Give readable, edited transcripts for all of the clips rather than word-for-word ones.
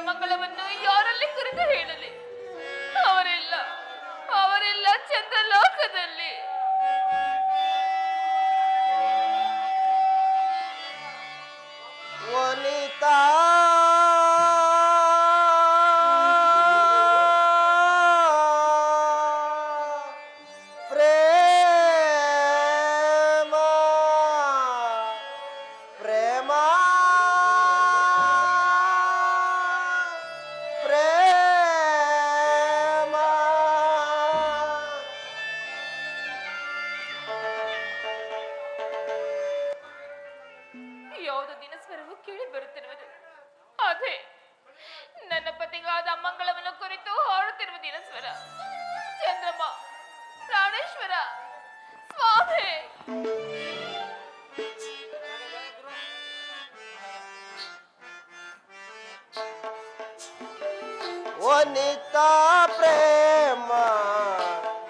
ಮಂಗಳವನ್ನು ಯಾರಲ್ಲಿ ಕುರಿತು ಹೇಳಲಿ? ಅವರೆಲ್ಲ ಅವರೆಲ್ಲ ಚಂದ್ರಲೋಕದಲ್ಲಿ. ವನಿತಾ ಯಾವುದೋ ದಿನಸ್ವರವು ಕೇಳಿ ಬರುತ್ತಿರುವುದು ಅದೇ ನನ್ನ ಪತಿಗಾದ ಮಂಗಳವನ್ನು ಕುರಿತು ಹಾಡುತ್ತಿರುವ ದಿನಸ್ವರ. ಚಂದ್ರಮ್ಮ, ಪ್ರಾಣೇಶ್ವರ, ಸ್ವಾಮಿ. ವನಿತಾ ಪ್ರೇಮ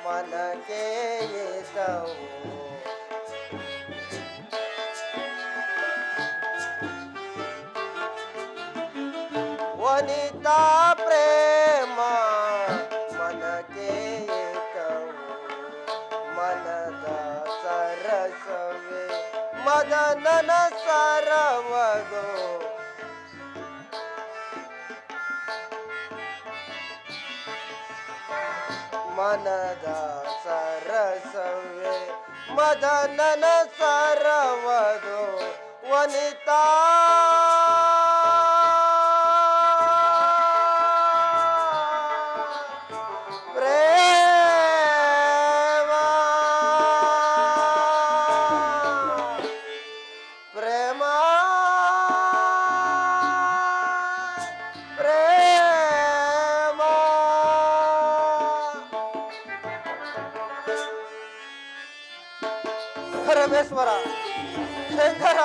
ಮನಕ್ಕೆ ಏತವು ವನಿತಾ ಪ್ರೇಮ ಮನಕ್ಕೆ ಏತವು ಮನದ ಸರಸವೇ ಮದನನ ಸರವದು ಮನದ ಸರಸವೇ ಮದನನ ಸರವದು ವನಿತಾ ಪ್ರೇಮ ಪ್ರೇಮ ಪ್ರೇಮ ಪರಮೇಶ್ವರ ಶಂಕರ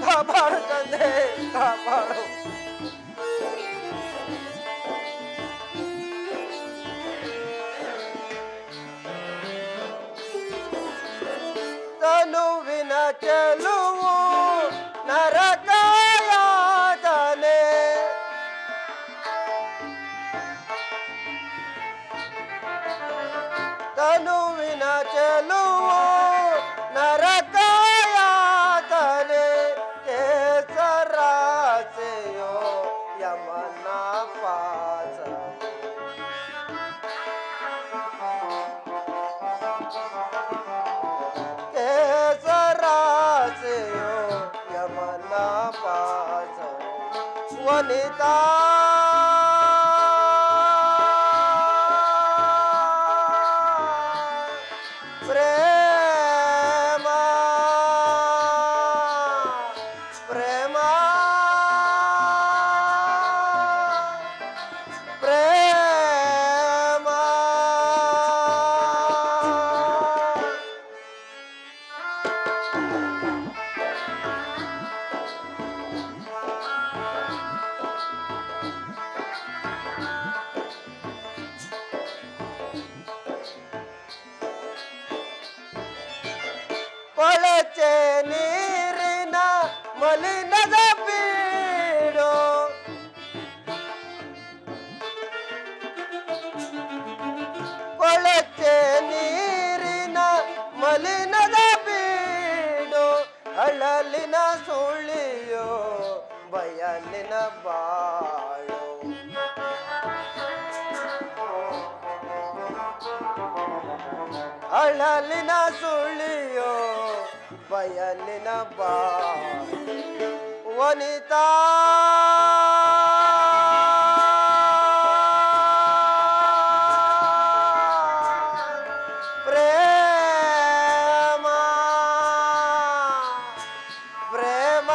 ಕಾಪಾಡು ತಂದೆ ಕಾಪಾಡು. ತನುವಿನ ಚೆಲುವು ನರಕಾಯಾತನೆ ತನುವಿನ ಚೆಲುವು ನರಕಾಯಾತನೆ ಕೇಸರಾಸೆಯೋ ಯಮನ ಪಾಸ ಕೇಸರಾಸೆಯೋ ಯಮನ ಪಾಸ ವನಿತಾ ಪ್ರೇಮ ಪ್ರೇಮ ಪ್ರೇಮ ಕೊಳಚೆ ನೀರಿನ ಮಲಿನದ ಬೀಡು ಕೊಳಚೆ ನೀರಿನ ಮಲಿನದ ಬೀಡು ಅಳಲಿನ ಸುಳಿಯೋ ಬಯಲಿನ ಬಾಳು ಅಳಲಿನ ಸುಳಿಯೋ ಬಯಲಿನ ಬಾ ವನಿತಾ ಪ್ರೇಮ ಪ್ರೇಮ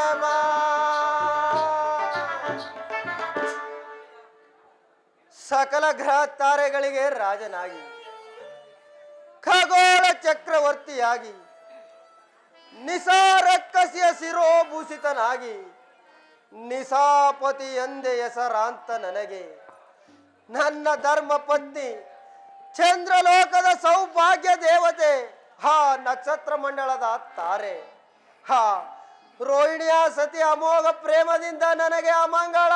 ಪ್ರೇಮ ಸಕಲ ಗ್ರಹ ತಾರೆಗಳಿಗೆ ರಾಜನಾಗಿ ಖಗೋಳ ಚಕ್ರವರ್ತಿಯಾಗಿ ನಿಸಾರಕ್ಕಸಿಯ ಶಿರೋಭೂಷಿತನಾಗಿ ನಿಸಾಪತಿ ಎಂದೇ ಹೆಸರಾಂತ ನನಗೆ ನನ್ನ ಧರ್ಮ ಪತ್ನಿ ಚಂದ್ರಲೋಕದ ಸೌಭಾಗ್ಯ ದೇವತೆ ಆ ನಕ್ಷತ್ರ ಮಂಡಳದ ತಾರೆ. ಹಾ, ರೋಹಿಣಿಯ ಸತಿ ಅಮೋಘ ಪ್ರೇಮದಿಂದ ನನಗೆ ಅಮಂಗಳ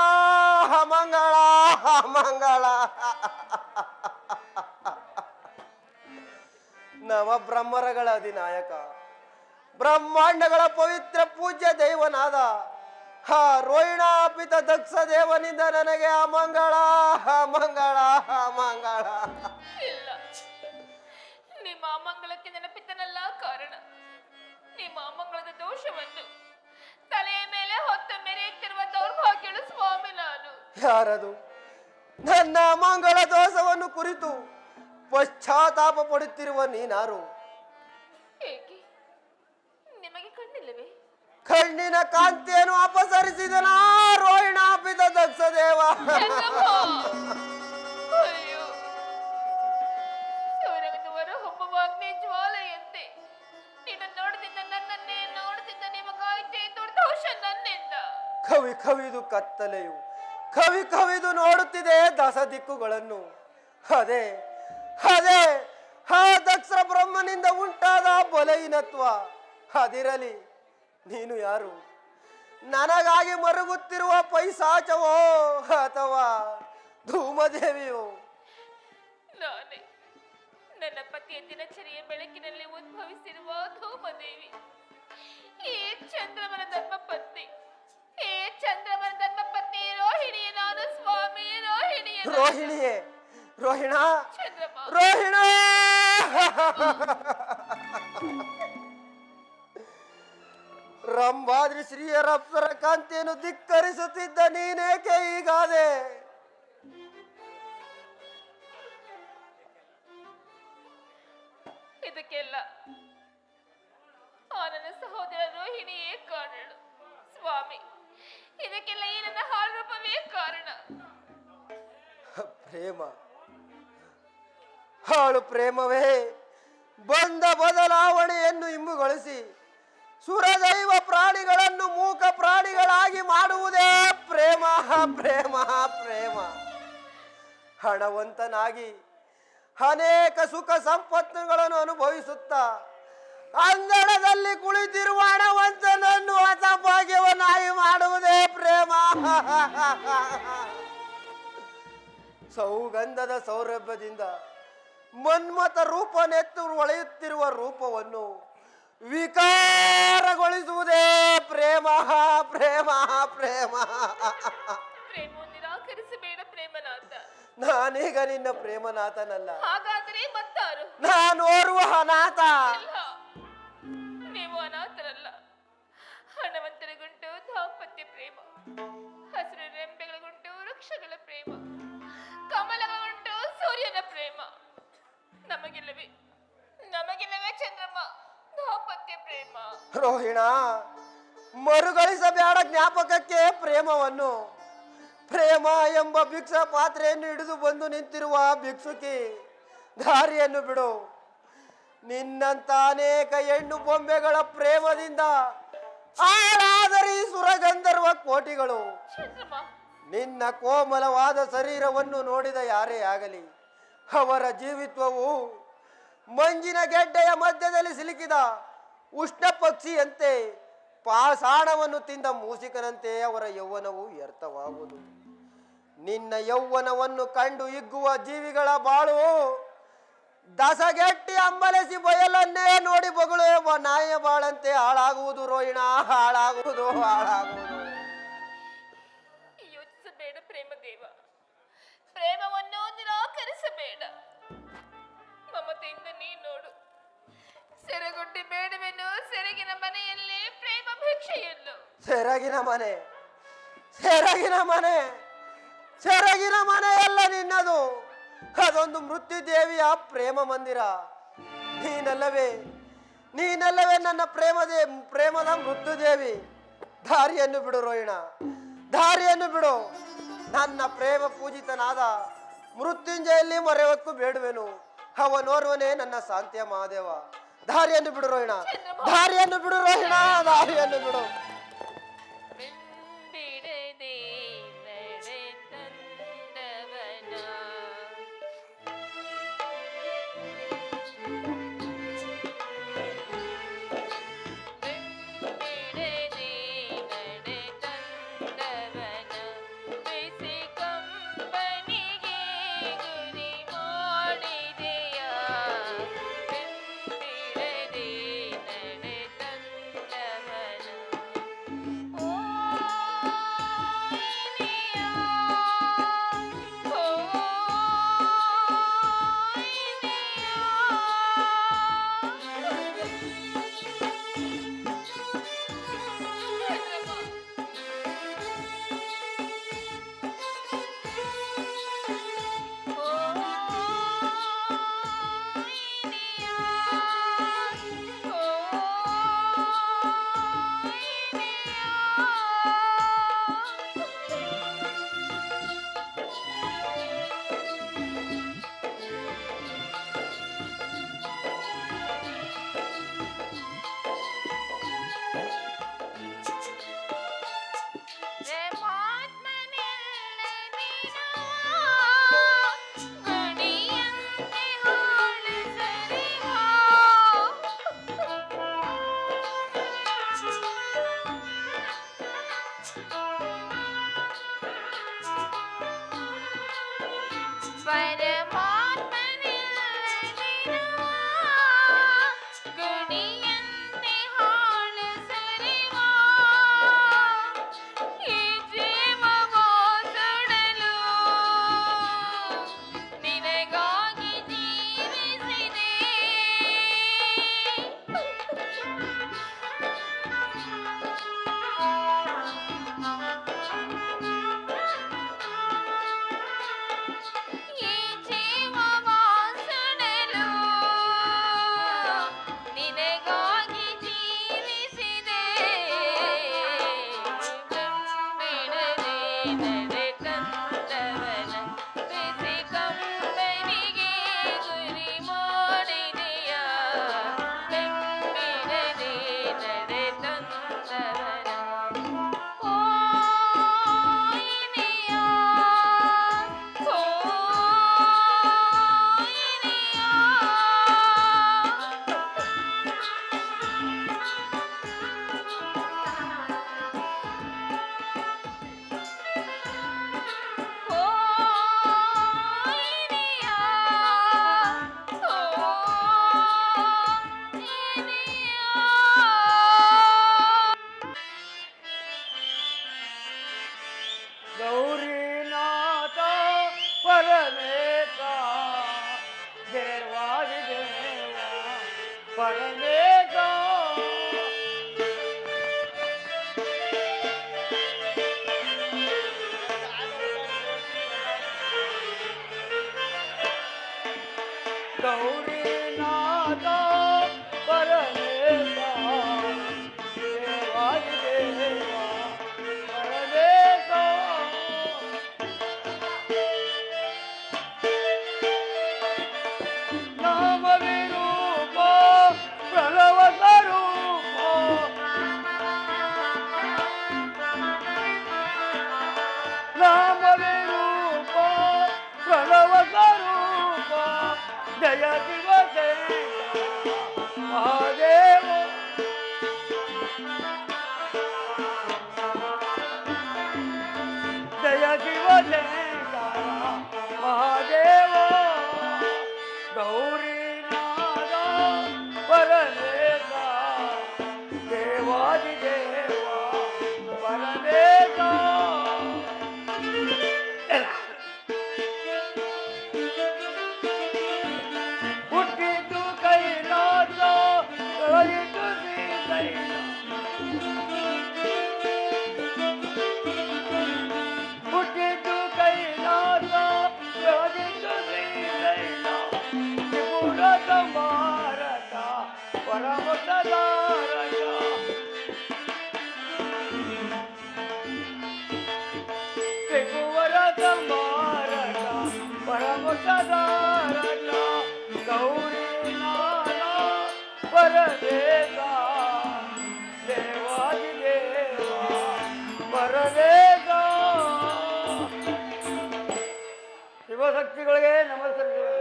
ಅಮಂಗಳ ಅಮಂಗಳ. ನವ ಬ್ರಹ್ಮರಗಳ ಅಧಿನಾಯಕ, ಬ್ರಹ್ಮಾಂಡಗಳ ಪವಿತ್ರ ಪೂಜ್ಯ ದೈವನಾದ ರೋಹಿಣಾಪಿತ ದಕ್ಷ ದೇವನಿಂದ ನನಗೆ ಅಮಂಗಳ ಅಮಂಗಳ ಅಮಂಗಳ. ಇಲ್ಲ, ನಿಮ್ಮ ಅಮಂಗಳಕ್ಕೆ ನೆನಪಿದ್ದನಲ್ಲ ಕಾರಣ. ನಿಮ್ಮ ಅಮಂಗಳದ ದೋಷವನ್ನು ತಲೆಯ ಮೇಲೆ ಹೊತ್ತು ಮೆರೆಯುತ್ತಿರುವ ದೌರ್ಭಾಗ್ಯಳು ಸ್ವಾಮಿ ನಾನು. ಯಾರದು ನನ್ನ ಅಮಂಗಳ ದೋಷವನ್ನು ಕುರಿತು ಪಶ್ಚಾತ್ತಾಪ ಪಡುತ್ತಿರುವ ನೀನಾರು? ಏಕೆ ನಿಮಗೆ ಕಣ್ಣಿಲ್ಲವೇ? ಕಣ್ಣಿನ ಕಾಂತಿಯನ್ನು ಅಪಸರಿಸಿದನ ರೋಹಿಣಾಪಿತ ದಕ್ಷ ದೇವ. ಅಯ್ಯೋ, ಸೌರಗದವರ ಹೊಮ್ಮುವ ಅಗ್ನಿ ಜ್ವಾಲೆಯಂತೆ ನಿನ್ನ ನೋಡದಿಂದ ನನ್ನನ್ನೇ ನೋಡುತ್ತಿದ್ದ ನಿಮಗಾಯ್ತೆ ದುರ್ದೋಷ ನನ್ನಿಂದ. ಕವಿ ಕವಿದು ಕತ್ತಲೆಯು ಕವಿ ಕವಿದು ನೋಡುತ್ತಿದೆ ದಶ ದಿಕ್ಕುಗಳನ್ನು. ಅದೇ ಅದೇ ಆ ದಕ್ಷ ಬ್ರಹ್ಮನಿಂದ ಉಂಟಾದ ಬಲಹೀನತ್ವ. ಅದಿರಲಿ, ನೀನು ಯಾರು? ನನಗಾಗಿ ಮರುಗುತ್ತಿರುವ ಪೈಸಾಚವೋ ಅಥವಾ ಧೂಮದೇವಿಯೋ? ನಾನೇ ನನ್ನ ಪತಿಯ ದಿನಚರಿಯ ಬೆಳಕಿನಲ್ಲಿ ಉದ್ಭವಿಸಿರುವ ಧೂಮದೇವಿ, ಈ ಚಂದ್ರಮನ ಧರ್ಮಪತ್ನಿ, ಈ ಚಂದ್ರಮನ ಧರ್ಮಪತ್ನಿ ರೋಹಿಣಿಯ ನಾನು ಸ್ವಾಮಿ. ರೋಹಿಣಿಯೇ, ರೋಹಿಣ, ಚಂದ್ರಮ, ರೋಹಿಣ. ರಂಭಾದ್ರಿ ಶ್ರೀಯರ ಅಪ್ಸರ ಕಾಂತಿಯನ್ನು ಧಿಕ್ಕರಿಸುತ್ತಿದ್ದ ನೀನೇಕೆ ಹೀಗಾದೆ? ಇದಕ್ಕೆಲ್ಲ ಆ ನನ್ನ ಸಹೋದರ ರೋಹಿಣಿಯೇ ಕಾರಣ ಸ್ವಾಮಿ. ಇದಕ್ಕೆಲ್ಲ ಈ ನನ್ನ ಹಾಳು ರೂಪವೇ ಕಾರಣ. ಪ್ರೇಮ, ಹಾಳು ಪ್ರೇಮವೇ ಬಂದ ಬದಲಾವಣೆಯನ್ನು ಇಂಬುಗೊಳಿಸಿ ಸುರದೈವ ಪ್ರಾಣಿಗಳನ್ನು ಮೂಕ ಪ್ರಾಣಿಗಳಾಗಿ ಮಾಡುವುದೇ ಪ್ರೇಮ ಪ್ರೇಮ ಪ್ರೇಮ. ಹಣವಂತನಾಗಿ ಅನೇಕ ಸುಖ ಸಂಪತ್ತುಗಳನ್ನು ಅನುಭವಿಸುತ್ತಾ ಅಂಗಳದಲ್ಲಿ ಕುಳಿತಿರುವ ಹಣವಂತನನ್ನು ಹತಭಾಗ್ಯವನ್ನಾಗಿ ಮಾಡುವುದೇ ಪ್ರೇಮ. ಸೌಗಂಧದ ಸೌರಭ್ಯದಿಂದ ಮನ್ಮಥ ರೂಪನೆತ್ತು ಹೊಳೆಯುತ್ತಿರುವ ರೂಪವನ್ನು ವಿಕಾರಗೊಳಿಸುವುದೇ ಪ್ರೇಮ ಪ್ರೇಮ ಪ್ರೇಮ. ಪ್ರೇಮವು ನಿರಾಕರಿಸಬೇಡ ಪ್ರೇಮನಾಥ. ನಾನೀಗ ನಿನ್ನ ಪ್ರೇಮನಾಥನಲ್ಲ. ಹಾಗಾದರೆ ಮತ್ತಾರು? ನಾನು ಓರ್ವ ಅನಾಥ. ಇಲ್ಲ, ನೀವು ಅನಾಥರಲ್ಲ. ಹಣವಂತರಿಗುಂಟು ದಾಂಪತ್ಯ ಪ್ರೇಮ, ಹಸಿರು ರೆಂಬೆಗಳಿಗುಂಟು ವೃಕ್ಷಗಳ ಪ್ರೇಮ, ಕಮಲಗಳುಂಟು ಸೂರ್ಯನ ಪ್ರೇಮ. ನಮಗಿಲ್ಲವೇ ನಮಗಿಲ್ಲವೇ ಚಂದ್ರಮ್ಮ ದಾಂಪತ್ಯ ಪ್ರೇಮ? ರೋಹಿಣ, ಮರುಗಳಿಸಬೇಡ ಜ್ಞಾಪಕಕ್ಕೆ ಪ್ರೇಮವನ್ನು. ಪ್ರೇಮ ಎಂಬ ಭಿಕ್ಷಾ ಪಾತ್ರೆಯನ್ನು ಹಿಡಿದು ಬಂದು ನಿಂತಿರುವ ಭಿಕ್ಷುಕಿ, ದಾರಿಯನ್ನು ಬಿಡು. ನಿನ್ನಂತ ಅನೇಕ ಹೆಣ್ಣು ಬೊಂಬೆಗಳ ಪ್ರೇಮದಿಂದ ಹಾಳಾದರೆ ಈ ಸುರಗಂಧರ್ವ ಕೋಟಿಗಳು. ಚಂದ್ರಮ್ಮ, ನಿನ್ನ ಕೋಮಲವಾದ ಶರೀರವನ್ನು ನೋಡಿದ ಯಾರೇ ಆಗಲಿ ಅವರ ಜೀವಿತ್ವವು ಮಂಜಿನ ಗೆಡ್ಡೆಯ ಮಧ್ಯದಲ್ಲಿ ಸಿಲುಕಿದ ಉಷ್ಣ ಪಕ್ಷಿಯಂತೆ, ಪಾಷಾಣವನ್ನು ತಿಂದ ಮೂಸಿಕನಂತೆ ಅವರ ಯೌವನವು ವ್ಯರ್ಥವಾಗುವುದು. ನಿನ್ನ ಯೌವನವನ್ನು ಕಂಡು ಹಿಗ್ಗುವ ಜೀವಿಗಳ ಬಾಳು ದಸಗೆಟ್ಟಿ ಅಂಬಲಿಸಿ ಬಯಲನ್ನೇ ನೋಡಿ ಬೊಗಳುವ ನಾಯಿಯ ಬಾಳಂತೆ ಹಾಳಾಗುವುದು ರೋಹಿಣ, ಹಾಳಾಗುವುದು ಹಾಳಾಗುವುದು. ಯೋಚಿಸಬೇಡ ಪ್ರೇಮದೇವ, ಪ್ರೇಮವನ್ನು ನಿರಾಕರಿಸಬೇಡ. ಮಮತೆಯಿಂದ ನೀ ನೋಡು, ಸೆರೆಗೊಡ್ಡಿ ಬೇಡವೆನ್ನು ಸೆರಗಿನ ಮನೆಯಲ್ಲಿ ಪ್ರೇಮ ಭಿಕ್ಷೆಯನ್ನು. ಸೆರಗಿನ ಮನೆ, ಸೆರಗಿನ ಮನೆ, ಸೆರಗಿನ ಮನೆಯಲ್ಲ ನಿನ್ನದು. ಅದೊಂದು ಮೃತ್ಯುದೇವಿಯ ಪ್ರೇಮ ಮಂದಿರ. ನೀನಲ್ಲವೇ ನೀನಲ್ಲವೇ ನನ್ನ ಪ್ರೇಮದ ಮೃತ್ಯುದೇವಿ. ದಾರಿಯನ್ನು ಬಿಡು ರೋಹಿಣ, ದಾರಿಯನ್ನು ಬಿಡು. ನನ್ನ ಪ್ರೇಮ ಪೂಜಿತನಾದ ಮೃತ್ಯುಂಜಯಲ್ಲಿ ಮೊರೆಹೊಕ್ಕು ಬೇಡುವೆನು. ಅವನೋರ್ವನೇ ನನ್ನ ಶಾಂತಿಯ ಮಹಾದೇವ. ದಾರಿಯನ್ನು ಬಿಡು ರೋಹಿಣ, ದಾರಿಯನ್ನು ಬಿಡು ರೋಹಿಣ, ದಾರಿಯನ್ನು ಬಿಡು. ಬಿಡದೆ ನಡೆತಂದವನ ಪರಮೇಶ ಗೌರಿನಾಥ ಪರಮೇಶ ದೇವಾದಿ ದೇವ ಪರಮೇಶ ನಾಮವಿರೂಪ ಪ್ರಣವ ಸ್ವರೂಪ ನಾಮವಿರೂಪ ಪ್ರಣವ ಸ್ವರೂಪ ಜಯ ಶಿವ ಜಯ ಮಹಾದೇವ ಜಯ ಶಿವ ಜಯ ಮಹಾದೇವ ಗೌರಿನಾಥ ಪರಮೇಶ ದೇವಾದಿ ದೇವ ಪರಮೇಶ ಹುಟ್ಟಿದ್ದು ಕೈಲಾಸ ಕಳೆಯಿತು ಶ್ರೀಶೈಲ ಹುಟ್ಟಿದ್ದು ಕೈಲಾಸ ಕಳೆಯಿತು ಶ್ರೀಶೈಲ ತ್ರಿಪುರ ಸಂಹಾರಕ ಪರಮ ಸದಾರಕ ತ್ರಿಪುರ ಸಂಹಾರಕ ಪರಮ ಸದಾರಕ ಗೌರಿನಾಥ ಪರಮೇಶ ದೇವಾದಿ ದೇವ ಪರಮೇಶ ಶಿವಶಕ್ತಿಗಳಿಗೆ ನಮಸ್ಕರಿಸುವೆ.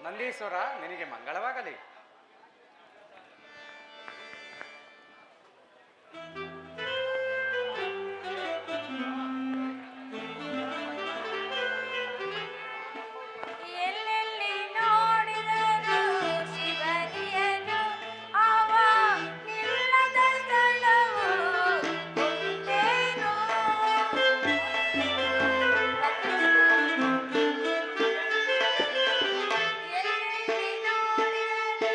ನಂದೀಶ್ವರ ನಿನಗೆ ಮಂಗಳವಾಗಲಿ. ಎಲ್ಲೆಲ್ಲಿ ನೋಡಿದರು ಶಿವನಿಯನು ಅವ ನಿಲ್ಲದ ಸ್ಥಳವು ಒಂದೇನೋ. ಎಲ್ಲೆಲ್ಲಿ ನೋಡಿದರು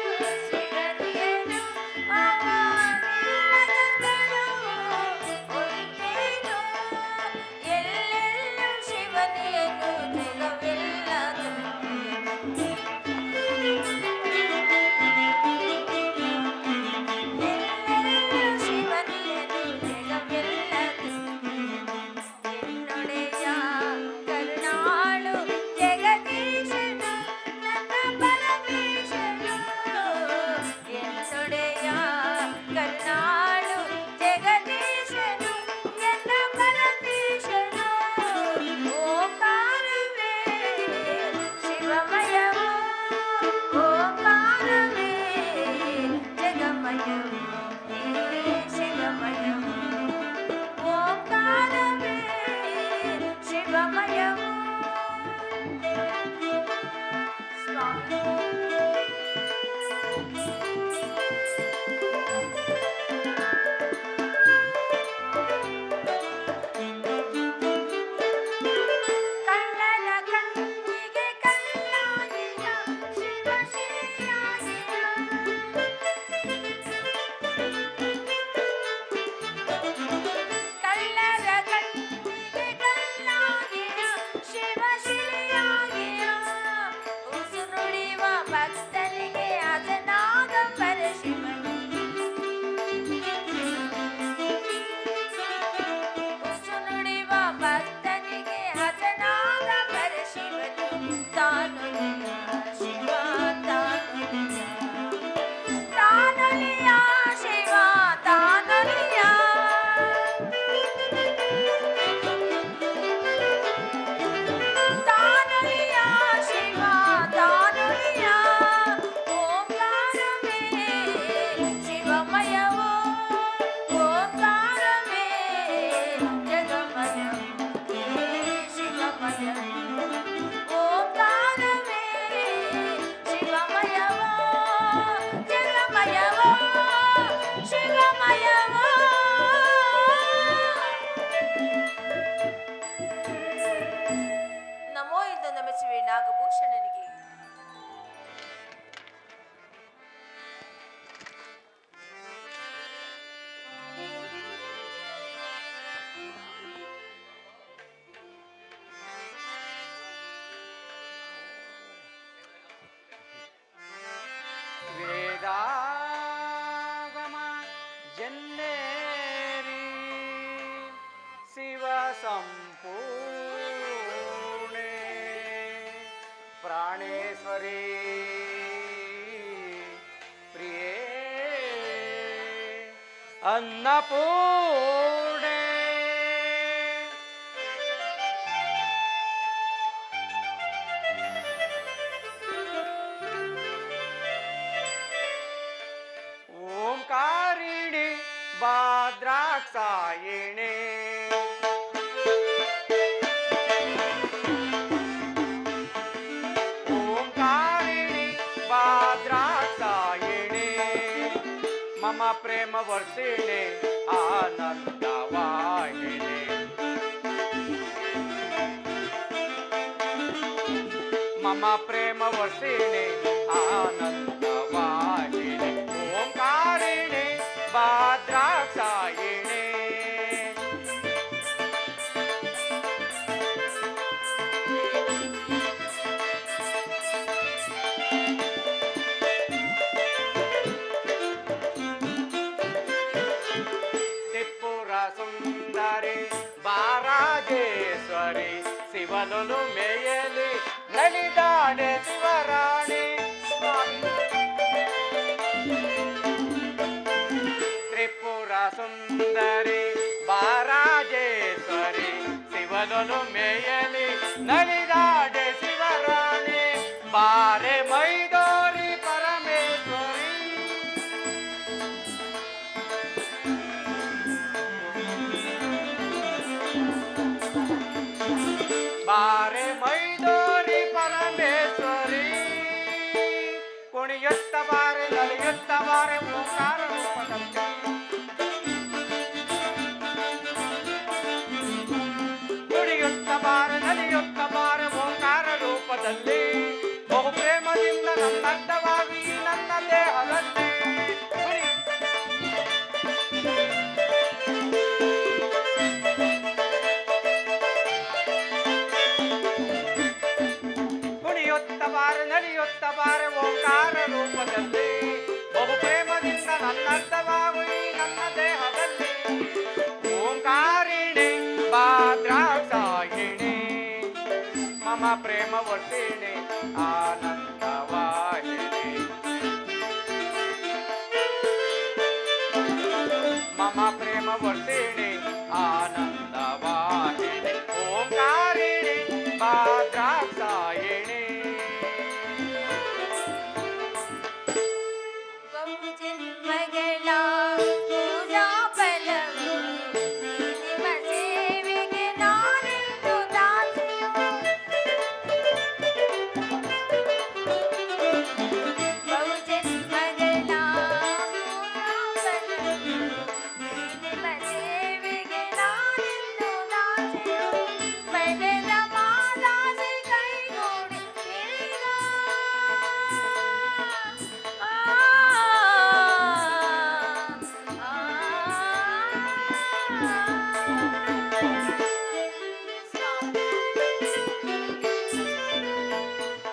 ಶಿವನಿಯನು ಅವ ನಿಲ್ಲದ ಸ್ಥಳವು ಸಂಪೂರ್ಣೆ ಪ್ರಾಣೇಶ್ವರಿ ಪ್ರಿಯೇ ಅನ್ನಪೂರ್ಣೆ ಓಂಕಾರಿಣಿ ಭದ್ರಾಕ್ಷಾಯಿಣಿ ಓಂಕಾರಿಣಿ ಭದ್ರಾಕ್ಷಾಯಿಣಿ ಮಮ ಪ್ರೇಮ ವರ್ಷಿಣಿ ಆನಂದವಾಹಿನಿ ಮಮ ಪ್ರೇಮ ವರ್ಷಿಣಿ ಆನಂದವಾಹಿನಿ ಓಂಕಾರಿಣಿ ಭದ್ರಾಕ್ಷಾಯಿಣಿ ತ್ರಿಪುರ ಸುಂದರಿ ಬಾರಾಜೇಶ್ವರಿ ಶಿವನು ಮೇಯಲಿ ನಲಿದಾಡೆ ಶಿವರಾಣಿ ತ್ರಿಪುರ ಸುಂದರಿ ಬಾರಾಜೇಶ್ವರಿ ಶಿವನು ಮೇಯಲಿ ನಲಿದಾಡೆ ಶಿವರಾಣಿ ಬಾರೆ ಮೈದೋರಿ ಪರಮೇಶ್ವರಿ ಬಾರೆ ಮೈದೋರಿ ಪರಮೇಶ್ವರಿ ಕುಣಿಯುತ್ತ ಬಾರೆ ನಲಿಯುತ್ತ ಬಾರೆ ಓಂಕಾರ ರೂಪದಂತೆ ಕುಣಿಯುತ್ತ ಬಾರೆ ನಲಿಯುತ್ತ ಬಾರೆ ಓಂಕಾರ ರೂಪದಲ್ಲಿ ಬಹು ಪ್ರೇಮದಿಂದ ನನ್ನರ್ಥವಾಗಿ ನನ್ನ ದೇಹದಲ್ಲಿ ಕುಣಿಯುತ್ತ ಬಾರೆ ನಲಿಯುತ್ತ ಬಾರೆ ಓಂಕಾರ ರೂಪದಲ್ಲಿ ಬಹು ಪ್ರೇಮದಿಂದ ನನ್ನರ್ಥವಾಗು ಈ ನನ್ನ ದೇಹದಲ್ಲಿ ಓಂಕಾರಿಣಿ ಭದ್ರಾಕ್ಷಾಯಿಣಿ ಮಮ ಪ್ರೇಮ ವರ್ಷಿಣಿ ಆನಂದವಾಹಿನಿ ಮಮ ಪ್ರೇಮ ವರ್ಷಿಣಿ ಆನಂದವಾಹಿನಿ ಓಂಕಾರಿಣಿ ಭದ್ರಾಕ್ಷಾಯಿಣಿ ಬಹುಜನ್ಮಗಳ ಪೂಜಾ ಫಲವು ನಿಮ್ಮ ಸೇವೆಗೆ ನಾನೆಂದು ದಾಸಿಯು. ಬಹುಜನ್ಮಗಳ ಪೂಜಾ ಫಲವು ನಿಮ್ಮ ಸೇವೆಗೆ ನಾನೆಂದು ದಾಸಿಯು. ಪಡೆದ ಮಾದಾಸೆ ಕೈಗೂಡಿ ಕೇಳಿದ.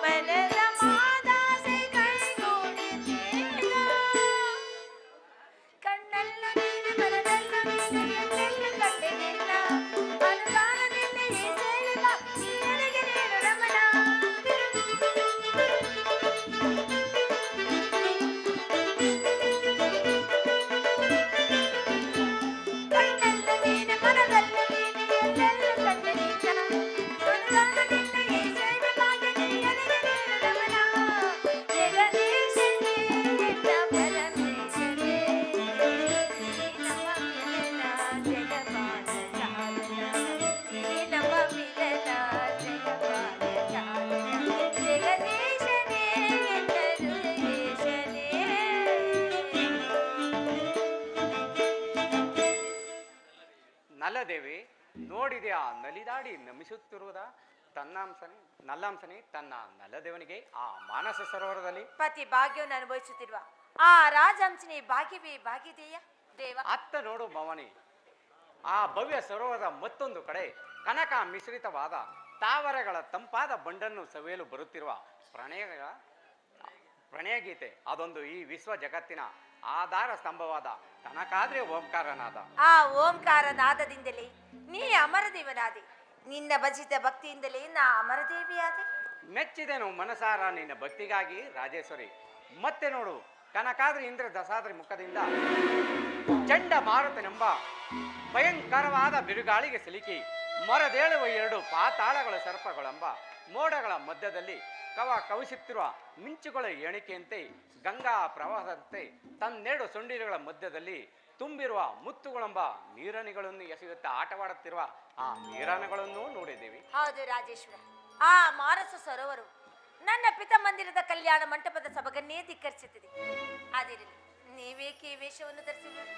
ಮನದ ಮಾದಾಸೆ ಕೈಗೂಡಿ ಕೇಳಿದ. ಕಣ್ಣಲ್ಲ ನೀನು ಮನದಲ್ಲ ನೀನು ಎಲ್ಲೆಲ್ಲ ಕಂಡೆನಿಲ್ಲ. ಅನುದಾನದಿಂದ ಈ ಸೇವೆ ಬಾ, ಈ ನನಗೆ ನೀನು ರಮಣ. ಕಣ್ಣಲ್ಲ ನೀನು ಮನದಲ್ಲ ನೀನು ಎಲ್ಲೆಲ್ಲ ಕಂಡೆನಿಲ್ಲ. ಅನುದಾನದಿಂದ ಈ ಸೇವೆ ಬಾಗೆ ನೀ ನನಗೆ ನೀನು ರಮಣ. ಜಗದೀಶನೇ ಎನ್ನ ಪರಮೇಶನೇ, ನೀ ನಮ್ಮ ಮಿಲನ ಜಗಮಾನ ಸಾಧನ. ನೀ ನಮ್ಮ ಮಿಲನ ಜಗಮಾನ ಸಾಧನ. ಜಗದೀಶನೇ ಎನ್ನ ಹೃದಯೇಶನೇ. ನಲದೇವಿ ನೋಡಿದೆಯಾ ನಲಿದಾಡಿ ನಮಿಸುತ್ತಿರುವುದ ತನ್ನಾಂಸನೆ ನಲ್ಲಾಂಸನೆ ತನ್ನ ನಲದೇವನಿಗೆ ಆ ಮಾನಸ ಸರೋವರದಲ್ಲಿ ಪತಿ ಭಾಗ್ಯವನ್ನು ಅನುಭವಿಸುತ್ತಿರುವ ಆ ರಾಜಹಂಸನೇ ಭಾಗ್ಯವೇ ಭಾಗ್ಯದೇಯ ದೇವ. ಅತ್ತ ನೋಡು ಭವಾನಿ, ಆ ಭವ್ಯ ಸರೋವರದ ಮತ್ತೊಂದು ಕಡೆ ಕನಕ ಮಿಶ್ರಿತವಾದ ತಾವರೆಗಳ ತಂಪಾದ ಬಂಡನ್ನು ಸವಿಯಲು ಬರುತ್ತಿರುವ ಪ್ರಣಯ ಗೀತೆ ಅದೊಂದು ಈ ವಿಶ್ವ ಜಗತ್ತಿನ ಆಧಾರ ಸ್ತಂಭವಾದ ತನಕಾದ್ರೆ ಓಂಕಾರನಾದ. ಆ ಓಂಕಾರ ನಾದದಿಂದಲೇ ನೀ ಅಮರದೇವನಾದೆ. ನಿನ್ನ ಭಜಿತ ಭಕ್ತಿಯಿಂದಲೇ ನಾ ಅಮರದೇವಿಯಾದೆ. ಮೆಚ್ಚಿದೆನು ಮನಸಾರ ನಿನ್ನ ಭಕ್ತಿಗಾಗಿ ರಾಜೇಶ್ವರಿ. ಮತ್ತೆ ನೋಡು, ಕನಕಾದ್ರಿ ಇಂದ್ರ ದಶಾದ್ರಿ ಮುಖದಿಂದ ಚಂಡ ಮಾರುತನೆಂಬ ಭಯಂಕರವಾದ ಬಿರುಗಾಳಿಗೆ ಸಿಲುಕಿ ಮರದೇಳುವ 2 ಪಾತಾಳಗಳ ಸರ್ಪಗಳೆಂಬ ಮೋಡಗಳ ಮಧ್ಯದಲ್ಲಿ ಕವಿಸುತ್ತಿರುವ ಮಿಂಚುಗಳ ಎಣಿಕೆಯಂತೆ ಗಂಗಾ ಪ್ರವಾಹದಂತೆ ತನ್ನೆರಡು ಸೊಂಡಿಲುಗಳ ಮಧ್ಯದಲ್ಲಿ ತುಂಬಿರುವ ಮುತ್ತುಗಳೆಂಬ ನೀರಣಿಗಳನ್ನು ಎಸೆಯುತ್ತಾ ಆಟವಾಡುತ್ತಿರುವ ಆ ನೀರಣಿಗಳನ್ನು ನೋಡಿದ್ದೀವಿ. ಹೌದು ರಾಜೇಶ್ವರ, ಆ ಮಾನಸ ಸರೋವರು ನನ್ನ ಪಿತಮಂದಿರದ ಕಲ್ಯಾಣ ಮಂಟಪದ ಸೊಬಗನ್ನೇ ಧಿಕ್ಕರಿಸುತ್ತಿದೆ. ಅದಿರಲಿ, ನೀವೇಕೆ ಈ ವೇಷವನ್ನು ಧರಿಸಿರುವುದು?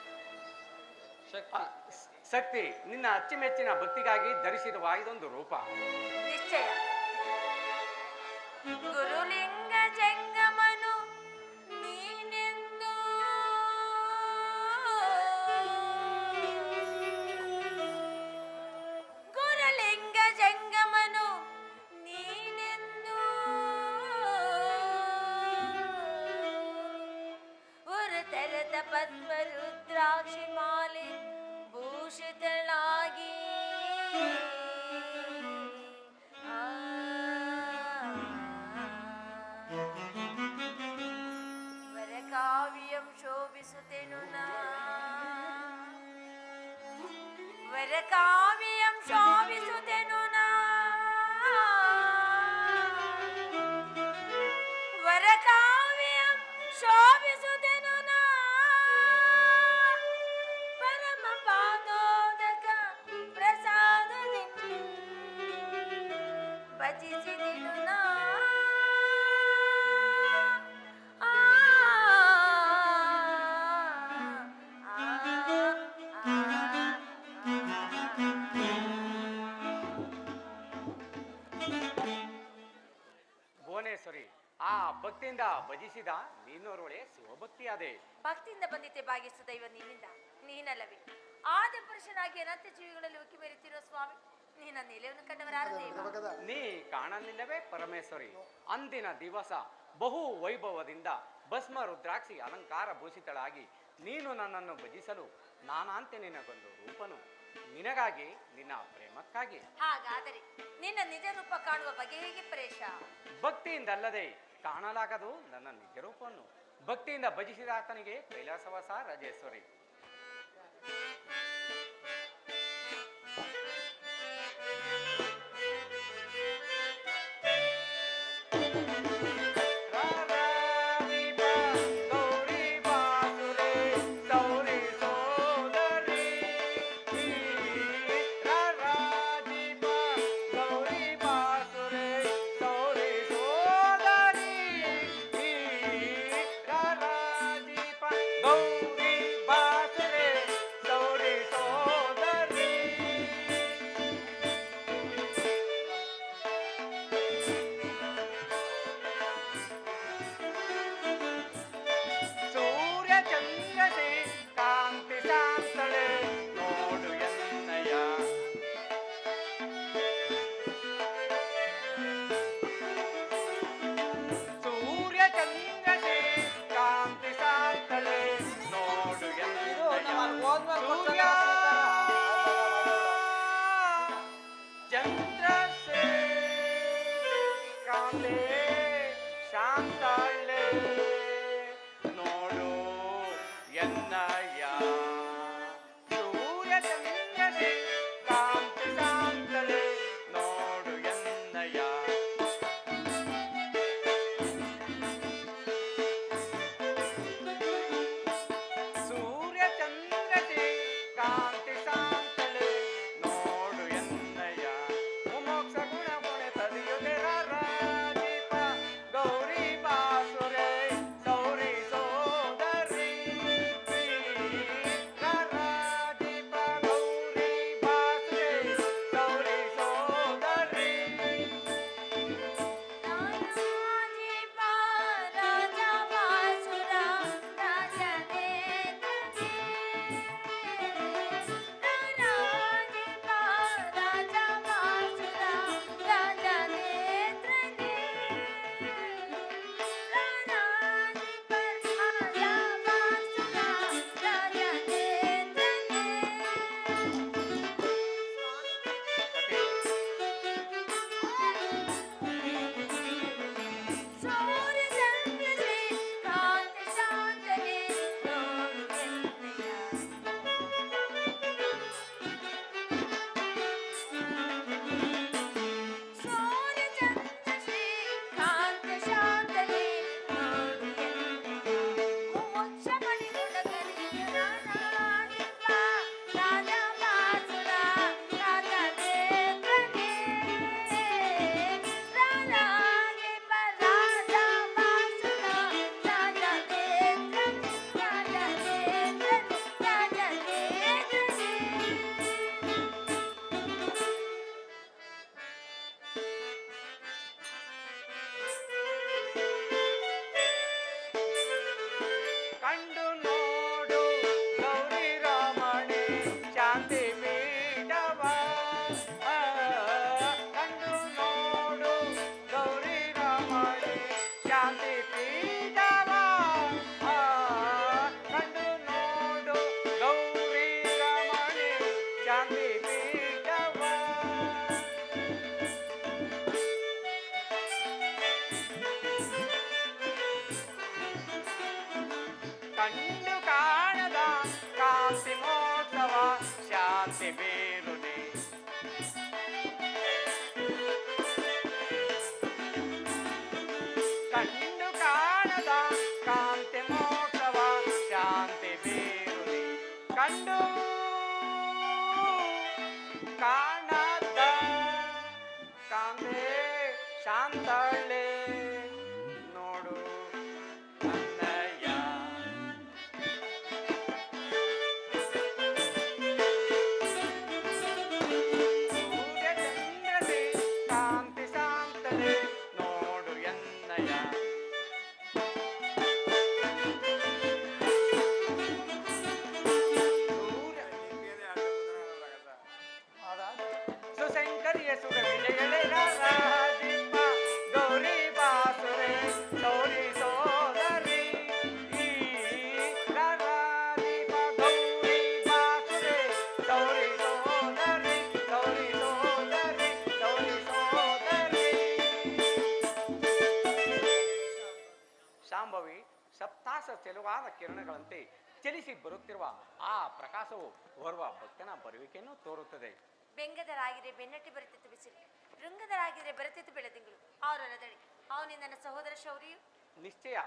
ಶಕ್ತಿ, ನಿನ್ನ ಅಚ್ಚುಮೆಚ್ಚಿನ ಭಕ್ತಿಗಾಗಿ ಧರಿಸಿರುವ ಇದೊಂದು ರೂಪ. ನಿಶ್ಚಯ. ಗುರುಲಿಂಗ ಜಂಗಮನು ನೀನೆಂದು ಗುರುಲಿಂಗ ಜಂಗಮನು ನೀನೆಂದು ಉರುತರದ ಪದ್ಮ ರುದ್ರಾಕ್ಷಿ ಮಾಲೆ ಭೂಷಿತಳಾಗಿ ವರಕಾವ್ಯಂ ಶೋಭಿಸುತ್ತೆನು ನಾ, ವರಕಾವ್ಯಂ ಶೋಭಿಸುತ್ತೆನು ನಾ, ವರಕಾವ್ಯಂ ಶೋಭಿಸುತ್ತೆನು ನಾ, ಪರಮ ಪಾದೋದಕ ಪ್ರಸಾದದಿಂದ ಭಜಿಸಿದೆನು ನಾ. ಭುವನೇಶ್ವರಿ, ಆ ಭಕ್ತಿಯಿಂದ ಭಜಿಸಿದ ನೀನೋರ್ವಳೆ ಶಿವಭಕ್ತಿಯಾದೆ. ಭಕ್ತಿಯಿಂದ ಬಂದಿದ್ದೆ ಭಾಗಿಸು ದೈವ ನಿನ್ನಿಂದ, ನೀನಲ್ಲವೇ ಆದಿ ಪುರುಷನಾಗಿ ಅನಂತ ಜೀವಿಗಳಲ್ಲಿ ಉಕ್ಕಿ ಮೆರೆತಿರುವ ಸ್ವಾಮಿ. ನೀನ ನೆಲೆಯನ್ನು ಕಂಡವರಾರ ದೇವ. ನೀ ಕಾಣಲಿಲ್ಲವೇ ಪರಮೇಶ್ವರಿ? ಅಂದಿನ ದಿವಸ ಬಹು ವೈಭವದಿಂದ ಭಸ್ಮ ರುದ್ರಾಕ್ಷಿ ಅಲಂಕಾರ ಭೂಷಿತಳಾಗಿ ನೀನು ನನ್ನನ್ನು ಭಜಿಸಲು ನಾನಾಂತೆ ನಿನಗೊಂದು ರೂಪನು, ನಿನಗಾಗಿ, ನಿನ್ನ ಪ್ರೇಮಕ್ಕಾಗಿ. ಹಾಗಾದರೆ ನಿನ್ನ ನಿಜ ರೂಪ ಕಾಣುವ ಬಗೆ ಹೇಗೆ ಪರೇಶ? ಭಕ್ತಿಯಿಂದಲ್ಲದೆ ಕಾಣಲಾಗದು ನನ್ನ ನಿಜ ರೂಪವನ್ನು. ಭಕ್ತಿಯಿಂದ ಭಜಿಸಿದ ಆತನಿಗೆ ಕೈಲಾಸವಾಸ ರಾಜೇಶ್ವರಿ. ಗೌರಿ ಕಂಡು ನೋಡು ಗೌರಿ ರಮಣಿ ಶಾಂತಿ ಪೀಠವ ಕಂಡು ನೋಡು ಗೌರಿ ರಮಣಿ ಶಾಂತಿ ಪೀಠವ ಕಂಡು ನೋಡು ಗೌರಿ ರಮಣಿ ಶಾಂತಿ ಪೀಠವ ಕಂಡು ಕಾಣದ ಕಾಂತಿ ಮೋಕ್ಷವ ಶಾಂತಿ ಬೀರುನೆ ಕಂಡು ಕಾಣದ ಕಾಂತಿ ಮೋಕ್ಷವ ಶಾಂತಿ ಬೀರುನೆ ಕಂಡು ಕಾಣದ ಕಾಂತೆ ಶಾಂತಳೆ ನೋಡು ನನ್ನಯ್ಯ ಸೂರ್ಯ ಚಂದ್ರನೇ ಕಾಂತಿ ಶಾಂತಳೆ ನೋಡು ಎನ್ನಯ್ಯ ಸೂರ್ಯ ಸುಶಂಕರಿಯ ಸುರ ವಿಜಯಳೆ ರಾಜಿಮ್ಮ ಗೌರಿ ಬಾಸುರೆ ಗೌರಿ ಸೋದರಿ ರಾಜಿಮ ಗೌರಿ ಬಾಸುರೆ ಗೌರಿ ಸೋದರಿ ಗೌರಿ ಸೋದರಿ ಗೌರಿ ಸೋದರಿ ಶಾಂಭವಿ ಸಪ್ತಾಸ ಚೆಲುವಾದ ಕಿರಣಗಳಂತೆ ಚಲಿಸಿ ಬರುತ್ತಿರುವ ಆ ಪ್ರಕಾಶವು ಓರ್ವ ಭಕ್ತನ ಬರುವಿಕೆಯನ್ನು ತೋರುತ್ತದೆ. ಬೆಂಗದರಾಗಿದ್ರೆ ಬೆನ್ನಟ್ಟಿ ಬರುತ್ತಿತ್ತು ಬಿಸಿಲು, ಶೃಂಗದರಾಗಿದ್ರೆ ಬರುತ್ತಿತ್ತು ಬೆಳದಿಂಗಳು. ಅವರಲ್ಲದಡಿ ಅವನೇ ನನ್ನ ಸಹೋದರ ಶೌರ್ಯು. ನಿಶ್ಚಯ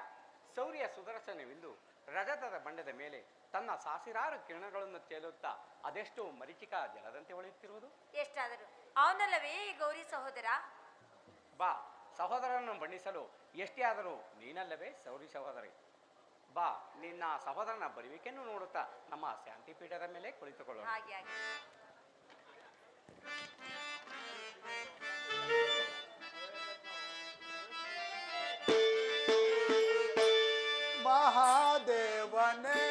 ಶೌರ್ಯ ಸುದರ್ಶನವೆಂದು ರಜತದ ಬಂಡದ ಮೇಲೆ ತನ್ನ ಸಾವಿರಾರು ಕಿರಣಗಳನ್ನು ತೇಲುತ್ತಾ ಅದೆಷ್ಟು ಮರೀಚಿಕ ಜಲದಂತೆ ಹೊಳೆಯುತ್ತಿರುವುದು. ಎಷ್ಟಾದರೂ ಅವನಲ್ಲವೇ ಈ ಗೌರಿ ಸಹೋದರ. ಬಾ, ಸಹೋದರನನ್ನು ಬಣ್ಣಿಸಲು ಎಷ್ಟೇ ಆದರೂ ನೀನಲ್ಲವೇ ಶೌರಿ ಸಹೋದರಿ. ಬಾ, ನಿನ್ನ ಸಹೋದರನ ಬರುವಿಕೆಯನ್ನು ನೋಡುತ್ತಾ ನಮ್ಮ ಶಾಂತಿಪೀಠದ ಮೇಲೆ ಕುಳಿತುಕೊಳ್ಳೋಣ. ಹಾಗೆ ಹಾಗೆ ಮಹಾದೇವನೇ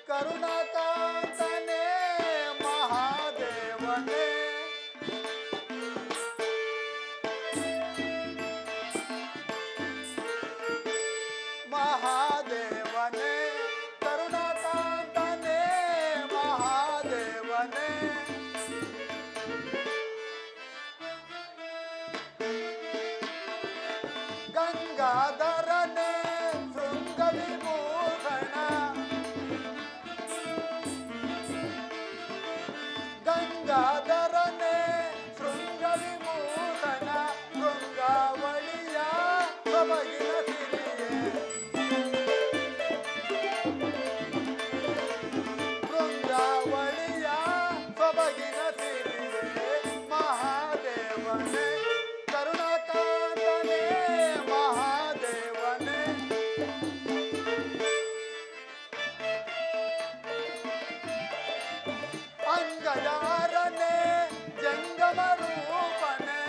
ಕರುಣಾಕಾಂತನೇ ಮಹಾದೇವನೇ ಮಹಾದೇವನೇ ಕರುಣಾಕಾಂತನೇ ಮಹಾದೇವನೇ ಗಂಗಾಧರನೇ ಶೃಂಗ ವಿಭೂಷಣ ಗಂಗಾಧರನೇ ಶೃಂಗ ವಿಭೂಷಣ ಶೃಂಗಾವಳಿಯ ಸೊಬಗಿನ ಸಿರಿಯೇ ಶೃಂಗಾವಳಿಯ ಸೊಬಗಿನ ಸಿರಿಯೇ ಮಹಾದೇವನೇ ಕರುಣಾಕಾಂತನೇ ಮಹಾದೇವನೇ ಅಂಗಜಾರನೇ ಜಂಗಮ ರೂಪನೇ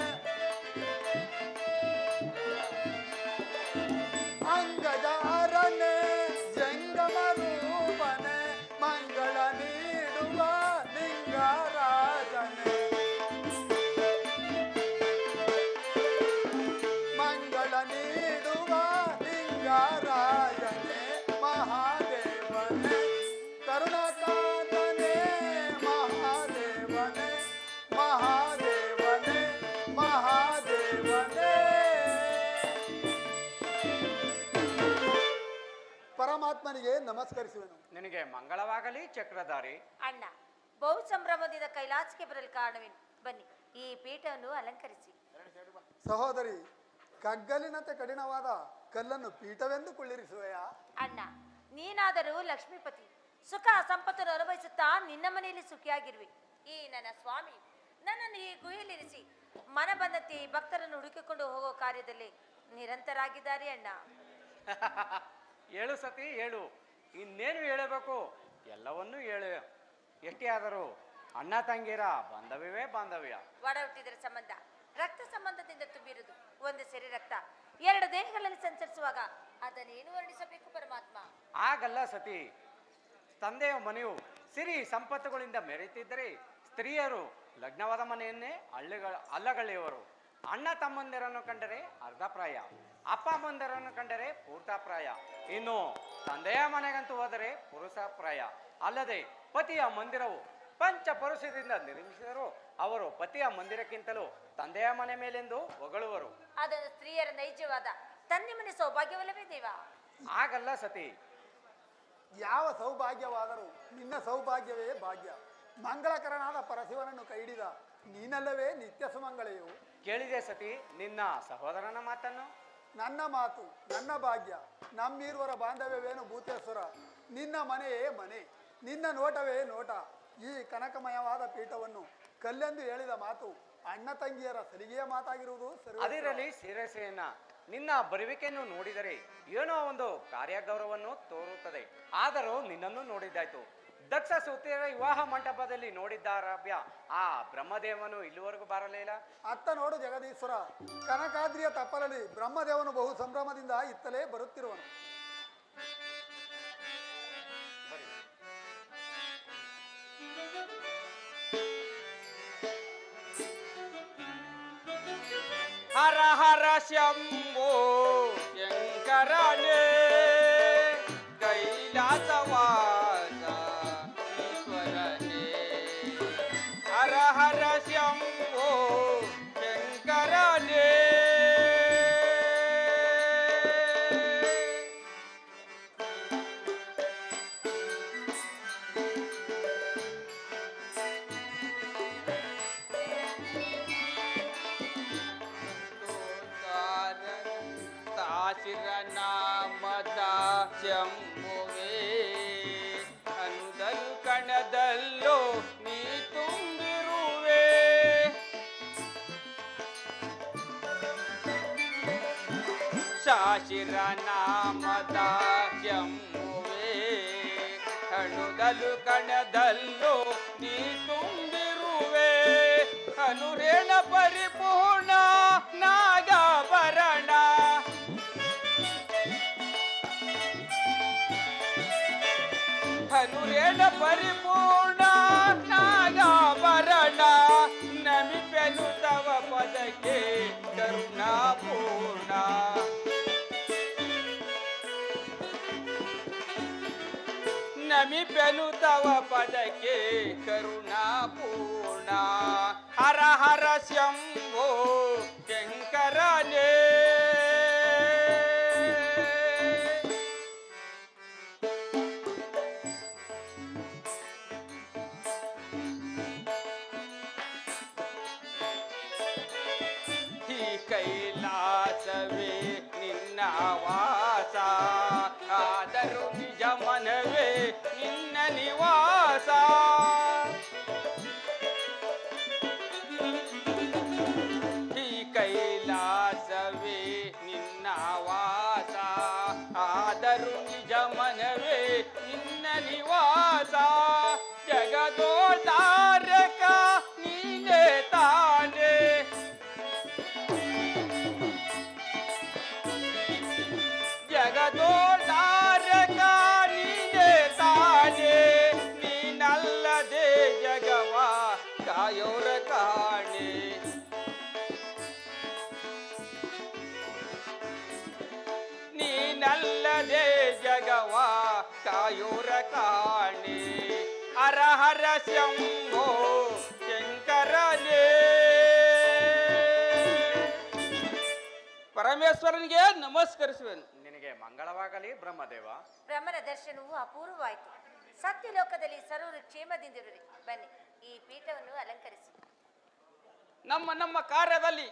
ಅಂಗಜಾರನೇ ಜಂಗಮ ರೂಪನೇ ಮಂಗಳ ನೀಡುವ ಲಿಂಗರಾಜನೇ ಮಂಗಳ ನೀಡುವ ಲಿಂಗರಾಜನೇ ಮಹಾದೇವನೇ ಕರುಣಾಕಾಂತನೇ ಮಹಾದೇವನೇ ಮಹಾದೇವನೇ ಮಹಾದೇವನೇ ಪರಮಾತ್ಮನಿಗೆ ನಮಸ್ಕರಿಸುವೆನು. ನಿನಗೆ ಮಂಗಳವಾಗಲಿ ಚಕ್ರಧಾರಿ. ಅಣ್ಣ, ಬಹು ಸಂಭ್ರಮದಿಂದ ಕೈಲಾಸಕ್ಕೆ ಬರಲು ಕಾರಣವೇನು? ಬನ್ನಿ, ಈ ಪೀಠವನ್ನು ಅಲಂಕರಿಸಿ. ಸಹೋದರಿ, ಕಗ್ಗಲಿನಂತೆ ಕಠಿಣವಾದ ಕಲ್ಲನ್ನು ಪೀಠವೆಂದು ಕುಳ್ಳಿರಿಸುವೆಯಾ? ಅಣ್ಣ, ನೀನಾದರೂ ಲಕ್ಷ್ಮೀಪತಿ, ಸುಖ ಸಂಪತ್ತನ್ನು ಅನುಭವಿಸುತ್ತಾ ನಿನ್ನ ಮನೆಯಲ್ಲಿ ಸುಖಿಯಾಗಿರುವೆ. ಈ ನನ್ನ ಸ್ವಾಮಿ ನನ್ನನ್ನು ಈ ಗುಹೆಯಲ್ಲಿರಿಸಿ ಮನ ಬಂದಂತೆ ಈ ಭಕ್ತರನ್ನು ಹುಡುಕಿಕೊಂಡು ಹೋಗೋ ಕಾರ್ಯದಲ್ಲಿ ನಿರಂತರಾಗಿದ್ದಾರೆ ಅಣ್ಣ. ಹೇಳು ಸತಿ ಹೇಳು, ಇನ್ನೇನು ಹೇಳಬೇಕು? ಎಲ್ಲವನ್ನೂ ಹೇಳು. ಎಷ್ಟೇ ಆದರೂ ಅಣ್ಣ ತಂಗಿಯರ ಬಾಂಧವ್ಯವೇ ಬಾಂಧವ್ಯ. ಒಡ ಹುಟ್ಟಿದರ ಸಂಬಂಧ ರಕ್ತ ಸಂಬಂಧದಿಂದ ತುಂಬಿರುವುದು. ಒಂದು ಸೆರೆ ರಕ್ತ ಎರಡು ದೇಹಗಳಲ್ಲಿ ಸಂಚರಿಸುವಾಗ ಅದನ್ನೇನು ವರ್ಣಿಸಬೇಕು ಪರಮಾತ್ಮ? ಆಗಲ್ಲ ಸತಿ. ತಂದೆಯ ಮನೆಯು ಸಿರಿ ಸಂಪತ್ತುಗಳಿಂದ ಮೆರೆಯುತ್ತಿದ್ದರೆ ಸ್ತ್ರೀಯರು ಲಗ್ನವಾದ ಮನೆಯನ್ನೇ ಅಲ್ಲಗಳೆಯುವರು. ಅಣ್ಣ ತಮ್ಮಂದಿರನ್ನು ಕಂಡರೆ ಅರ್ಧ ಪ್ರಾಯ, ಅಪ್ಪ ಅಮ್ಮಂದಿರನ್ನು ಕಂಡರೆ ಪೂರ್ತಾಪ್ರಾಯ, ಇನ್ನು ತಂದೆಯ ಮನೆಗಂತೂ ಹೋದರೆ ಪುರುಷಾಪ್ರಾಯ. ಅಲ್ಲದೆ ಪತಿಯ ಮಂದಿರವು ಪಂಚಪರುಷದಿಂದ ನಿರ್ಮಿಸಿದರು ಅವರು ಪತಿಯ ಮಂದಿರಕ್ಕಿಂತಲೂ ತಂದೆಯ ಮನೆ ಮೇಲೆಂದು ಹೊಗಳುವರು. ಅದೊಂದು ಸ್ತ್ರೀಯರ ನೈಜವಾದ ತಂದೆ ಮನೆ ಸೌಭಾಗ್ಯವಲ್ಲವೇ ದೇವ? ಆಗಲ್ಲ ಸತಿ. ಯಾವ ಸೌಭಾಗ್ಯವಾದರೂ ನಿನ್ನ ಸೌಭಾಗ್ಯವೇ ಭಾಗ್ಯ. ಮಂಗಳಕರನಾದ ಪರಶಿವನನ್ನು ಕೈಹಿಡಿದ ನೀನಲ್ಲವೇ ನಿತ್ಯ ಸುಮಂಗಳೆಯು. ಕೇಳಿದೆ ಸತಿ ನಿನ್ನ ಸಹೋದರನ ಮಾತನ್ನು? ನನ್ನ ಮಾತು ನನ್ನ ಭಾಗ್ಯ. ನಮ್ಮೀರ್ವರ ಬಾಂಧವ್ಯವೇನು ಭೂತೇಶ್ವರ. ನಿನ್ನ ಮನೆಯೇ ಮನೆ, ನಿನ್ನ ನೋಟವೇ ನೋಟ. ಈ ಕನಕಮಯವಾದ ಪೀಠವನ್ನು ಕಲ್ಲೆಂದು ಹೇಳಿದ ಮಾತು ಅಣ್ಣ ತಂಗಿಯರ ಸಲಿಗೆಯ ಮಾತಾಗಿರುವುದು ಸರಿ. ಅದಿರಲಿ ಶಿರಸೆಯನ್ನ, ನಿನ್ನ ಬರುವಿಕೆಯನ್ನು ನೋಡಿದರೆ ಏನೋ ಒಂದು ಕಾರ್ಯಗೌರವವನ್ನು ತೋರುತ್ತದೆ. ಆದರೂ ನಿನ್ನನ್ನು ನೋಡಿದ್ದಾಯ್ತು. ದಕ್ಷ ಸೂತ್ಯರ ವಿವಾಹ ಮಂಟಪದಲ್ಲಿ ನೋಡಿದ್ದಾರಭ್ಯ ಆ ಬ್ರಹ್ಮದೇವನು ಇಲ್ಲಿವರೆಗೂ ಬರಲೇ ಇಲ್ಲ. ಅತ್ತ ನೋಡು ಜಗದೀಶ್ವರ, ಕನಕಾದ್ರಿಯ ತಪ್ಪಲಲ್ಲಿ ಬ್ರಹ್ಮದೇವನು ಬಹು ಸಂಭ್ರಮದಿಂದ ಇತ್ತಲೇ ಬರುತ್ತಿರುವನು. ಹರ ಹರ ಶಂಭೋ ಶಂಕರನೇ ಕೈಲಾಸವಾಸ ಈಶ್ವರನೇ. ಹರ ಹರ ಶಂಭೋ ಶಂಕರನೇ. ನಾಮದ ಶಂಭುವೇ ಅನುದಲು ಕಣದಲ್ಲೋ ನೀ ತುಂಬಿರುವೆ. ಶಾಶಿರ ನಾಮದ ಶಂಭುವೇ ಅನುದಲು ಕಣದಲ್ಲೋ ನೀ ತುಂಬಿರುವೆ. ಅನುರೇಣ ಪರಿಪೂರ್ಣ ನಾಗಭರಣ. ಅನುರೇಣ ಪರಿಪೂರ್ಣ ನಾಗಭರಣ. ನಮಿಪೆನು ತವ ಪದಕ್ಕೆ ಕರುಣಾಪೂರ್ಣ. ನಮಿಪೆನು ತವ ಪದಕ್ಕೆ ಕರುಣಾಪೂರ್ಣ. ಹರ ಹರ ಶಂಭೋ ಶಂಕರನೇ. ಕೈಲಾಸವೇ ನಿನ್ನ ವಾಸ, ಆದರೂ ನಿಜ ಮನವೇ ನಿನ್ನ ನಿವಾಸ. ಈ ಕೈಲಾಸವೇ ನಿನ್ನ ವಾಸ, ಆದರೂ ನಿಜ ಮನವೇ ನಿನ್ನ ನಿವಾಸ. ಜಗದೋದ್ಧಾರಕ ನೀನೇ ತಾನೇ. ಜಗದೋದ್ಧಾರಕ ನೀನೇ ತಾನೇ. ನೀನಲ್ಲದೆ ಜಗವ ಕಾಯೋರ ಕಾಣೆ. ನೀನಲ್ಲದೆ ಜಗವ ಕಾಯೋರ ಕಾಣೆ. ಹರ ಹರ ಶಂಭೋ ಶಂಕರನೇ. ಪರಮೇಶ್ವರನಿಗೆ ನಮಸ್ಕರಿಸುವೆನು. ನಿನಗೆ ಮಂಗಳವಾಗಲಿ ಬ್ರಹ್ಮದೇವ. ಬ್ರಹ್ಮನ ದರ್ಶನವು ಅಪೂರ್ವವಾಯಿತು. ಸತ್ಯಲೋಕದಲ್ಲಿ ಸರ್ವರು ಕ್ಷೇಮದಿಂದಿರುವಿರಿ. ಬನ್ನಿ, ಈ ಪೀಠವನ್ನು ಅಲಂಕರಿಸಿ. ನಮ್ಮ ನಮ್ಮ ಕಾರ್ಯದಲ್ಲಿ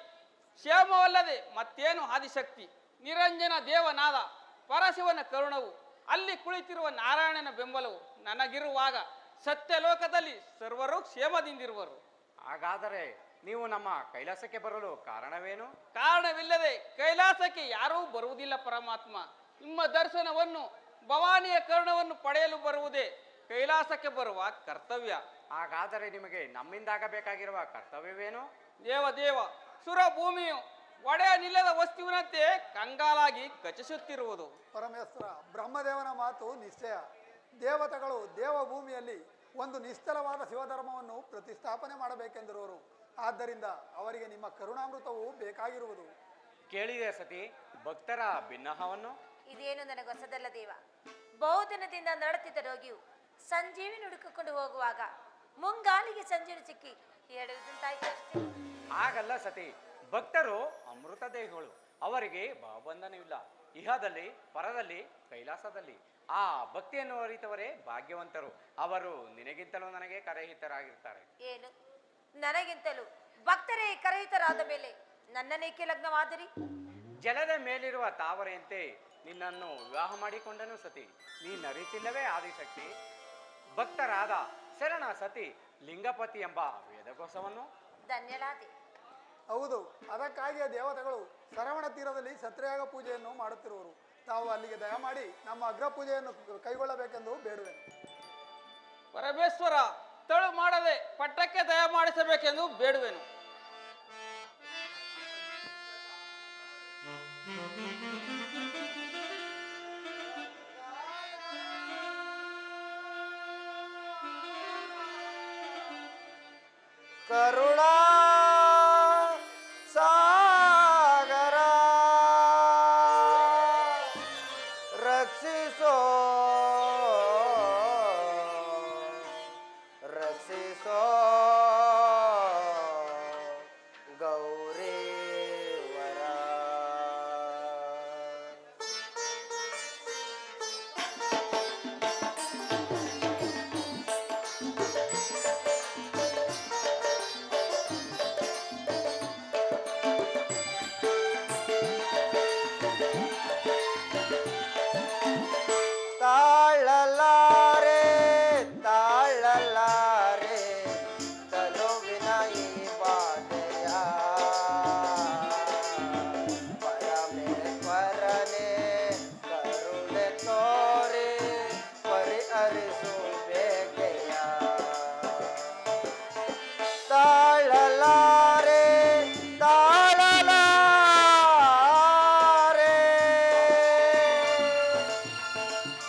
ಕ್ಷೇಮವಲ್ಲದೆ ಮತ್ತೇನು ಆದಿಶಕ್ತಿ. ನಿರಂಜನ ದೇವನಾದ ಪರಶಿವನ ಕರುಣವು, ಅಲ್ಲಿ ಕುಳಿತಿರುವ ನಾರಾಯಣನ ಬೆಂಬಲವು ನನಗಿರುವಾಗ ಸತ್ಯಲೋಕದಲ್ಲಿ ಸರ್ವರು ಕ್ಷೇಮದಿಂದಿರುವರು. ಹಾಗಾದರೆ ನೀವು ನಮ್ಮ ಕೈಲಾಸಕ್ಕೆ ಬರಲು ಕಾರಣವೇನು? ಕಾರಣವಿಲ್ಲದೆ ಕೈಲಾಸಕ್ಕೆ ಯಾರೂ ಬರುವುದಿಲ್ಲ ಪರಮಾತ್ಮ. ನಿಮ್ಮ ದರ್ಶನವನ್ನು, ಭವಾನಿಯ ಕರುಣವನ್ನು ಪಡೆಯಲು ಬರುವುದೇ ಕೈಲಾಸಕ್ಕೆ ಬರುವ ಕರ್ತವ್ಯ. ಹಾಗಾದರೆ ನಿಮಗೆ ನಮ್ಮಿಂದಾಗಬೇಕಾಗಿರುವ ಕರ್ತವ್ಯವೇನು? ದೇವ ಸುರ ಭೂಮಿಯು ಒಡೆಯ ನಿಲ್ಲದ ವಸ್ತುವಿನಂತೆ ಕಂಗಾಲಾಗಿ ಕಚಿಸುತ್ತಿರುವುದು. ಪರಮೇಶ್ವರ, ಬ್ರಹ್ಮದೇವನ ಮಾತು ನಿಶ್ಚಯ. ದೇವತೆಗಳು ದೇವಭೂಮಿಯಲ್ಲಿ ಒಂದು ನಿಶ್ಚಲವಾದ ಶಿವಧರ್ಮವನ್ನು ಪ್ರತಿಷ್ಠಾಪನೆ ಮಾಡಬೇಕೆಂದಿರುವರು. ಆದ್ದರಿಂದ ಅವರಿಗೆ ನಿಮ್ಮ ಕರುಣಾಮೃತವು ಬೇಕಾಗಿರುವುದು. ಕೇಳಿದೆ ಸತಿ ಭಕ್ತರ ಭಿನ್ನಹವನ್ನು. ಇದೇನು ನನಗೆ ಹೊಸದಲ್ಲ ದೇವ. ಬಹುದಿನದಿಂದ ನಡುತ್ತಿದ್ದ ರೋಗಿಯು ಸಂಜೀವಿನಿ ಹುಡುಕಿಕೊಂಡು ಹೋಗುವಾಗ ಮುಂಗಾಲಿಗೆ ಸಂಜೀವಿನಿ ಸಿಕ್ಕಿ ಹೇಳುವುದಂತಾಯ್ತು ಅಷ್ಟೇ. ಹಾಗಲ್ಲ ಸತಿ, ಭಕ್ತರು ಅಮೃತ ದೇಹಿಗಳು, ಅವರಿಗೆ ಭಾವಬಂಧನವಿಲ್ಲ. ಇಹದಲ್ಲಿ, ಪರದಲ್ಲಿ, ಕೈಲಾಸದಲ್ಲಿ ಆ ಭಕ್ತಿಯನ್ನು ಅರಿತವರೇ ಭಾಗ್ಯವಂತರು. ಅವರು ನಿನಗಿಂತಲೂ ನನಗೆ ಕರೆಹಿತರಾಗಿರ್ತಾರೆ. ಏನು, ನನಗಿಂತಲೂ ಭಕ್ತರೇ ಕರೆಯುತ್ತರಾದ ಮೇಲೆ ನನ್ನನೇಕೆ ಲಗ್ನವಾದಿರಿ? ಜಲದ ಮೇಲಿರುವ ತಾವರೆಯಂತೆ ನಿನ್ನನ್ನು ವಿವಾಹ ಮಾಡಿಕೊಂಡನು ಸತಿ. ನೀನರಿತಿಲ್ಲವೇ ಆದಿಶಕ್ತಿ? ಭಕ್ತರಾದ ಶರಣ ಸತಿ ಲಿಂಗಪತಿ ಎಂಬ ವೇದಘೋಷವನ್ನು. ಧನ್ಯಳಾದೆ. ಹೌದು, ಅದಕ್ಕಾಗಿಯೇ ದೇವತೆಗಳು ಸರವಣ ತೀರದಲ್ಲಿ ಸತ್ಯಯಾಗ ಪೂಜೆಯನ್ನು ಮಾಡುತ್ತಿರುವರು. ತಾವು ಅಲ್ಲಿಗೆ ದಯಮಾಡಿ ನಮ್ಮ ಅಗ್ರ ಪೂಜೆಯನ್ನು ಕೈಗೊಳ್ಳಬೇಕೆಂದು ಬೇಡುವೆನು. ಪರಮೇಶ್ವರ, ತಳು ಮಾಡದೆ ಪಟ್ಟಕ್ಕೆ ದಯ ಮಾಡಿಸಬೇಕೆಂದು ಬೇಡುವೆನು. ಕರುಣಾ ಸಾಗರ ರಕ್ಷಿಸೋ ರಕ್ಷಿಸೋ ಗೌರೀವರ. ತಾಳಲಾರೆ ತಾಳಲಾರೆ ತನುವಿನ ಈ ಬಾಧೆಯ ಪರಮೇಶ್ವರನೇ ಕರುಣೆ ತೋರಿ ಪರಿಹರಿಸು ಬೇಗೆಯ. ತಾಳಲಾರೆ ತಾಳಲಾರೆ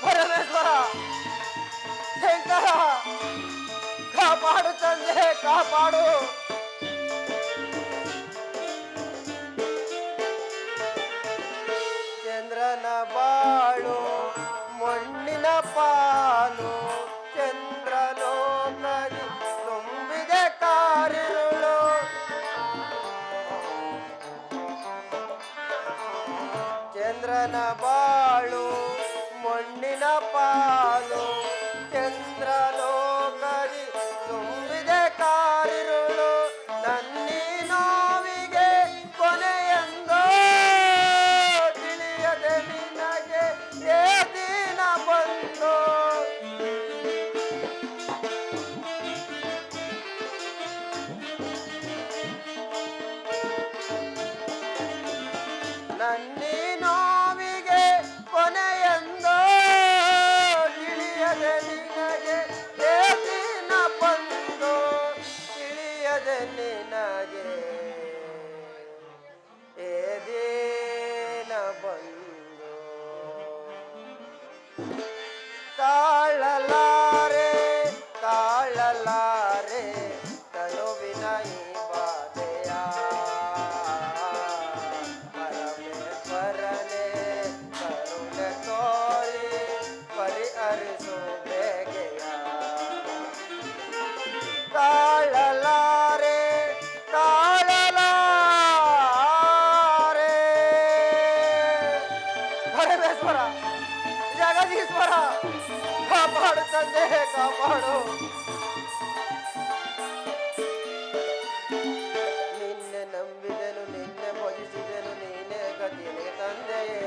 ಪರಮೇಶ್ವರ ಶಂಕರ, ಕಾಪಾಡು ತಂದೆ, ಕಾಪಾಡು. ಚಂದ್ರನ ಬಾಳು ಮಣ್ಣಿನ ಪಾಲು, ಚಂದ್ರಲೋಕದಿ ತುಂಬಿದೆ ಕಾರಿರುಳು. ಚಂದ್ರನ ಬಾಳು ಮಣ್ಣಿನ ಪಾಲು, ಚಂದ್ರಲೋಕದಿ ತುಂಬಿದೆ ಕಾರಿರುಳು. ನನ್ನಿ ನೋವಿಗೆ ಕೊನೆಯೆಂದೋ ತಿಳಿಯದೆ ನಿನಗೆ ಏ ದಿನ ಬಂದು. ನನ್ನಿ ನೋವಿಗೆ ಕೊನೆಯೆಂದೋ ತಿಳಿಯದೆ ನಿನಗೆ ಏ ದಿನ ಬಂದು. ತಿಳಿಯದೆ ನಿನಗೆ ಏ ದಿನ ಬಂದು. ತಾಳಲಾರೆ ತಾಳಲಾರೆ ತನುವಿನ ಈ ಬಾಧೆಯ ಪರಮೇಶ್ವರನೇ ಕರುಣೆ ತೋರಿ ಪರಿಹರಿಸು ಬೇಗೆಯ. ತಾಳಲಾರೆ ತಾಳಲಾರೆ ಪರಮೇಶ್ವರ, ಜಗದೀಶ್ವರ, ಕಾಪಾಡು ತಂದೆ, ಕಾಪಾಡು. ನಿನ್ನೆ ನಂಬಿದೆನು, ನಿನ್ನೆ ಭಜಿಸಿದೆನು, ನೀನೇ ಗತಿಯೇ ತಂದೆಯೇ.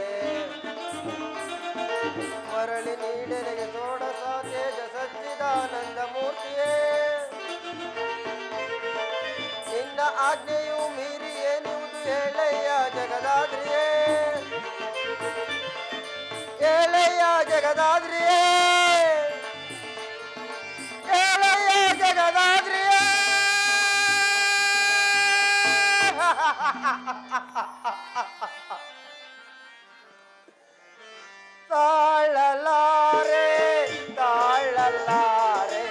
ಮರಳಿ ನೀಡೆನೆಗೆ ಷೋಡಶ ತೇಜ ಸಚ್ಚಿದಾನಂದ ಮೂರ್ತಿಯೇ. ನಿನ್ನ ಆಜ್ಞೆಯು ಮೀರಿ ಏನುವುದು ಹೇಳಯ್ಯ ಜಗದಾದ್ರಿಯೇ. ಹೇಳಯ್ಯ ಜಗದಾದ್ರಿಯೇ, ಹೇಳಯ್ಯ ಜಗದಾದ್ರಿಯೇ. ತಾಳಲಾರೆ ತಾಳಲಾರೆ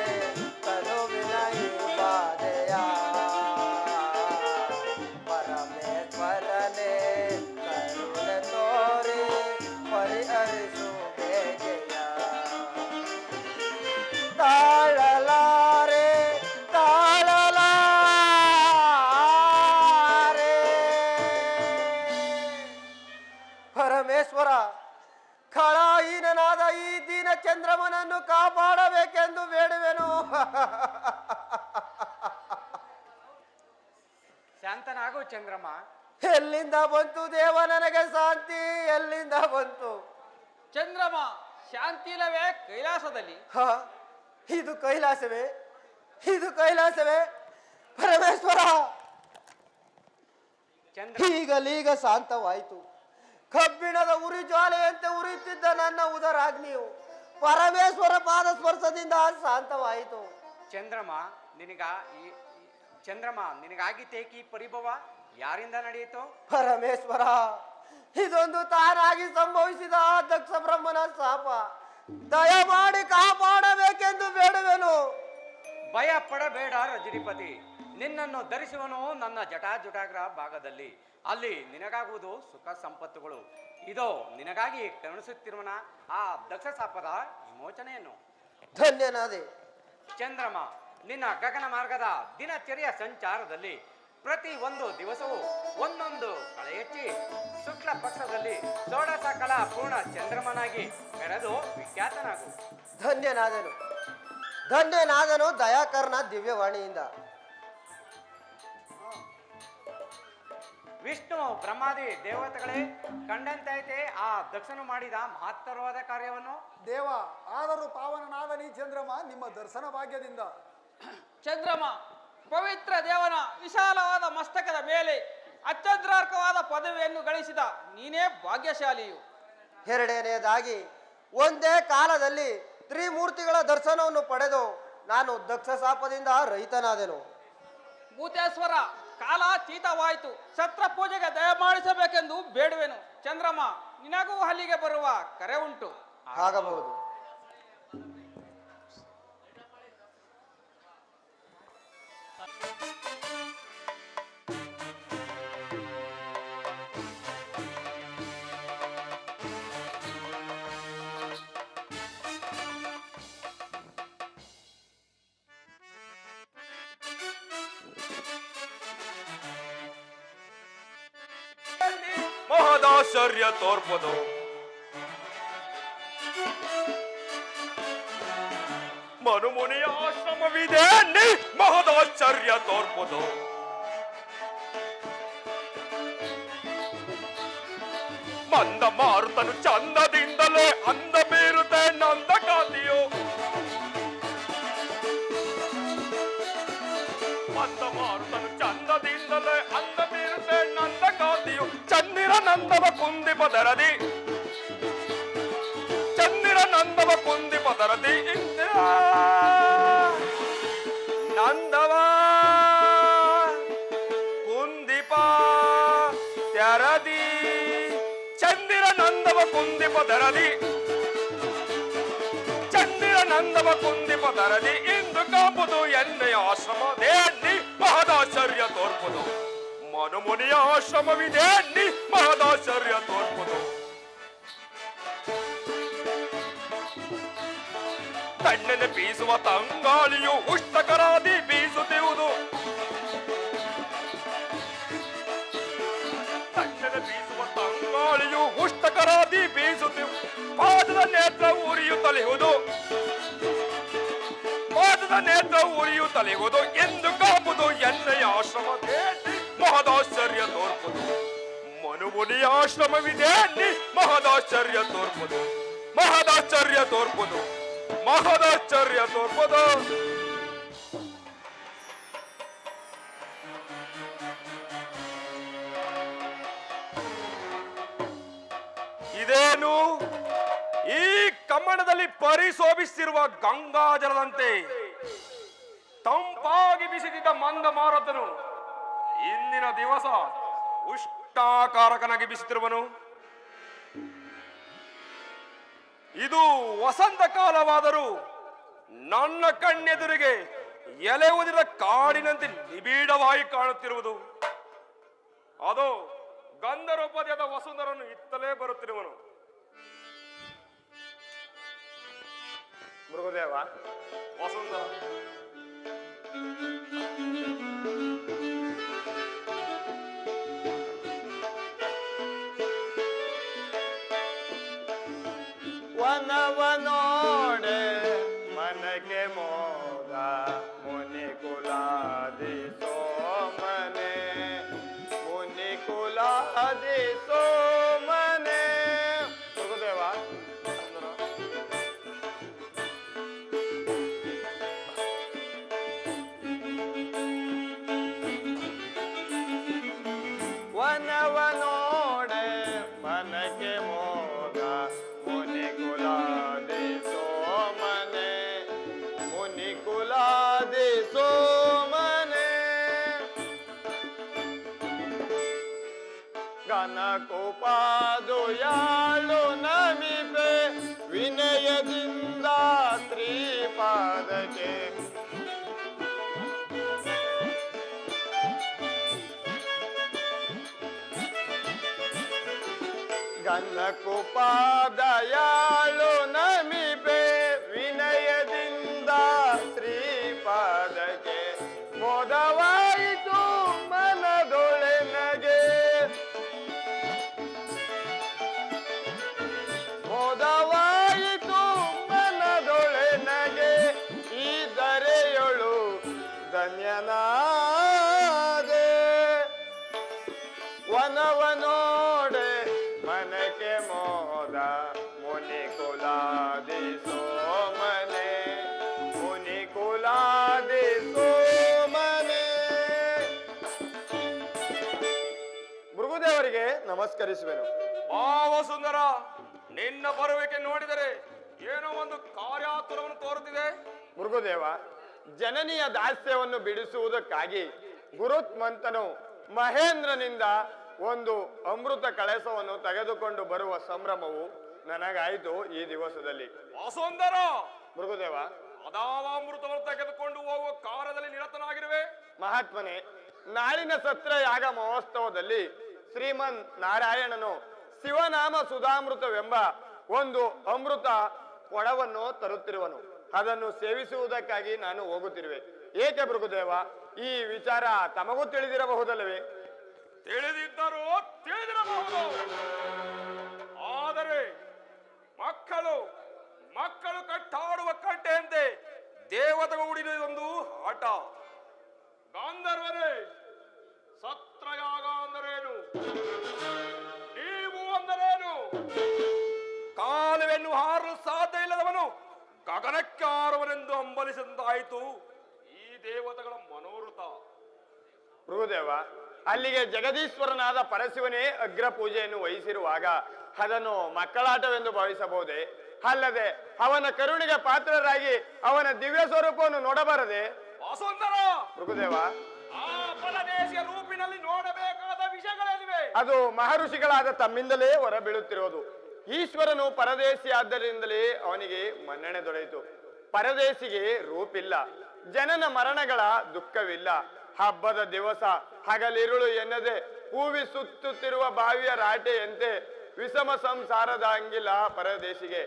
ತನುವಿನ ಈ ಬಾಧೆಯ ಪರಮೇಶ್ವರನೇ ಕರುಣೆ ತೋರಿ ಪರಿಹರಿಸು ಬೇಗೆಯ ತಾಳಲಾರೆ ತಾಳಲಾರೆ ಪರಮೇಶ್ವರ ಖಳಹೀನನಾದ ಈ ದೀನ ಚಂದ್ರಮನನ್ನು ಕಾಪಾಡಬೇಕೆಂದು ಬೇಡುವೆನು. ಶಾಂತನಾಗು ಚಂದ್ರಮ್ಮ. ಎಲ್ಲಿಂದ ಬಂತು ದೇವ ನನಗೆ ಶಾಂತಿ? ಎಲ್ಲಿಂದ ಬಂತು? ಚಂದ್ರಮ, ಶಾಂತಿ ಇಲ್ಲವೇ ಕೈಲಾಸದಲ್ಲಿ? ಹ, ಇದು ಕೈಲಾಸವೇ? ಇದು ಕೈಲಾಸವೇ? ಪರಮೇಶ್ವರ, ಚಂದ್ರ ಈಗಲೀಗ ಶಾಂತವಾಯಿತು. ಕಬ್ಬಿಣದ ಉರಿ ಜ್ವಾಲೆಯಂತೆ ಉರಿಯುತ್ತಿದ್ದ ನನ್ನ ಉದರಾಗ್ನಿಯು ಪರಮೇಶ್ವರ ಪಾದ ಸ್ಪರ್ಶದಿಂದ ಶಾಂತವಾಯಿತು. ಚಂದ್ರಮ್ಮ, ಚಂದ್ರಮ್ಮ ನಿನಗಾಗಿತ್ತೇಕಿ ಪರಿಭವ? ಯಾರಿಂದ ನಡೆಯಿತು? ಪರಮೇಶ್ವರ, ಇದೊಂದು ತಾನಾಗಿ ಸಂಭವಿಸಿದ ದಕ್ಷ ಬ್ರಹ್ಮನ ಶಾಪ. ದಯಮಾಡಿ ಕಾಪಾಡಬೇಕೆಂದು ಬೇಡುವೆನು. ಭಯ ಪಡಬೇಡ ರಜನಿಪತಿ. ನಿನ್ನನ್ನು ಧರಿಸುವನು ನನ್ನ ಜಟಾಜುಟಾಗ್ರ ಭಾಗದಲ್ಲಿ. ಅಲ್ಲಿ ನಿನಗಾಗುವುದು ಸುಖ ಸಂಪತ್ತುಗಳು. ಇದೋ ನಿನಗಾಗಿ ಕರುಣಿಸುತ್ತಿರುವನ ಆ ದಕ್ಷ ಶಾಪದ ವಿಮೋಚನೆಯನ್ನು. ಧನ್ಯನಾದೆ. ಚಂದ್ರಮ್ಮ, ನಿನ್ನ ಗಗನ ಮಾರ್ಗದ ದಿನಚರಿಯ ಸಂಚಾರದಲ್ಲಿ ಪ್ರತಿ ಒಂದು ದಿವಸವೂ ಒಂದೊಂದು ಕಳೆ ಹೆಚ್ಚಿ ಶುಕ್ಲ ಪಕ್ಷದಲ್ಲಿ ಷೋಡಶ ಕಲಾ ಪೂರ್ಣ ಚಂದ್ರಮನಾಗಿ ಮೆರೆದು ವಿಖ್ಯಾತನಾಗು. ಧನ್ಯನಾದನು, ಧನ್ಯನಾದನು ದಯಾಕರ್ಣ ದಿವ್ಯವಾಣಿಯಿಂದ. ವಿಷ್ಣು ಬ್ರಹ್ಮಾದಿ ದೇವತೆಗಳೇ, ಕಂಡಂತೈತೆ ಆ ದಕ್ಷನು ಮಾಡಿದ ಮಹತ್ತರವಾದ ಕಾರ್ಯವನ್ನು. ದೇವ, ಆದರೂ ಪಾವನನಾದ ನೀ ಚಂದ್ರಮ ನಿಮ್ಮ ದರ್ಶನ ಭಾಗ್ಯದಿಂದ. ಚಂದ್ರಮ, ಪವಿತ್ರ ದೇವನ ವಿಶಾಲವಾದ ಮಸ್ತಕದ ಮೇಲೆ ಅತ್ಯಂತ್ರಾರ್ಕವಾದ ಪದವಿಯನ್ನು ಗಳಿಸಿದ ನೀನೇ ಭಾಗ್ಯಶಾಲಿಯು. ಎರಡನೆಯದಾಗಿ, ಒಂದೇ ಕಾಲದಲ್ಲಿ ತ್ರಿಮೂರ್ತಿಗಳ ದರ್ಶನವನ್ನು ಪಡೆದು ನಾನು ದಕ್ಷ ಶಾಪದಿಂದ ರಹಿತನಾದೆನು. ಭೂತೇಶ್ವರ, ಕಾಲಾತೀತವಾಯಿತು. ಛತ್ರ ಪೂಜೆಗೆ ದಯಮಾಡಿಸಬೇಕೆಂದು ಬೇಡುವೆನು. ಚಂದ್ರಮ, ನಿನಗೂ ಅಲ್ಲಿಗೆ ಬರುವ ಕರೆ ಉಂಟು. ಆಗಬಹುದು. ಮಹದಾಶ್ಚರ್ಯ ತೋರ್ಪದು ಮನುಮುನಿಯ ಆಶ್ರಮವಿದೆ ನೀ ಮಹದಾಶ್ಚರ್ಯ ತೋರ್ಪದು. ಮಂದ ಮಾರುತನು ಚಂದದಿಂದಲೇ ಅಂದ ಬೀರುತ್ತೆ ನಂದ ಕಾಂತಿಯು. ಮಂದ ಮಾರುತನು ಚಂದದಿಂದಲೇ ಅಂದ ಬೀರುತ್ತೆ ನಂದ ಕಾಂತಿಯು. ಚಂದಿರ ನಂದವ ಕುಂದಿ ಪದರದಿ, ಚಂದಿರ ನಂದವ ಕುಂದಿ ಪದರದಿ ಇಂದಿರ ನಂದವ ಕುಂದಿಪ ತೆರದಿ. ಚಂದಿರ ನಂದವ ಕುಂದಿಪ ತೆರದಿ, ಚಂದಿರ ನಂದವ ಕುಂದಿಪ ತೆರದಿ ಇಂದು ಕಾಂಬುದು ಎನ್ನೆಯ ಆಶ್ರಮ ದೇಣ್ಣಿ ಮಹದಾಶ್ಚರ್ಯ ತೋರ್ಪುದು. ಮನುಮುನಿಯ ಆಶ್ರಮವಿದೆ ನಿ ಮಹದಾಶ್ಚರ್ಯ ತೋರ್ಪುದು. ತಣ್ಣನೆ ಬೀಸುವ ತಂಗಾಳಿಯು ಉಷ್ಟಕರಾದಿ ಬೀಸುತ್ತಿರುವುದು. ತಣ್ಣನೆ ಬೀಸುವ ತಂಗಾಳಿಯು ಉಷ್ಟಕರಾದಿ ಬೀಸುತ್ತಿರುವುದು. ಪಾದದ ನೇತ್ರ ಉರಿಯುತ್ತಲಿಹುದು, ಪಾದದ ನೇತ್ರ ಉರಿಯುತ್ತಲಿಹುದು ಎಂದು ಕಾಂಬುದು ಎನ್ನೆಯ ಆಶ್ರಮ ದೇಣ್ಣಿ ಮಹದಾಶ್ಚರ್ಯ ತೋರ್ಪುದು. ಮನುಮುನಿಯ ಆಶ್ರಮವಿದೆ ನಿ ಮಹದಾಶ್ಚರ್ಯ ತೋರ್ಪುದು. ಮಹದಾಶ್ಚರ್ಯ ತೋರ್ಪುದು, ಮಹದಾಶ್ಚರ್ಯ ತೋರ್ಪುದು. ಇದೇನು ಈ ಕಮ್ಮಣದಲ್ಲಿ ಪರಿಶೋಭಿಸಿರುವ ಗಂಗಾಜಲದಂತೆ ತಂಪಾಗಿ ಬಿಸಿದಿದ್ದ ಮಂದ ಮಾರುತನು ಇಂದಿನ ದಿವಸ ಉಷ್ಣಾಕಾರಕನಾಗಿ ಬೀಸುತ್ತಿರುವನು. ಇದು ವಸಂತ ಕಾಲವಾದರೂ ನನ್ನ ಕಣ್ಣೆದುರಿಗೆ ಎಲೆ ಉದಿದ ಕಾಡಿನಂತೆ ನಿಬಿಡವಾಗಿ ಕಾಣುತ್ತಿರುವುದು. ಅದು ಗಂಧರ್ವಪದ್ಯದ ವಸುಂಧರನ್ನು ಇತ್ತಲೇ ಬರುತ್ತಿರುವನು. ಮೃಗದೇವ, ವಸುಂಧರ ವನವನೋಡೆ ಮನಗೆ ಮೋದ ಮುನಿ ಕುಲಾದಿ ಸೋಮನೆ, ಮುನಿ ಕುಲಾದಿ ಸೋಮನೆ. ಮೃಗದೇವ, ವನವನೋಡೆ ಮನಗೆ ಮೋದ ಮುನಿ ಕುಲಾದಿ ಸೋಮನೆ, ಮುನಿ ಕುಲಾದಿ ಸೋಮನೆ. ಗಣಕುಪಾದುಯಾಳು ನಮಿಪೆ ವಿನಯದಿಂದ ಶ್ರೀಪಾದಕ್ಕೆ. ಗಣಕುಪಾದಯಾಳು ನಮಿಪೆ ವಿನಯದಿಂದ ಶ್ರೀಪಾದಕ್ಕೆ. ಮೋದವಾಯಿತು ಮನದೊಳೆನಗೆ, ಮೋದವಾಯಿತು ಮನದೊಳೆನಗೆ. ಈ ದರೆಯೊಳು ಧನ್ಯನಾದೆ. ವನವನೋಡೆ ಮನಕ್ಕೆ ಮೋದ ಮುನಿ ಕುಲಾದಿ ಸೋಮನೆ, ಮುನಿ ಕುಲಾದಿ ಸೋಮನೆ. ಭೃಗುದೇವರಿಗೆ ನಮಸ್ಕರಿಸುವೆನು. ಆ ವಸುಂಧರ, ನಿನ್ನ ಬರುವಿಕೆ ನೋಡಿದರೆ ಏನೋ ಒಂದು ಕಾರ್ಯಾತುರವನ್ನು ತೋರುತ್ತಿದೆ. ಭೃಗುದೇವ, ಜನನಿಯ ದಾಸ್ಯವನ್ನು ಬಿಡಿಸುವುದಕ್ಕಾಗಿ ಗುರುತ್ಮಂತನು ಮಹೇಂದ್ರನಿಂದ ಒಂದು ಅಮೃತ ಕಳಸವನ್ನು ತೆಗೆದುಕೊಂಡು ಬರುವ ಸಂಭ್ರಮವು ನನಗಾಯಿತು ಈ ದಿವಸದಲ್ಲಿ. ವಸುಂಧರ, ಭೃಗುದೇವ, ಅದಾವ ಅಮೃತವನ್ನು ತೆಗೆದುಕೊಂಡು ಹೋಗುವ ಕಾರ್ಯದಲ್ಲಿ ನಿರತನಾಗಿರುವೆ. ಮಹಾತ್ಮನೆ, ನಾಳಿನ ಸತ್ರಯಾಗ ಮಹೋತ್ಸವದಲ್ಲಿ ಶ್ರೀಮನ್ ನಾರಾಯಣನು ಶಿವನಾಮ ಸುಧಾಮೃತವೆಂಬ ಒಂದು ಅಮೃತ ಕೊಡವನ್ನು ತರುತ್ತಿರುವನು. ಅದನ್ನು ಸೇವಿಸುವುದಕ್ಕಾಗಿ ನಾನು ಹೋಗುತ್ತಿರುವೆ. ಏಕೆ ಭೃಗುದೇವ, ಈ ವಿಚಾರ ತಮಗೂ ತಿಳಿದಿರಬಹುದಲ್ಲವೇ? ತಿಳಿದಿದ್ದರೂ ತಿಳಿದಿರಬಹುದು. ಆದರೆ ಮಕ್ಕಳು ಕಟ್ಟಾಡುವ ಕಟ್ಟೆಯಂತೆ ದೇವತೆಗಳು ಉಡಿದ ಒಂದು ಆಟ. ಗಾಂಧರ್ವರೇ, ಸತ್ರಯಾಗ ಅಂದರೇನು? ನೀವು ಅಂದರೇನು? ಕಾಲುವೆನ್ನು ಹಾರಲು ಸಾಧ್ಯ ಇಲ್ಲದವನು ಗಗನಕ್ಕೆ ಹಾರುವನೆಂದು ಹಂಬಲಿಸಿದಂತಾಯಿತು ಈ ದೇವತೆಗಳ ಮನೋರಥ. ಭೃಗುದೇವ, ಅಲ್ಲಿಗೆ ಜಗದೀಶ್ವರನಾದ ಪರಶಿವನೇ ಅಗ್ರ ಪೂಜೆಯನ್ನು ವಹಿಸಿರುವಾಗ ಅದನ್ನು ಮಕ್ಕಳಾಟವೆಂದು ಭಾವಿಸಬಹುದೇ? ಅಲ್ಲದೆ ಅವನ ಕರುಣಿಗೆ ಪಾತ್ರರಾಗಿ ಅವನ ದಿವ್ಯ ಸ್ವರೂಪವನ್ನು ನೋಡಬಾರದೆ? ವಸುಂಧರ, ಭೃಗುದೇವ, ಆ ಪರದೇಶಿಯ ರೂಪಿನಲ್ಲಿ ನೋಡಬೇಕಾದ ವಿಷಯಗಳೇನಿವೆ? ಅದು ಮಹರ್ಷಿಗಳಾದ ತಮ್ಮಿಂದಲೇ ಹೊರಬೀಳುತ್ತಿರುವುದು. ಈಶ್ವರನು ಪರದೇಶಿ ಆದ್ದರಿಂದಲೇ ಅವನಿಗೆ ಮನ್ನಣೆ ದೊರೆಯಿತು. ಪರದೇಶಿಗೆ ರೂಪಿಲ್ಲ, ಜನನ ಮರಣಗಳ ದುಃಖವಿಲ್ಲ. ಹಬ್ಬದ ದಿವಸ ಹಗಲಿರುಳು ಎನ್ನದೆ ಹೂವಿ ಸುತ್ತುತ್ತಿರುವ ಬಾವಿಯ ರಾಟೆಯಂತೆ ವಿಷಮ ಸಂಸಾರದ ಅಂಗಿಲ ಪರದೇಶಿಗೆ.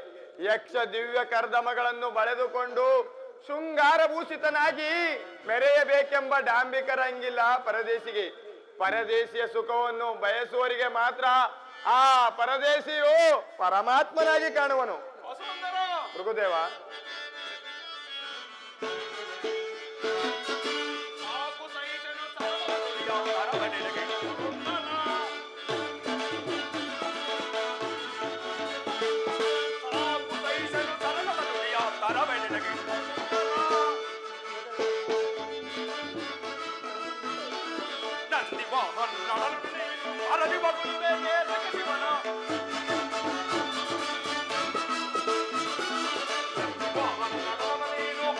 ಯಕ್ಷ ದಿವ್ಯ ಕರ್ದಮಗಳನ್ನು ಬಳೆದುಕೊಂಡು ಶೃಂಗಾರಭೂಷಿತನಾಗಿ ಮೆರೆಯಬೇಕೆಂಬ ಡಾಂಬಿಕರ ಅಂಗಿಲ್ಲ ಪರದೇಶಿಗೆ. ಪರದೇಶಿಯ ಸುಖವನ್ನು ಬಯಸುವವರಿಗೆ ಮಾತ್ರ ಆ ಪರದೇಶಿಯು ಪರಮಾತ್ಮನಾಗಿ ಕಾಣುವನು. ಭೃಗುದೇವ,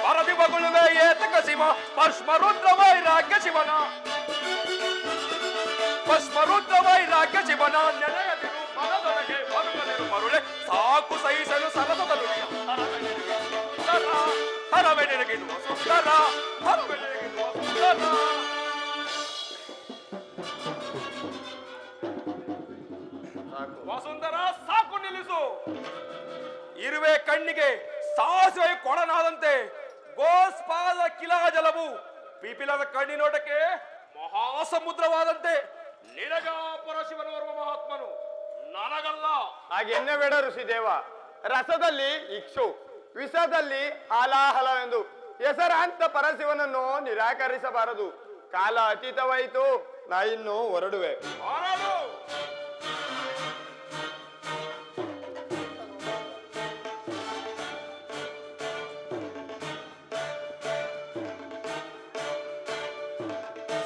ಪರದಿ ಬಗುಳುವೆ ಏತಕ ಶಿವ ಭಸ್ಮ ರುದ್ರ ವೈರಾಗ್ಯ ಶಿವನ ಭಸ್ಮರುದ್ರ ವೈರಾಗ್ಯ ಶಿವನ ನೆನೆಯದಿರು ಮನದೊಳಗೆ ಬರುಗದಿರು ಮರುಳೆ ಸಾಕು ಸಹಿಸಲು ಸರಸದ ನುಡಿಯ ಹರವೆ ನಿನಗಿರುವ ಸುಂದರ ಹರವೆ ನಿನಗಿರುವ ಸುಂದರ. ವಸುಂಧರ ಸಾಕು ನಿಲ್ಲಿಸು. ಇರುವೆ ಕಣ್ಣಿಗೆ ಸಾಸಿವೆ ಕೊಳನಾದಂತೆ ಗೋಸ್ಪಾದ ಕಿಲಾಜಲವು ಪಿಪಿಲದ ಕಣ್ಣಿನೋಟಕ್ಕೆ ಮಹಾಸಮುದ್ರವಾದಂತೆ ನಿನಗ ಪರಶಿವನೋರ್ವ ಮಹಾತ್ಮನು ನನಗಲ್ಲ. ಹಾಗೆನ್ನಬೇಡ ಋಷಿದೇವ. ರಸದಲ್ಲಿ ಇಕ್ಷು, ವಿಷದಲ್ಲಿ ಹಾಲಾಹಲವೆಂದು ಹೆಸರಾಂತ ಪರಶಿವನನ್ನು ನಿರಾಕರಿಸಬಾರದು. ಕಾಲ ಅತೀತವಾಯಿತು, ನಾ ಇನ್ನು ಹೊರಡುವೆ. ಹೊರಡು.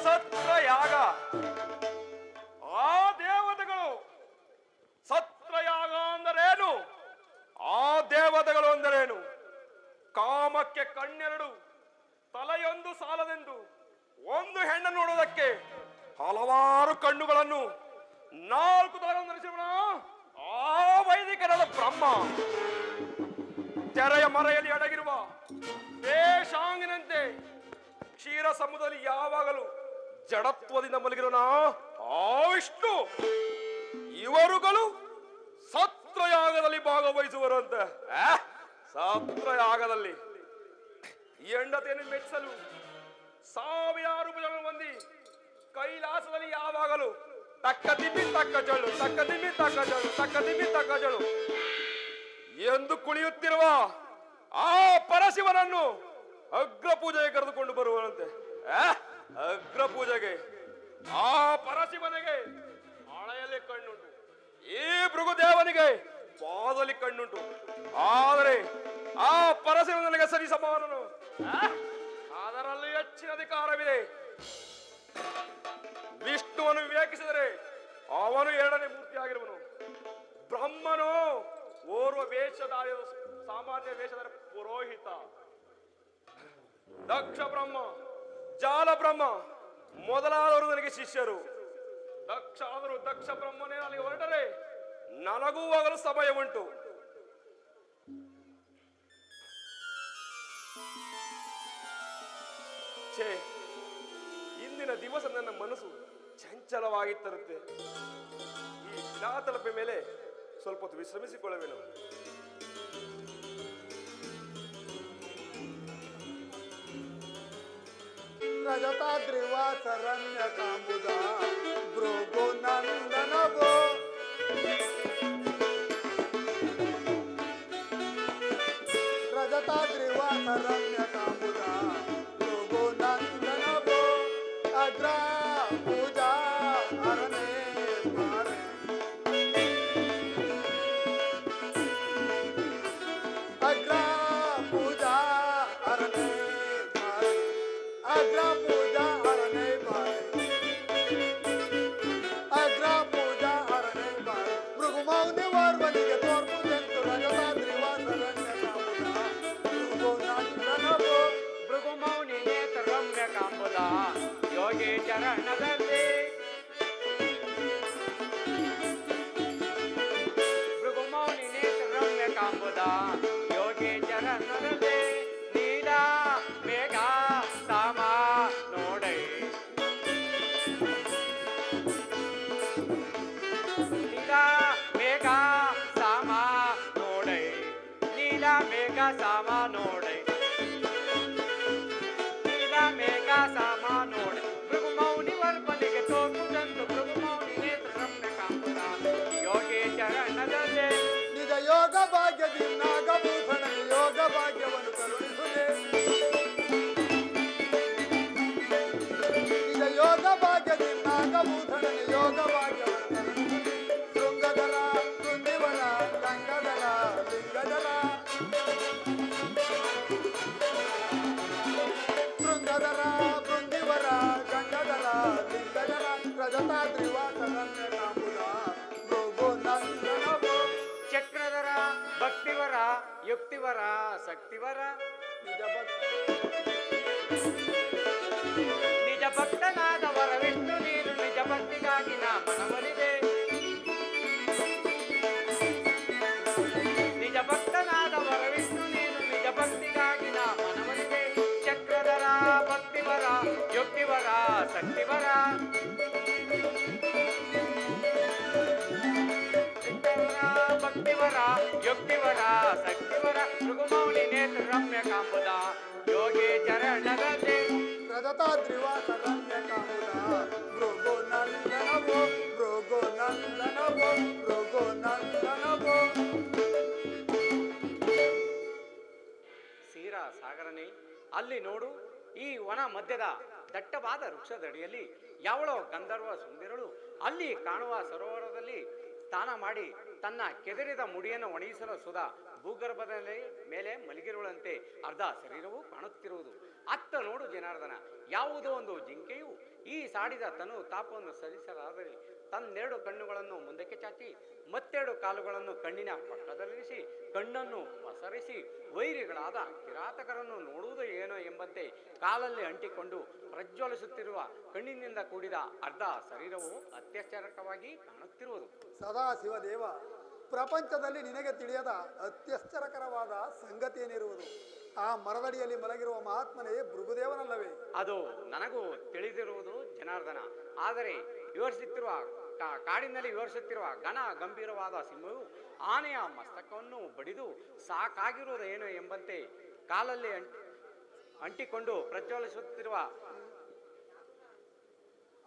ಸತ್ರಯಾಗ ಆ ದೇವತೆಗಳು. ಸತ್ರಯಾಗ ಅಂದರೇನು? ಆ ದೇವತೆಗಳು ಅಂದರೇನು? ಕಾಮಕ್ಕೆ ಕಣ್ಣೆರಡು, ತಲೆಯೊಂದು ಸಾಲದೆಂದು ಒಂದು ಹೆಣ್ಣು ನೋಡುವುದಕ್ಕೆ ಹಲವಾರು ಕಣ್ಣುಗಳನ್ನು 4 ದಾರ ನಡೆಸಿವಣ ಆ ವೈದಿಕರಾದ ಬ್ರಹ್ಮ. ತೆರೆಯ ಮರೆಯಲ್ಲಿ ಅಡಗಿರುವ ದೇಶಾಂಗಿನಂತೆ ಕ್ಷೀರ ಸಮುದ್ರದಲ್ಲಿ ಯಾವಾಗಲೂ ಜಡತ್ವದಿಂದ ಮಲಗಿರೋಣ ಆ ವಿಷ್ಣು. ಇವರುಗಳು ಸತ್ರಯಾಗದಲ್ಲಿ ಭಾಗವಹಿಸುವರಂತೆ. ಸತ್ರಯಾಗದಲ್ಲಿ ಹೆಂಡತಿಯನ್ನು ಮೆಚ್ಚಿಸಲು ಸಾವಿರಾರು ಜನ ಮಂದಿ ಕೈಲಾಸದಲ್ಲಿ ಯಾವಾಗಲೂ ತಕ್ಕ ದಿಮ್ಮಿ ತಕ್ಕ ಜಳು, ತಕ್ಕ ದಿಮ್ಮಿ ತಕ್ಕ ಜಳು, ತಕ್ಕ ದಿಮ್ಮಿ ತಕ್ಕ ಜಳು ಎಂದು ಕುಣಿಯುತ್ತಿರುವ ಆ ಪರಶಿವನನ್ನು ಅಗ್ರ ಪೂಜೆಗೆ ಕರೆದುಕೊಂಡು ಬರುವಂತೆ. ಅಗ್ರ ಪೂಜೆಗೆ ಆ ಪರಶಿವನಿಗೆ ಹಳೆಯಲ್ಲಿ ಕಣ್ಣುಂಟು, ಈ ಭೃಗುದೇವನಿಗೆ ಪಾದದಲ್ಲಿ ಕಣ್ಣುಂಟು. ಆದರೆ ಆ ಪರಶಿವನಿಗೆ ಸರಿ ಸಮಾನನು, ಅದರಲ್ಲಿ ಹೆಚ್ಚಿನ ಅಧಿಕಾರವಿದೆ. ವಿಷ್ಣುವನ್ನು ವಿವೇಕಿಸಿದರೆ ಅವನು 2ನೇ ಮೂರ್ತಿಯಾಗಿರುವನು. ಬ್ರಹ್ಮನು ಓರ್ವ ವೇಷಧಾರಿ, ಸಾಮಾನ್ಯ ವೇಷಧಾರಿ ಪುರೋಹಿತ. ದಕ್ಷ ಬ್ರಹ್ಮ, ಜಾಲ ಬ್ರಹ್ಮ ಮೊದಲಾದವರು ನನಗೆ ಶಿಷ್ಯರು. ದಕ್ಷ ಬ್ರಹ್ಮನೇ ಅಲ್ಲಿ ಹೊರಟರೆ ನನಗೂ ಹೋಗಲು ಸಮಯ ಉಂಟು. ಛೇ, ಇಂದಿನ ದಿವಸ ನನ್ನ ಮನಸ್ಸು ಚಂಚಲವಾಗಿ ತರುತ್ತೆ. ಈ ಶಿಲಾತಲಪೆ ಮೇಲೆ ಸ್ವಲ್ಪ ಹೊತ್ತು ವಿಶ್ರಮಿಸಿಕೊಳ್ಳವೇನು? ರಜತಾದ್ರಿವಾಸರಣ್ಯ ಕಾಂಬುದ ಭೃಗು ನಂದನವೋ ರಜತಾದ್ರಿವಾಸರಣ್ಯ ಕಾಂಬುದ ಭೃಗು ನಂದನವೋ ಅಗ್ರ ಪೂಜಾ ಅರನೇ ಮಾರೆ ಅಗ್ರ ಪೂಜಾ ಅರನೇ ಮಾರೆ ಅಗ್ರ ಪೂಜಾ ಅರನೇ ಬಾರೆ ಅಗ್ರ ಪೂಜಾ ಅರನೇ ಬಾರೆ ಮೃಗುಮೌನಿ ವಾರ್ವನಿಗೆ ತೋರ್ಪುದೆಂತು ರಜತಾದ್ರಿವಾಸರಣ್ಯ ಕಾಂಬುದ ಭೃಗು ನಂದನವೋ ಭೃಗುಮೌನಿ ನೇತ್ರ ರಮ್ಯ ಕಾಂಬುದ ಯೋಗಿ ಚರಣದಲ್ಲಿ ಭೃಗುಮೌನಿ ನೇತ್ರ ರಮ್ಯ ಕಾಂಬುದ ಯೋಗಿ ಚರಣದಲ್ಲಿ ನೀಲ ಮೇಘ ಸಾಮ ನೋಡೈ ನೀಲ ಮೇಘ ಸಾಮ ನೋಡೈ ನೀಲ ಮೇಘ ಸಾಮ ನೋಡೈ ನೀಲ ಮೇಘ ಸಾಮ ನೋಡೈ ಭೃಗುಮೌನಿ ವರ್ಪನಿಗೆ ತೋರ್ಪುದಂತು ಭೃಗುಮೌನಿ ನೇತ್ರ ರಮ್ಯ ಕಾಂಬುದ ಯೋಗಿ ಚರಣದಲ್ಲಿ ನಿಜ ಯೋಗ ಭಾಗ್ಯದಿ ನಾಗಭೂಷಣ ಯೋಗ ಭಾಗ್ಯವನ್ನು ಕರುಣಿಸುವೆ ನಿಜ ಯೋಗ ಭಾಗ್ಯದಿ ನಾಗಭೂಷಣ ಯೋಗ ಭಾಗ್ಯವನ್ನು ಕರುಣಿಸುವೆ ಶೃಂಗದಲ ಕುಂದಿವನ ಗಂಗದಲ ಲಿಂಗದಲ ಶೃಂಗದಲ ಕುಂದಿವರ ಗಂಗದಲ ಲಿಂಗದಲ ರಜತಾದ್ರಿವಾಸರಣ್ಯ ಕಾಂಬುದ ಭೃಗು ನಂದನವೋ ಚಕ್ರಧರ ಭಕ್ತಿವರ ಯುಕ್ತಿವರ ಶಕ್ತಿವರ ನಿಜ ಭಕ್ತನಾದವರ ವಿಷ್ಣು ನೀನು ನಿಜ ಭಕ್ತಿಗಾಗಿ ಚರಣದಲ್ಲಿ ರಜತಾದ್ರಿವಾಸ ರಮ್ಯ ಕಾಮುದ ಭೃಗು ನಂದನವೋ ಭೃಗು ನಂದನವೋ ಭೃಗು ನಂದನವೋ. ಕ್ಷೀರ ಸಾಗರನೇ, ಅಲ್ಲಿ ನೋಡು, ಈ ವನ ಮಧ್ಯದ ದಟ್ಟವಾದ ವೃಕ್ಷದಡಿಯಲ್ಲಿ ಯಾವಳೋ ಗಂಧರ್ವ ಸುಂದರಳು ಅಲ್ಲಿ ಕಾಣುವ ಸರೋವರದಲ್ಲಿ ಸ್ನಾನ ಮಾಡಿ ತನ್ನ ಕೆದರಿದ ಮುಡಿಯನ್ನು ಒಣಗಿಸಲು ಸುಧಾ ಭೂಗರ್ಭದಲ್ಲಿ ಮೇಲೆ ಮಲಗಿರುವಂತೆ ಅರ್ಧ ಶರೀರವು ಕಾಣುತ್ತಿರುವುದು. ಅತ್ತ ನೋಡು ಜನಾರ್ದನ, ಯಾವುದೋ ಒಂದು ಜಿಂಕೆಯು ಈ ಸಾಡಿದ ತನು ತಾಪವನ್ನು ಸರಿಸಲಾದರೆ ತನ್ನೆರಡು ಕಣ್ಣುಗಳನ್ನು ಮುಂದಕ್ಕೆ ಚಾಚಿ ಮತ್ತೆರಡು ಕಾಲುಗಳನ್ನು ಕಣ್ಣಿನ ಪಕ್ಕದಲ್ಲಿರಿಸಿ ಕಣ್ಣನ್ನು ಪಸರಿಸಿ ವೈರಿಗಳಾದ ಕಿರಾತಕರನ್ನು ನೋಡುವುದು ಏನೋ ಎಂಬಂತೆ ಕಾಲಲ್ಲಿ ಅಂಟಿಕೊಂಡು ಪ್ರಜ್ವಲಿಸುತ್ತಿರುವ ಕಣ್ಣಿನಿಂದ ಕೂಡಿದ ಅರ್ಧ ಶರೀರವು ಅತ್ಯಾಶ್ಚರ್ಯಕವಾಗಿ ಕಾಣುತ್ತಿರುವುದು. ಸದಾಶಿವದೇವ, ಪ್ರಪಂಚದಲ್ಲಿ ನಿನಗೆ ತಿಳಿಯದ ಅತ್ಯಾಶ್ಚರ್ಯಕರವಾದ ಸಂಗತಿ ಏನಿರುವುದು? ಆ ಮರದಡಿಯಲ್ಲಿ ಮಲಗಿರುವ ಮಹಾತ್ಮನೇ ಭೃಗುದೇವನಲ್ಲವೇ? ಅದು ನನಗೂ ತಿಳಿದಿರುವುದು ಜನಾರ್ದನ. ಆದರೆ ವಿವರಿಸುತ್ತಿರುವ ಕಾಡಿನಲ್ಲಿ ವಿವರಿಸುತ್ತಿರುವ ಘನ ಗಂಭೀರವಾದ ಸಿಂಹವು ಆನೆಯ ಮಸ್ತಕವನ್ನು ಬಡಿದು ಸಾಕಾಗಿರುವುದೇನು ಎಂಬಂತೆ ಕಾಲಲ್ಲಿ ಅಂಟಿಕೊಂಡು ಪ್ರಜ್ವಲಿಸುತ್ತಿರುವ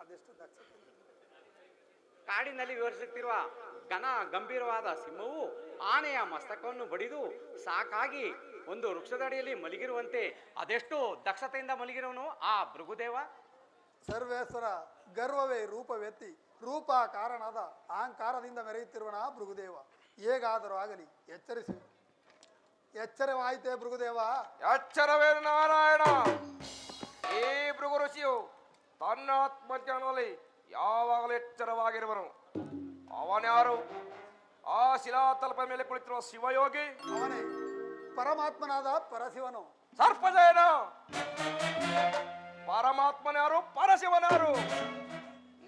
ಅದೆಷ್ಟು ದಕ್ಷತೆ. ಕಾಡಿನಲ್ಲಿ ವಿವರಿಸುತ್ತಿರುವ ಘನ ಗಂಭೀರವಾದ ಸಿಂಹವು ಆನೆಯ ಮಸ್ತಕವನ್ನು ಬಡಿದು ಸಾಕಾಗಿ ಒಂದು ವೃಕ್ಷದಡಿಯಲ್ಲಿ ಮಲಗಿರುವಂತೆ ಅದೆಷ್ಟು ದಕ್ಷತೆಯಿಂದ ಮಲಗಿರುವನು ಆ ಭೃಗುದೇವ. ಸರ್ವೇಶ್ವರ, ಗರ್ವವೇ ರೂಪವೆತ್ತಿ ರೂಪ ಕಾರಣದ ಅಹಂಕಾರದಿಂದ ಮೆರೆಯುತ್ತಿರುವನ ಭೃಗುದೇವ. ಹೇಗಾದರೂ ಆಗಲಿ ಎಚ್ಚರಿಸಿ. ಎಚ್ಚರವಾಯಿತೇ ಭೃಗುದೇವ? ಎಚ್ಚರವೇ ನಾರಾಯಣ. ಈ ಭೃಗು ಋಷಿಯು ತನ್ನ ಆತ್ಮಜ್ಞಾನದಲ್ಲಿ ಯಾವಾಗಲೂ ಎಚ್ಚರವಾಗಿರುವನು. ಅವನ್ಯಾರು? ಆ ಶಿಲಾತಲ್ಪದ ಮೇಲೆ ಕುಳಿತಿರುವ ಶಿವಯೋಗಿ. ಅವನೇ ಪರಮಾತ್ಮನಾದ ಪರಶಿವನು. ಸರ್ಪಜಯನ, ಪರಮಾತ್ಮನ್ಯಾರು ಪರಶಿವನಾರು?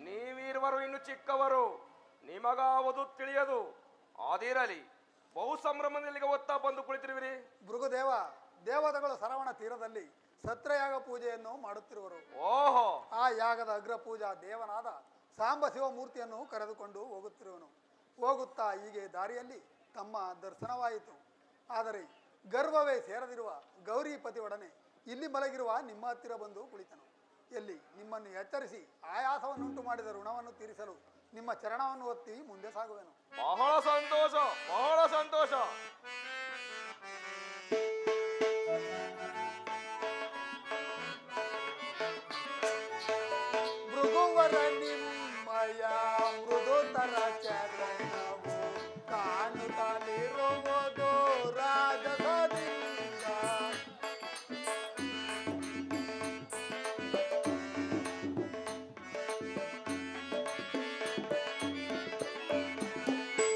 ನೀವಿರುವರು ಇನ್ನು ಚಿಕ್ಕವರು, ನಿಮಗಾವುದು ತಿಳಿಯದು. ಅದಿರಲಿ, ಬಹು ಸಂಭ್ರಮದಲ್ಲಿಗೆ ಒತ್ತಾ ಬಂದು ಕುಳಿತಿರುವಿರಿ. ಭೃಗುದೇವ, ದೇವತೆಗಳು ಸರವಣ ತೀರದಲ್ಲಿ ಸತ್ರಯಾಗ ಪೂಜೆಯನ್ನು ಮಾಡುತ್ತಿರುವರು. ಓಹೋ, ಆ ಯಾಗದ ಅಗ್ರ ಪೂಜಾ ದೇವನಾದ ಸಾಂಬ ಶಿವ ಮೂರ್ತಿಯನ್ನು ಕರೆದುಕೊಂಡು ಹೋಗುತ್ತಿರುವನು. ಹೋಗುತ್ತಾ ಹೀಗೆ ದಾರಿಯಲ್ಲಿ ತಮ್ಮ ದರ್ಶನವಾಯಿತು. ಆದರೆ ಗರ್ವವೇ ಸೇರದಿರುವ ಗೌರಿಪತಿಯೊಡನೆ ಇಲ್ಲಿ ಮಲಗಿರುವ ನಿಮ್ಮ ಹತ್ತಿರ ಬಂದು ಕುಳಿತನು. ಎಲ್ಲಿ ನಿಮ್ಮನ್ನು ಎಚ್ಚರಿಸಿ ಆಯಾಸವನ್ನುಂಟು ಮಾಡಿದ ಋಣವನ್ನು ತೀರಿಸಲು ನಿಮ್ಮ ಚರಣವನ್ನು ಒತ್ತಿ ಮುಂದೆ ಸಾಗುವೆನು. ಬಹಳ ಸಂತೋಷ, ಬಹಳ ಸಂತೋಷ. ಭೃಗುವರ ನಿಮ್ಮಯ ಮೃದುತರ ಚರಣವು ಕಾಣುತ್ತಲಿರುವುದು ರಾಜಸದಿಂದ.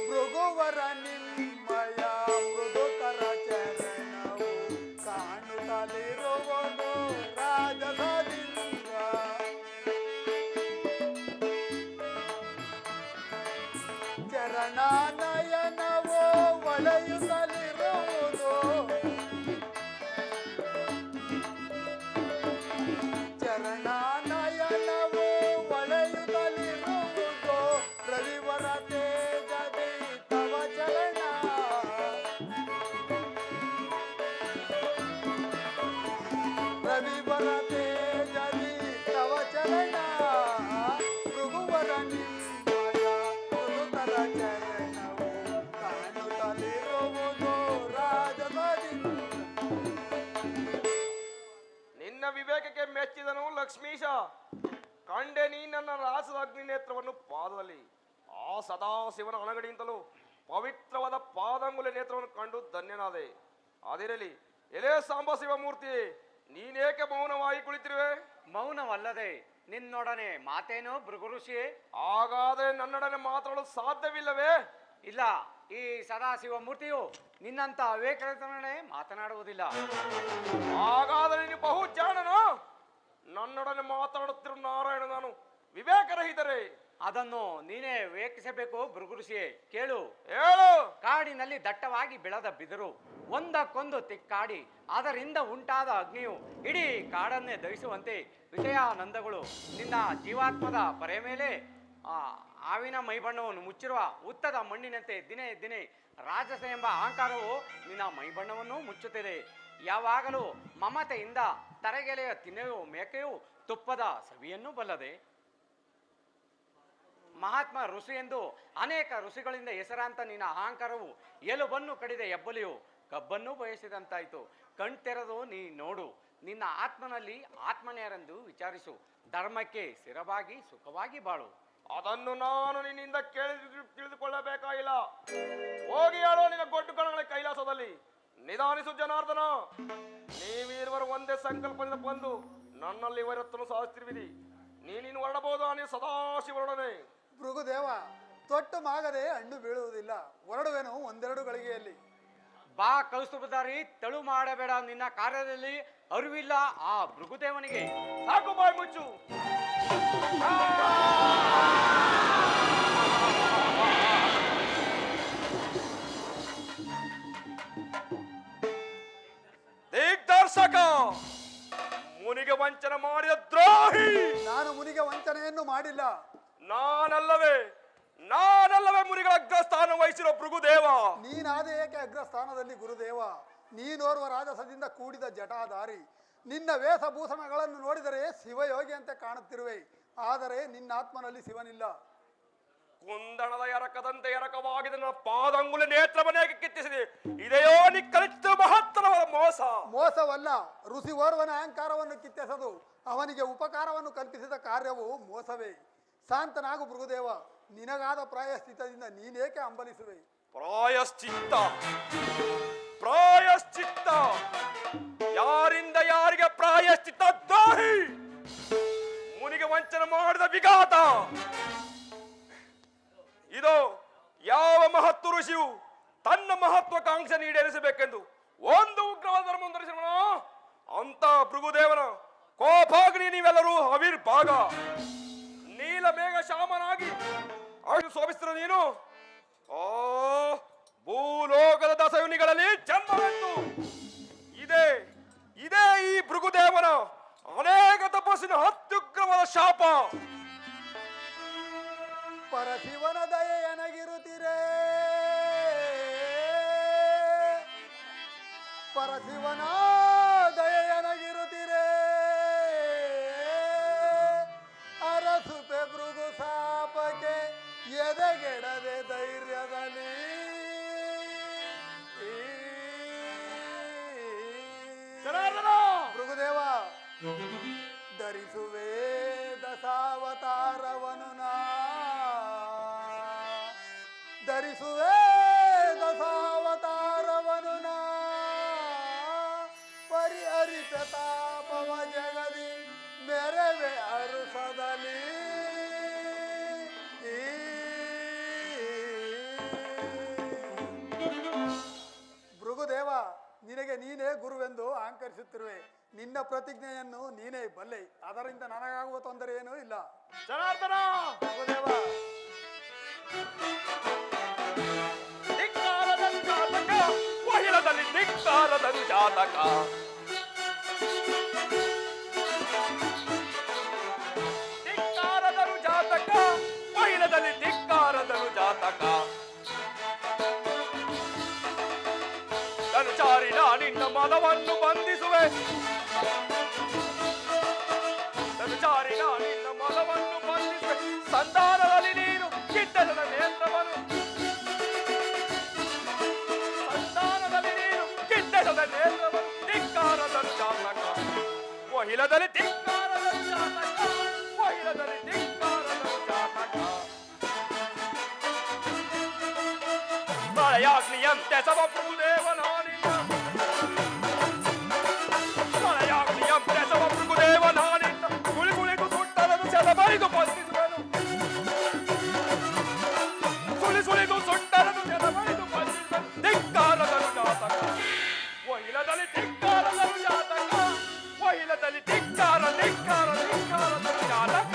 ಭೃಗುವರ ನಿಮ್ಮಯ ಮೃದುತರ ಚರಣವು ಕಾಣುತ್ತಲಿರುವುದು ರಾಜಸದಿಂದ. ಚರಣಾನಯನವೋ ಒಳೆಯುತ್ತಲಿರುವುದು. ಚರಣಾನಯನವೋ ಒಳೆಯುತ್ತಲಿರುವುದು. ರವಿವರ ತೇಜದಿ ತವ ಚರಣ. ರವಿವರ ತೇಜದಿ ತವ ಚರಣ. ಭೃಗುವರ ನಿಮ್ಮಯ ಮೃದುತರ ಚರಣವು ಕಾಣುತ್ತಲಿರುವುದು ರಾಜಸದಿಂದ. ನಿನ್ನ ವಿವೇಕಕ್ಕೆ ಮೆಚ್ಚಿದನು ಲಕ್ಷ್ಮೀಶ. ಕಂಡೆ ನೀ ನನ್ನ ರಾಸದ ಅಗ್ನಿ ನೇತ್ರವನ್ನು ಪಾದದಲ್ಲಿ, ಆ ಸದಾ ಶಿವನ ಅಣಗಡಿಯಿಂದಲೂ ಪವಿತ್ರವಾದ ಪಾದಂಗುಲ ನೇತ್ರವನ್ನು ಕಂಡು ಧನ್ಯನಾದೆ. ಅದಿರಲಿ, ಎಲೆ ಸಾಂಬ ಶಿವ ಮೂರ್ತಿ, ನೀನೇಕೆ ಮೌನವಾಗಿ ಕುಳಿತಿರುವೆ? ಮೌನವಲ್ಲದೆ ನಿನ್ನೊಡನೆ ಮಾತೇನೋ ಭೃಗು ಋಷಿಯೇ? ಹಾಗಾದರೆ ನನ್ನೊಡನೆ ಮಾತಾಡಲು ಸಾಧ್ಯವಿಲ್ಲವೇ? ಇಲ್ಲ, ಈ ಸದಾಶಿವ ಮೂರ್ತಿಯು ನಿನ್ನಂತ ಅವಿವೇಕನೇ ಮಾತನಾಡುವುದಿಲ್ಲ. ಹಾಗಾದರೆ ನೀನು ಬಹು ಜಾಣನು. ನನ್ನೊಡನೆ ಮಾತಾಡುತ್ತಿರುವ ನಾರಾಯಣ ನಾನು ವಿವೇಕರಹಿತರೇ? ಅದನ್ನು ನೀನೇ ವಿವೇಕಿಸಬೇಕು ಭೃಗು ಋಷಿಯೇ. ಕೇಳು. ಹೇಳು. ಕಾಡಿನಲ್ಲಿ ದಟ್ಟವಾಗಿ ಬೆಳೆದ ಬಿದಿರು ಒಂದಕ್ಕೊಂದು ತಿಕ್ಕಾಡಿ ಅದರಿಂದ ಉಂಟಾದ ಅಗ್ನಿಯು ಇಡೀ ಕಾಡನ್ನೇ ದಹಿಸುವಂತೆ ವಿಷಯಾನಂದಗಳು ನಿನ್ನ ಜೀವಾತ್ಮದ ಪರೆ ಮೇಲೆ ಹಾವಿನ ಮೈಬಣ್ಣವನ್ನು ಮುಚ್ಚಿರುವ ಉತ್ತದ ಮಣ್ಣಿನಂತೆ ದಿನೇ ದಿನೇ ರಾಜಸ ಎಂಬ ಅಹಂಕಾರವು ನಿನ್ನ ಮೈಬಣ್ಣವನ್ನು ಮುಚ್ಚುತ್ತಿದೆ. ಯಾವಾಗಲೂ ಮಮತೆಯಿಂದ ತರಗೆಲೆಯ ತಿನ್ನೆಯು ಮೇಕೆಯು ತುಪ್ಪದ ಸವಿಯನ್ನು ಬಲ್ಲದೆ. ಮಹಾತ್ಮ ಋಷಿ ಎಂದು ಅನೇಕ ಋಷಿಗಳಿಂದ ಹೆಸರಾಂತ ನಿನ್ನ ಅಹಂಕಾರವು ಎಲುಬನ್ನು ಕಡಿದ ಹೆಬ್ಬಲಿಯು ಕಬ್ಬನ್ನು ಬಯಸಿದಂತಾಯಿತು. ಕಣ್ತೆರೆದು ನೀ ನೋಡು, ನಿನ್ನ ಆತ್ಮನಲ್ಲಿ ಆತ್ಮನೇರೆಂದು ವಿಚಾರಿಸು, ಧರ್ಮಕ್ಕೆ ಸ್ಥಿರವಾಗಿ ಸುಖವಾಗಿ ಬಾಳು. ಅದನ್ನು ನಾನು ನಿನ್ನಿಂದ ತಿಳಿದುಕೊಳ್ಳಬೇಕಾಗಿಲ್ಲ. ಹೋಗಿ ಹೇಳೋ ನಿನ್ನ ಗೊಡ್ಡು ಕಣಗಳ ಕೈಲಾಸದಲ್ಲಿ. ನಿಧಾನಿಸು ಜನಾರ್ದನ, ನೀವೀರುವರು ಒಂದೇ ಸಂಕಲ್ಪದಿಂದ ಬಂದು ನನ್ನಲ್ಲಿ ವೈರತ್ವವನ್ನು ಸಾಧಿಸ್ತಿರುವಿರಿ. ನೀನಿನ್ನು ಹೊರಡಬಹುದು ನೀನು ಸದಾಶಿವರೊಡನೆ. ಭೃಗುದೇವ, ತೊಟ್ಟು ಮಾಗದೆ ಹಣ್ಣು ಬೀಳುವುದಿಲ್ಲ. ಹೊರಡುವೆನು ಒಂದೆರಡು ಗಳಿಗೆಯಲ್ಲಿ. ಬಾ ಕೌಸ್ತುಭಧಾರಿ, ತಳು ಮಾಡಬೇಡ. ನಿನ್ನ ಕಾರ್ಯದಲ್ಲಿ ಅರಿವಿಲ್ಲ ಆ ಭೃಗುದೇವನಿಗೆ. ಸಾಕು, ಬಾಯ್ ಮುಚ್ಚು. ದಿಗ್ದರ್ಶಕ, ಮುನಿಗೆ ವಂಚನೆ ಮಾಡಿದ ದ್ರೋಹಿ. ನಾನು ಮುನಿಗೆ ವಂಚನೆಯನ್ನು ಮಾಡಿಲ್ಲ. ನಾನಲ್ಲವೇ ಮುನಿಗಳ ಅಗ್ರಸ್ಥಾನ ವಹಿಸಿರೋ ಭೃಗುದೇವ. ನೀನಾದ ಏಕೆ ಅಗ್ರಸ್ಥಾನದಲ್ಲಿ ಗುರುದೇವ? ನೀನೋರ್ವ ರಾಜಸದಿಂದ ಕೂಡಿದ ಜಟಾಧಾರಿ. ನಿನ್ನ ವೇಷಭೂಷಣಗಳನ್ನು ನೋಡಿದರೆ ಶಿವಯೋಗಿಯಂತೆ ಕಾಣುತ್ತಿರುವೆ, ಆದರೆ ನಿನ್ನ ಆತ್ಮನಲ್ಲಿ ಶಿವನಿಲ್ಲ. ಕುಂದಣದ ಎರಕದಂತೆ ಎರಕವಾಗಿದ ನನ್ನ ಪಾದಂಗುಲ ನೇತ್ರವನ್ನೇಗೆ ಕಿತ್ತಿಸಿದೆ. ಇದೆಯೋ ನೀ ಕಲಿತ ಮಹತ್ತರವಾದ ಮೋಸ. ಮೋಸವಲ್ಲ, ಋಷಿ ಓರ್ವನ ಅಹಂಕಾರವನ್ನು ಕಿತ್ತೆಸದು ಅವನಿಗೆ ಉಪಕಾರವನ್ನು ಕಲ್ಪಿಸಿದ ಕಾರ್ಯವು ಮೋಸವೇ. ಶಾಂತನಾಗು ಭೃಗುದೇವ, ನಿನಗಾದ ಪ್ರಾಯಶ್ಚಿತ್ತದಿಂದ ನೀನೇಕೆ ಹಂಬಲಿಸುವೆ? ಪ್ರಾಯಶ್ಚಿತ್ತ ಯಾರಿಂದ ಯಾರಿಗೆ ಪ್ರಾಯಶ್ಚಿತ್ತ? ದ್ರೋಹಿ, ಮುನಿಗೆ ವಂಚನೆ ಮಾಡಿದ ವಿಘಾತ. ಇದು ಯಾವ ಮಹತ್ವ ಋಷಿಯು ತನ್ನ ಮಹತ್ವಾಕಾಂಕ್ಷೆ ಈಡೇರಿಸಬೇಕೆಂದು ಒಂದು ಉಗ್ರವಾದ ಧರ್ಮವನ್ನು ಧರಿಸಿದ ಅಂತ ಭೃಗುದೇವನ ಕೋಪಾಗ್ನಿ ನೀವೆಲ್ಲರೂ ಅವಿರ್ಭಾಗ. ನೀಲ ಮೇಘ ಶಾಮನಾಗಿ ಶೋಭಿಸ್ತಿರೋ ನೀನು ಭೂಲೋಕದ ದಶಯುನಿಗಳಲ್ಲಿ ಜನ್ಮವೆಂದು. ಇದೇ ಈ ಭೃಗುದೇವನ ಅನೇಕ ತಪಸ್ಸಿನ ಅತ್ಯುಗ್ರವಾದ ಶಾಪ. ಪರಶಿವನ ದಯೆಯನಗಿರುತ್ತಿರೇ, ಪರಶಿವನ ದಯೆಯನಗಿರುತ್ತಿರೇ, ಅರಸುಪೆ ಭೃಗು ಶಾಪಕ್ಕೆ ಎದೆಗೆಡದೆ ಧೈರ್ಯದಲ್ಲಿ. ಭೃಗುದೇವ, ಧರಿಸುವೆ ದಶಾವತಾರವನು ನಾ, ಧರಿಸುವೆ ದಶಾವತಾರವನು ನಾ, ಪರಿಹರಿಸ ತಾಪವ ಜಗದಿ ಮೆರವೆ ಅರುಸದಲ್ಲಿ. ಭೃಗುದೇವ, ನಿನಗೆ ನೀನೇ ಗುರುವೆಂದು ಅಹಂಕರಿಸುತ್ತಿರುವೆ. ನಿನ್ನ ಪ್ರತಿಜ್ಞೆಯನ್ನು ನೀನೇ ಬಲ್ಲೆ, ಅದರಿಂದ ನನಗಾಗುವ ತೊಂದರೆ ಏನೂ ಇಲ್ಲ. ಜನಾರ್ದನ, ಭೃಗುದೇವ, ಧಿಕ್ಕಾರದನು ಜಾತಕ, ವಹಿಲದಲ್ಲಿ ಧಿಕ್ಕಾರದನು ಜಾತಕ. ಧಿಕ್ಕಾರದನು ಜಾತಕ, ವಹಿಲದಲ್ಲಿ ಧಿಕ್ಕಾರದನು ಜಾತಕ. ಧನುಚಾರಿನ ನಿನ್ನ ಮನವನ್ನು ಬಂಧಿಸುವೆ, ಧನುಚಾರಿನ ನಿನ್ನ ಮನವನ್ನು ಬಂಧಿಸುವೆ. ಸಂಧಾನದಲ್ಲಿ ನೀನು ಕಿಟ್ಟದ ನೇತ್ರವನ್ನು, ಸಂಧಾನದಲ್ಲಿ ನೀನು ಕಿಟ್ಟದ ನೇತ್ರವನ್ನು. ಧಿಕ್ಕಾರದನು ಜಾತಕ, ವಹಿಲದಲ್ಲಿ ಧಿಕ್ಕಾರದನು ಜಾತಕ, ವಹಿಲದಲ್ಲಿ ಧಿಕ್ಕಾರದನು ಜಾತಕ. ಮಳೆಯಾಗ್ನಿಯಂತೆ ಸಮ ಭೃಗುದೇವನ ನಿನ್ನ, ಮಳೆಯಾಗ್ನಿಯಂತೆ ಸಮ ಭೃಗುದೇವನ ನಿನ್ನ, ಕುಳಿದು ಸುಟ್ಟರನು ಸೆದಬರಿದು ಬಂಧಿಸುವನು, ಸುಳಿದು ಸುಟ್ಟರನು ಸೆದಬರಿದು ಬಂಧಿಸುವನು. ಧಿಕ್ಕಾರದನು ಜಾತಕ, ವಹಿಲದಲ್ಲಿ ಧಿಕ್ಕಾರದನು ಜಾತಕ, ವಹಿಲದಲ್ಲಿ ಧಿಕ್ಕಾರದನು ಜಾತಕ.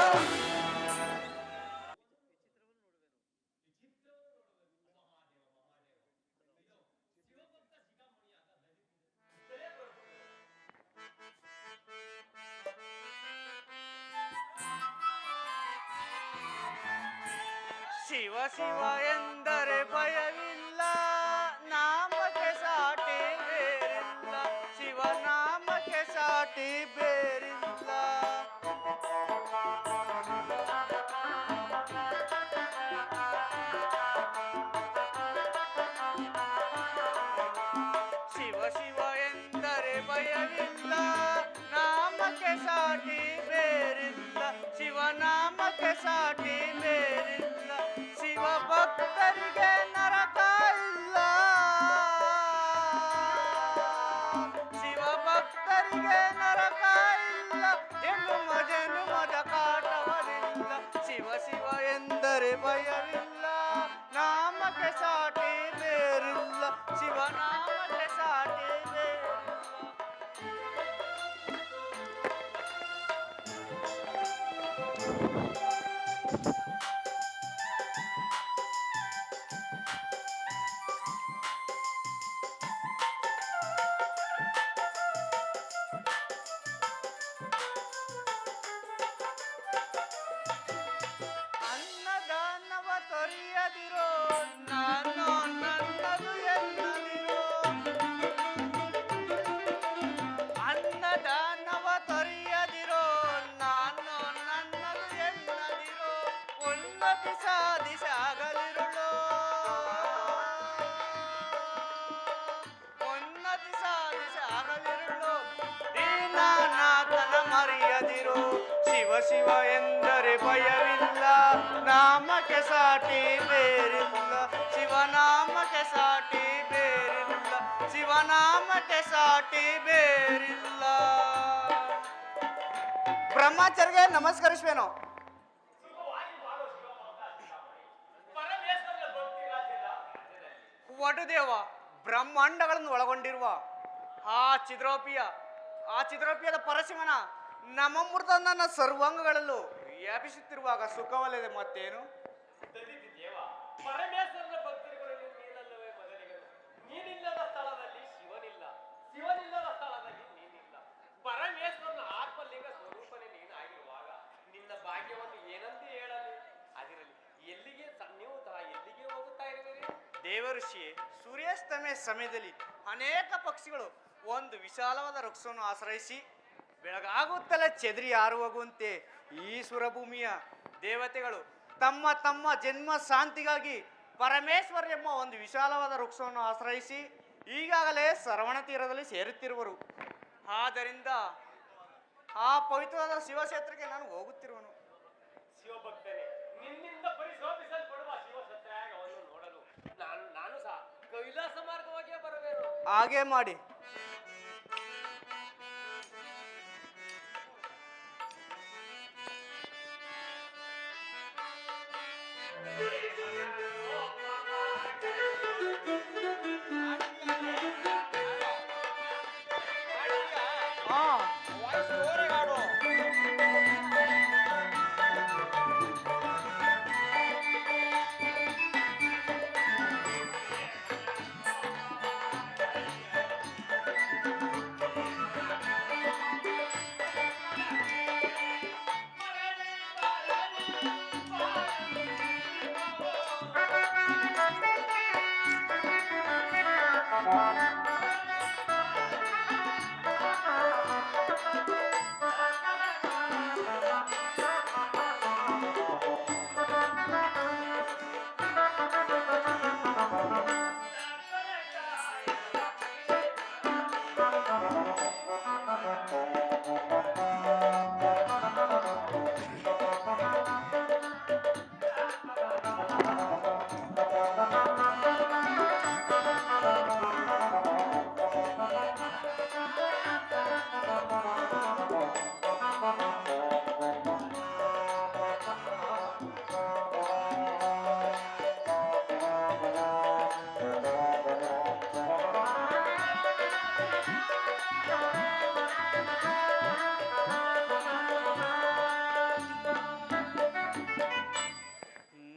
ಶಿವ ಶಿವ ಎಂದರೆ ಭಯವಿಲ್ಲ, ನಾಮಕ್ಕೆ ಸಾಟಿ ಬೇರಿಲ್ಲ. ಶಿವ ನಾಮಕ್ಕೆ ಸಾಟಿ ಸಾಟಿ ಬೇರಿಲ್ಲ. ಶಿವ ಶಿವ ಎಂದರೆ ಭಯವಿಲ್ಲ, ನಾಮಕ್ಕೆ ಸಾಟಿ ಬೇರಿಲ್ಲ. ಶಿವನಾಮಕ್ಕೆ ಸಾಟಿ ಬೇರಿಲ್ಲ. ಶಿವ ಭಕ್ತರಿಗೆ ನರಕ ಇಲ್ಲ. ಶಿವ ಭಕ್ತರಿಗೆ ನರಕ ಇಲ್ಲ. ಜನುಮದ ಕಾಟವರಿಲ್ಲ. ಶಿವ ಶಿವ ಎಂದರೆ ಭಯವಿಲ್ಲ, ನಾಮಕ್ಕೆ ಸಾಟಿ ಬೇರಿಲ್ಲ. ಶಿವನಾಮಕ್ಕೆ ಸಾಟಿ ಬೇರಿಲ್ಲ. ಅನ್ನದಾನವ ತೊರೆಯದಿರೋ, ನಾನು ನನ್ನದು ಎನ್ನದಿರೋ. ಅನ್ನದಾನವ ತೊರೆಯದಿರೋ, ನಾನು ನನ್ನದು ಎನ್ನದಿರೋ. ಉನ್ನತಿ ಸಾಧಿಸಾಗಲಿರುಳು, ಉನ್ನತಿ ಸಾಧಿಸಾಗಲಿರುಳು. ದೀನನಾಥನ ಮರೆಯದಿರು. ಶಿವ ಶಿವ ಎಂದರೆ ಭಯವಿಲ್ಲ, ನಾಮಕ್ಕೆ ಸಾಟಿ ಬೇರಿಲ್ಲ. ಶಿವನಾಮಕ್ಕೆ ಸಾಟಿ ಬೇರಿಲ್ಲ. ಶಿವನಾಮಕ್ಕೆ ಸಾಟಿ ಬೇರಿಲ್ಲ. ಬ್ರಹ್ಮಚಾರಿಗೆ ನಮಸ್ಕರಿಸುವೇನು. ವಟುದೇವ, ಬ್ರಹ್ಮಾಂಡಗಳನ್ನು ಒಳಗೊಂಡಿರುವ ಆ ಚಿದ್ರೋಪಿಯದ ಪರಶಿವನ ನಮಮೃತ ನನ್ನ ಸರ್ವಾಂಗಗಳಲ್ಲೂ ವ್ಯಾಪಿಸುತ್ತಿರುವಾಗ ಸುಖವಲ್ಲದೆ ಮತ್ತೇನು? ಪರಮೇಶ್ವರನ ಭಕ್ತರುಗಳಲ್ಲಿ ನೀನಲ್ಲವೇ ಮೊದಲಿಗನು. ನೀನಿಲ್ಲದ ಸ್ಥಳದಲ್ಲಿ ಶಿವನಿಲ್ಲ, ಶಿವನಿಲ್ಲದ ಸ್ಥಳದಲ್ಲಿ ನೀನಿಲ್ಲ. ಪರಮೇಶ್ವರನ ಆತ್ಮಲಿಂಗ ಸ್ವರೂಪನೇ ನೀನಾಗಿರುವಾಗ ನಿನ್ನ ಭಾಗ್ಯವನ್ನು ಏನಂತ ಹೇಳಲಿ? ಅದಿರಲಿ, ಎಲ್ಲಿಗೆ ನೀವು ಎಲ್ಲಿಗೆ ಹೋಗುತ್ತಾ ಇರುವಿರಿ? ದೇವಋಷಿಯೇ, ಸೂರ್ಯಾಸ್ತಮಯ ಸಮಯದಲ್ಲಿ ಅನೇಕ ಪಕ್ಷಿಗಳು ಒಂದು ವಿಶಾಲವಾದ ವೃಕ್ಷವನ್ನು ಆಶ್ರಯಿಸಿ ಬೆಳಗಾಗುತ್ತಲೇ ಚೆದರಿ ಹಾರುವಾಗುವಂತೆ ಈ ಸುರಭೂಮಿಯ ದೇವತೆಗಳು ತಮ್ಮ ತಮ್ಮ ಜನ್ಮ ಶಾಂತಿಗಾಗಿ ಪರಮೇಶ್ವರ ಎಂಬ ಒಂದು ವಿಶಾಲವಾದ ವೃಕ್ಷವನ್ನು ಆಶ್ರಯಿಸಿ ಈಗಾಗಲೇ ಸರವಣ ತೀರದಲ್ಲಿ ಸೇರುತ್ತಿರುವರು. ಆದ್ದರಿಂದ ಆ ಪವಿತ್ರವಾದ ಶಿವಕ್ಷೇತ್ರಕ್ಕೆ ನಾನು ಹೋಗುತ್ತಿರುವನು. ಶಿವಭಕ್ತನೇ, ನಿನ್ನಿಂದ ಪರಿಶೋಧಿಸಲ್ಪಡುವ ಶಿವಸತ್ಯಾಗವನ್ನು ನೋಡಲು ನಾನು ಸಹ ಕೈಲಾಸ ಮಾರ್ಗವಾಗಿಯೇ ಬರಬೇಕು. ಹಾಗೆ ಮಾಡಿ.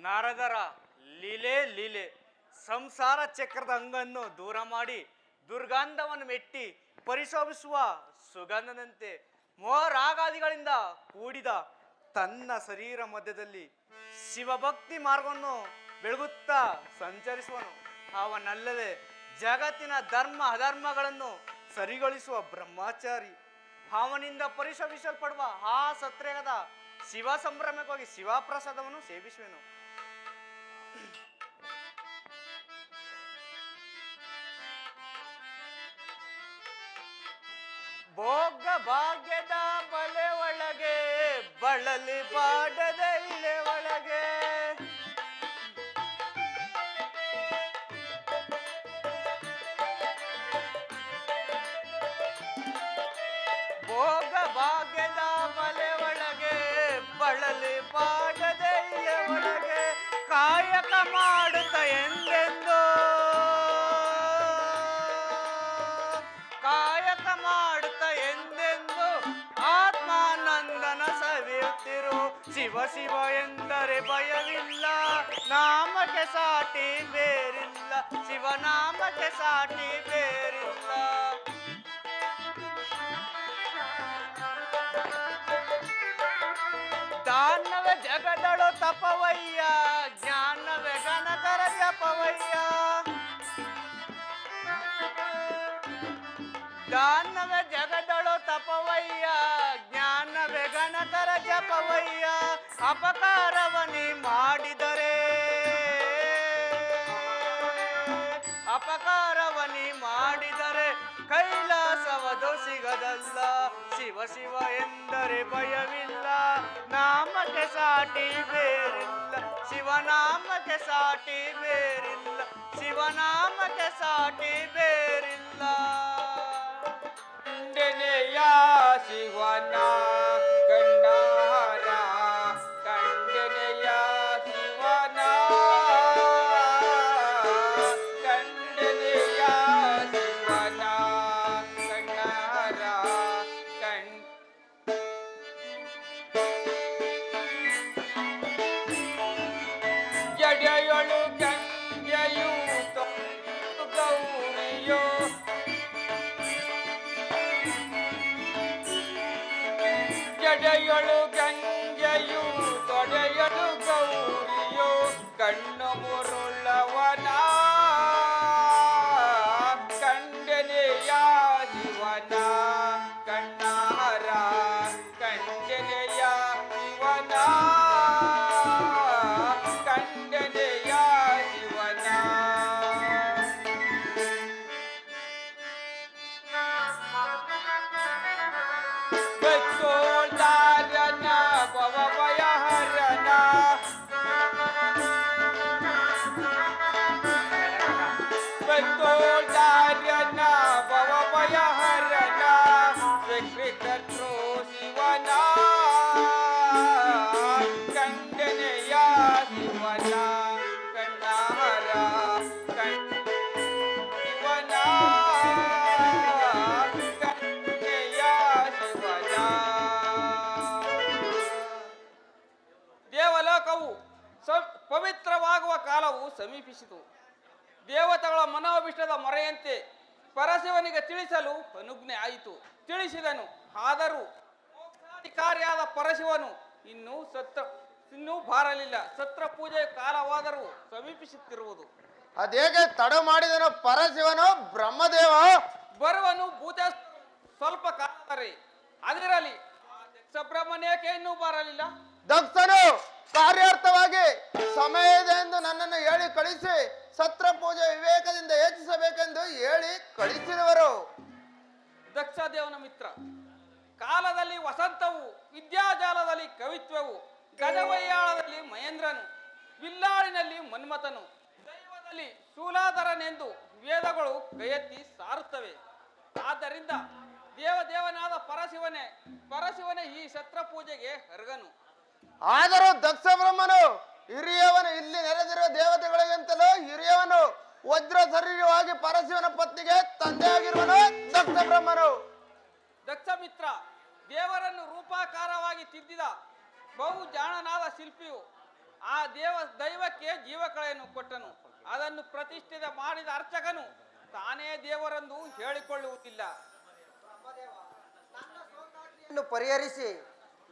ನಾರದರ ಲೀಲೆ ಸಂಸಾರ ಚಕ್ರದ ಅಂಗನ್ನು ದೂರ ಮಾಡಿ ದುರ್ಗಂಧವನ್ನು ಮೆಟ್ಟಿ ಪರಿಶೋಭಿಸುವ ಸುಗಂಧದಂತೆ ಮೋರಾಗಾದಿಗಳಿಂದ ಕೂಡಿದ ತನ್ನ ಶರೀರ ಮಧ್ಯದಲ್ಲಿ ಶಿವಭಕ್ತಿ ಮಾರ್ಗವನ್ನು ಬೆಳಗುತ್ತಾ ಸಂಚರಿಸುವನು. ಅವನಲ್ಲದೆ ಜಗತ್ತಿನ ಧರ್ಮ ಅಧರ್ಮಗಳನ್ನು ಸರಿಗೊಳಿಸುವ ಬ್ರಹ್ಮಚಾರಿ. ಅವನಿಂದ ಪರಿಶೋಭಿಸಲ್ಪಡುವ ಆ ಸತ್ರೇಗದ ಶಿವ ಸಂಭ್ರಮಕ್ಕಾಗಿ ಶಿವ ಪ್ರಸಾದವನ್ನು ಸೇವಿಸುವೆನು. ಭೋಗ ಭಾಗ್ಯದ ಬಲೆ ಒಳಗೆ ಬಳಲಿ ಬಾಡದ ಇಳೆ ಒಳಗೆ ಭೋಗ ಭಾಗ್ಯದ ಬಲೆ ಒಳಗೆ ಬಳಲಿ ಬಾಡದ ಇಳೆ ಒಳಗೆ ಕಾಯಕ ಮಾಡುತ್ತ ಎಂದೆಂದು ಕಾಯಕ ಮಾಡುತ್ತ ಎಂದೆಂದು ಆತ್ಮಾನಂದನ ಸವಿಯುತ್ತಿರು. ಶಿವ ಶಿವ ಎಂದರೆ ಭಯವಿಲ್ಲ, ನಾಮಕ್ಕೆ ಸಾಟಿ ಬೇರಿಲ್ಲ, ಶಿವನಾಮಕ್ಕೆ ಸಾಟಿ ಬೇರಿಲ್ಲ. ದಾನವೇ ಜಗದಳು ತಪವಯ್ಯ, ಜ್ಞಾನವೇ ಗಣಕರ ಜಪವಯ್ಯ. ದಾನವೇ ಜಗದಳು ತಪವಯ್ಯ, ಜ್ಞಾನವೇ ಗಣಕರ ಜಪವಯ್ಯ. ಅಪಕಾರವನಿ ಮಾಡಿದರೆ ಅಪಕಾರವನಿ ಮಾಡಿದರೆ ಕೈಲಾಸವದು ಸಿಗದಲ್ಲ. ಶಿವ ಶಿವ ಎಂದರೆ ಭಯವಿಲ್ಲ, ನಾಮಕ್ಕೆ ಸಾಟಿ ಬೇರಿಲ್ಲ, ಶಿವನಾಮಕ್ಕೆ ಸಾಟಿ ಬೇರಿಲ್ಲ, ಶಿವನಾಮಕ್ಕೆ ಸಾಟಿ ಬೇರಿಲ್ಲ. ಕಂಡೆನೆಯ ಶಿವನ ಕಣ್ಣಾರ, ಕಂಡೆನೆಯ ಶಿವನ, ಕಂಡೆನೆಯ ಶಿವನ ಕಣ್ಣಾರ, ಜಡೆಯೊಳು ಗಂಗೆಯು ಗೌರಿಯೋ, ಜಡೆಯೊಳು ಗಂಗೆಯು ತೊಡೆಯಲು ಗೌರಿಯೋ, ಕಣ್ಣು ಮುರುಳವನ ಕಂಡೆನೆಯ ಶಿವನ ಕಣ್ಣಾರ, ಕಂಡೆನೆಯ ಶಿವನ, ಕಂಡೆನೆಯ ಶಿವನ. ಬೆಕ್ಕೋಳ್ದಾರ್ಯನ ಭವಭಯಹರನ, ಬೆಕ್ಕೋಳ್ದಾರ್ಯನ ಭವಭಯಹರನ, ವಿಕೃತೃ ಶಿವನ ಕಂಡೆನೆಯ ಶಿವನ ಕಣ್ಣಾರ, ಶಿವನ ಕಂಡೆನೆಯ ಶಿವನ. ದೇವಲೋಕವು ಪವಿತ್ರವಾಗುವ ಕಾಲವು ಸಮೀಪಿಸಿತು. ದೇವತೆಗಳ ಮನೋಭಿಷ್ಟದ ಮೊರೆಯಂತೆ ಪರಶಿವನಿಗೆ ತಿಳಿಸಲು ಅನುಜ್ಞೆ ಆಯಿತು. ತಿಳಿಸಿದನು. ಆದರೂ ಮೋಕ್ಷಾಧಿಕಾರಿಯಾದ ಪರಶಿವನು ಇನ್ನೂ ಬಾರಲಿಲ್ಲ. ಸತ್ರ ಪೂಜೆ ಕಾಲವಾದರೂ ಸಮೀಪಿಸುತ್ತಿರುವುದು. ಅದೇಗೆ ತಡ ಮಾಡಿದನು ಪರಶಿವನು? ಬ್ರಹ್ಮದೇವ ಬರುವನು ಭೂತ ಸ್ವಲ್ಪ ಕಾಲದರೆ. ಅದಿರಲಿ, ಸಬ್ರಹ್ಮಣ್ಯಕ್ಕೆ ಇನ್ನೂ ಬರಲಿಲ್ಲ. ದಕ್ಷನು ಕಾರ್ಯಾರ್ಥವಾಗಿ ಸಮಯ ಇದೆ ಎಂದು ನನ್ನನ್ನು ಹೇಳಿ ಕಳಿಸಿ ಸತ್ರ ಪೂಜೆ ವಿವೇಕದಿಂದ ಯೋಚಿಸಬೇಕೆಂದು ಹೇಳಿ ಕಳಿಸಿದವರು. ದಕ್ಷ ದೇವನ ಮಿತ್ರ. ಕಾಲದಲ್ಲಿ ವಸಂತವು, ವಿದ್ಯಾಜಾಲದಲ್ಲಿ ಕವಿತ್ವವು, ಗಜವಯ್ಯಾಳದಲ್ಲಿ ಮಹೇಂದ್ರನು, ವಿಲ್ಲಾಳಿನಲ್ಲಿ ಮನ್ಮಥನು, ದೈವದಲ್ಲಿ ಶೂಲಾಧರನೆಂದು ವೇದಗಳು ಕೈಯೆತ್ತಿ ಸಾರುತ್ತವೆ. ಆದ್ದರಿಂದ ದೇವನಾದ ಪರಶಿವನೇ ಈ ಸತ್ರ ಪೂಜೆಗೆ ಅರ್ಹನು. ಆದರೂ ದಕ್ಷ ಬ್ರಹ್ಮನು ಹಿರಿಯವನು, ಇಲ್ಲಿ ನೆರೆದಿರುವ ದೇವತೆಗಳಿಗಿಂತಲೂ ಹಿರಿಯವನು, ವಜ್ರ ಶರೀರವಾಗಿ ಪರಶಿವನ ಪತ್ನಿಗೆ ತಂದೆಯಾಗಿರುವನು ದಕ್ಷ ಬ್ರಹ್ಮನು. ದಕ್ಷ ಮಿತ್ರ, ದೇವರನ್ನು ರೂಪಾಕಾರವಾಗಿ ತಿದ್ದಿದ ಬಹು ಜಾಣನಾದ ಶಿಲ್ಪಿಯು ಆ ದೈವಕ್ಕೆ ಜೀವಕಳೆಯನ್ನು ಕೊಟ್ಟನು. ಅದನ್ನು ಪ್ರತಿಷ್ಠಿತ ಮಾಡಿದ ಅರ್ಚಕನು ತಾನೇ ದೇವರೆಂದು ಹೇಳಿಕೊಳ್ಳುವುದಿಲ್ಲ. ಪರಿಹರಿಸಿ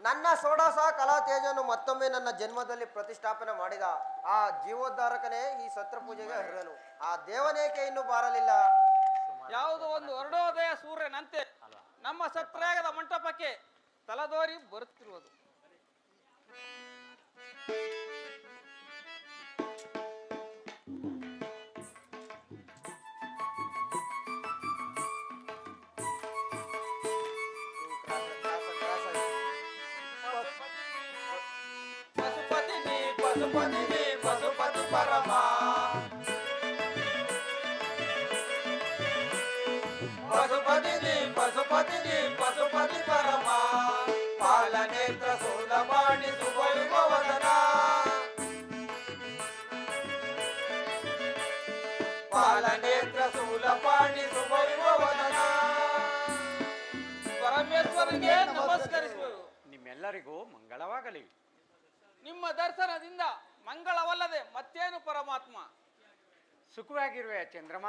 ನನ್ನ ಷೋಡಶ ಕಲಾ ತೇಜವನ್ನು ಮತ್ತೊಮ್ಮೆ ನನ್ನ ಜನ್ಮದಲ್ಲಿ ಪ್ರತಿಷ್ಠಾಪನೆ ಮಾಡಿದ ಆ ಜೀವೋದ್ಧಾರಕನೇ ಈ ಸತ್ರ ಪೂಜೆಗೆ ಅರ್ಹನು. ಆ ದೇವನೇಕೆ ಇನ್ನೂ ಬಾರಲಿಲ್ಲ? ಯಾವುದೋ ಒಂದು ಅರುಣೋದಯ ಸೂರ್ಯನಂತೆ ನಮ್ಮ ನಮ್ಮ ಸತ್ರಾಗದ ಮಂಟಪಕ್ಕೆ ತಲದೋರಿ ಬರುತ್ತಿರುವುದು. ಪಶುಪತಿ ನೀ ಪಶುಪತಿ ನೀ ಪಶುಪತಿ ಪರಮ ಪಶುಪತಿ ನೀ ಪಶುಪತಿ ನೀ ಪಶುಪತಿ ಪರಮ ಪಾಲನೇತ್ರ ಸೂಲಪಾಣಿ ಸುವೈಭವದನ ಪಾಲನೇತ್ರ ಸೂಲಪಾಣಿ ಸುವೈಭವದನ. ಪರಮೇಶ್ವರನಿಗೆ ನಮಸ್ಕರಿಸುವುದು. ನಿಮ್ಮೆಲ್ಲರಿಗೂ ಮಂಗಳವಾಗಲಿ. ನಿಮ್ಮ ದರ್ಶನದಿಂದ ಮಂಗಳವಲ್ಲದೆ ಮತ್ತೇನು ಪರಮಾತ್ಮ? ಸುಖವಾಗಿರುವೆ ಚಂದ್ರಮ.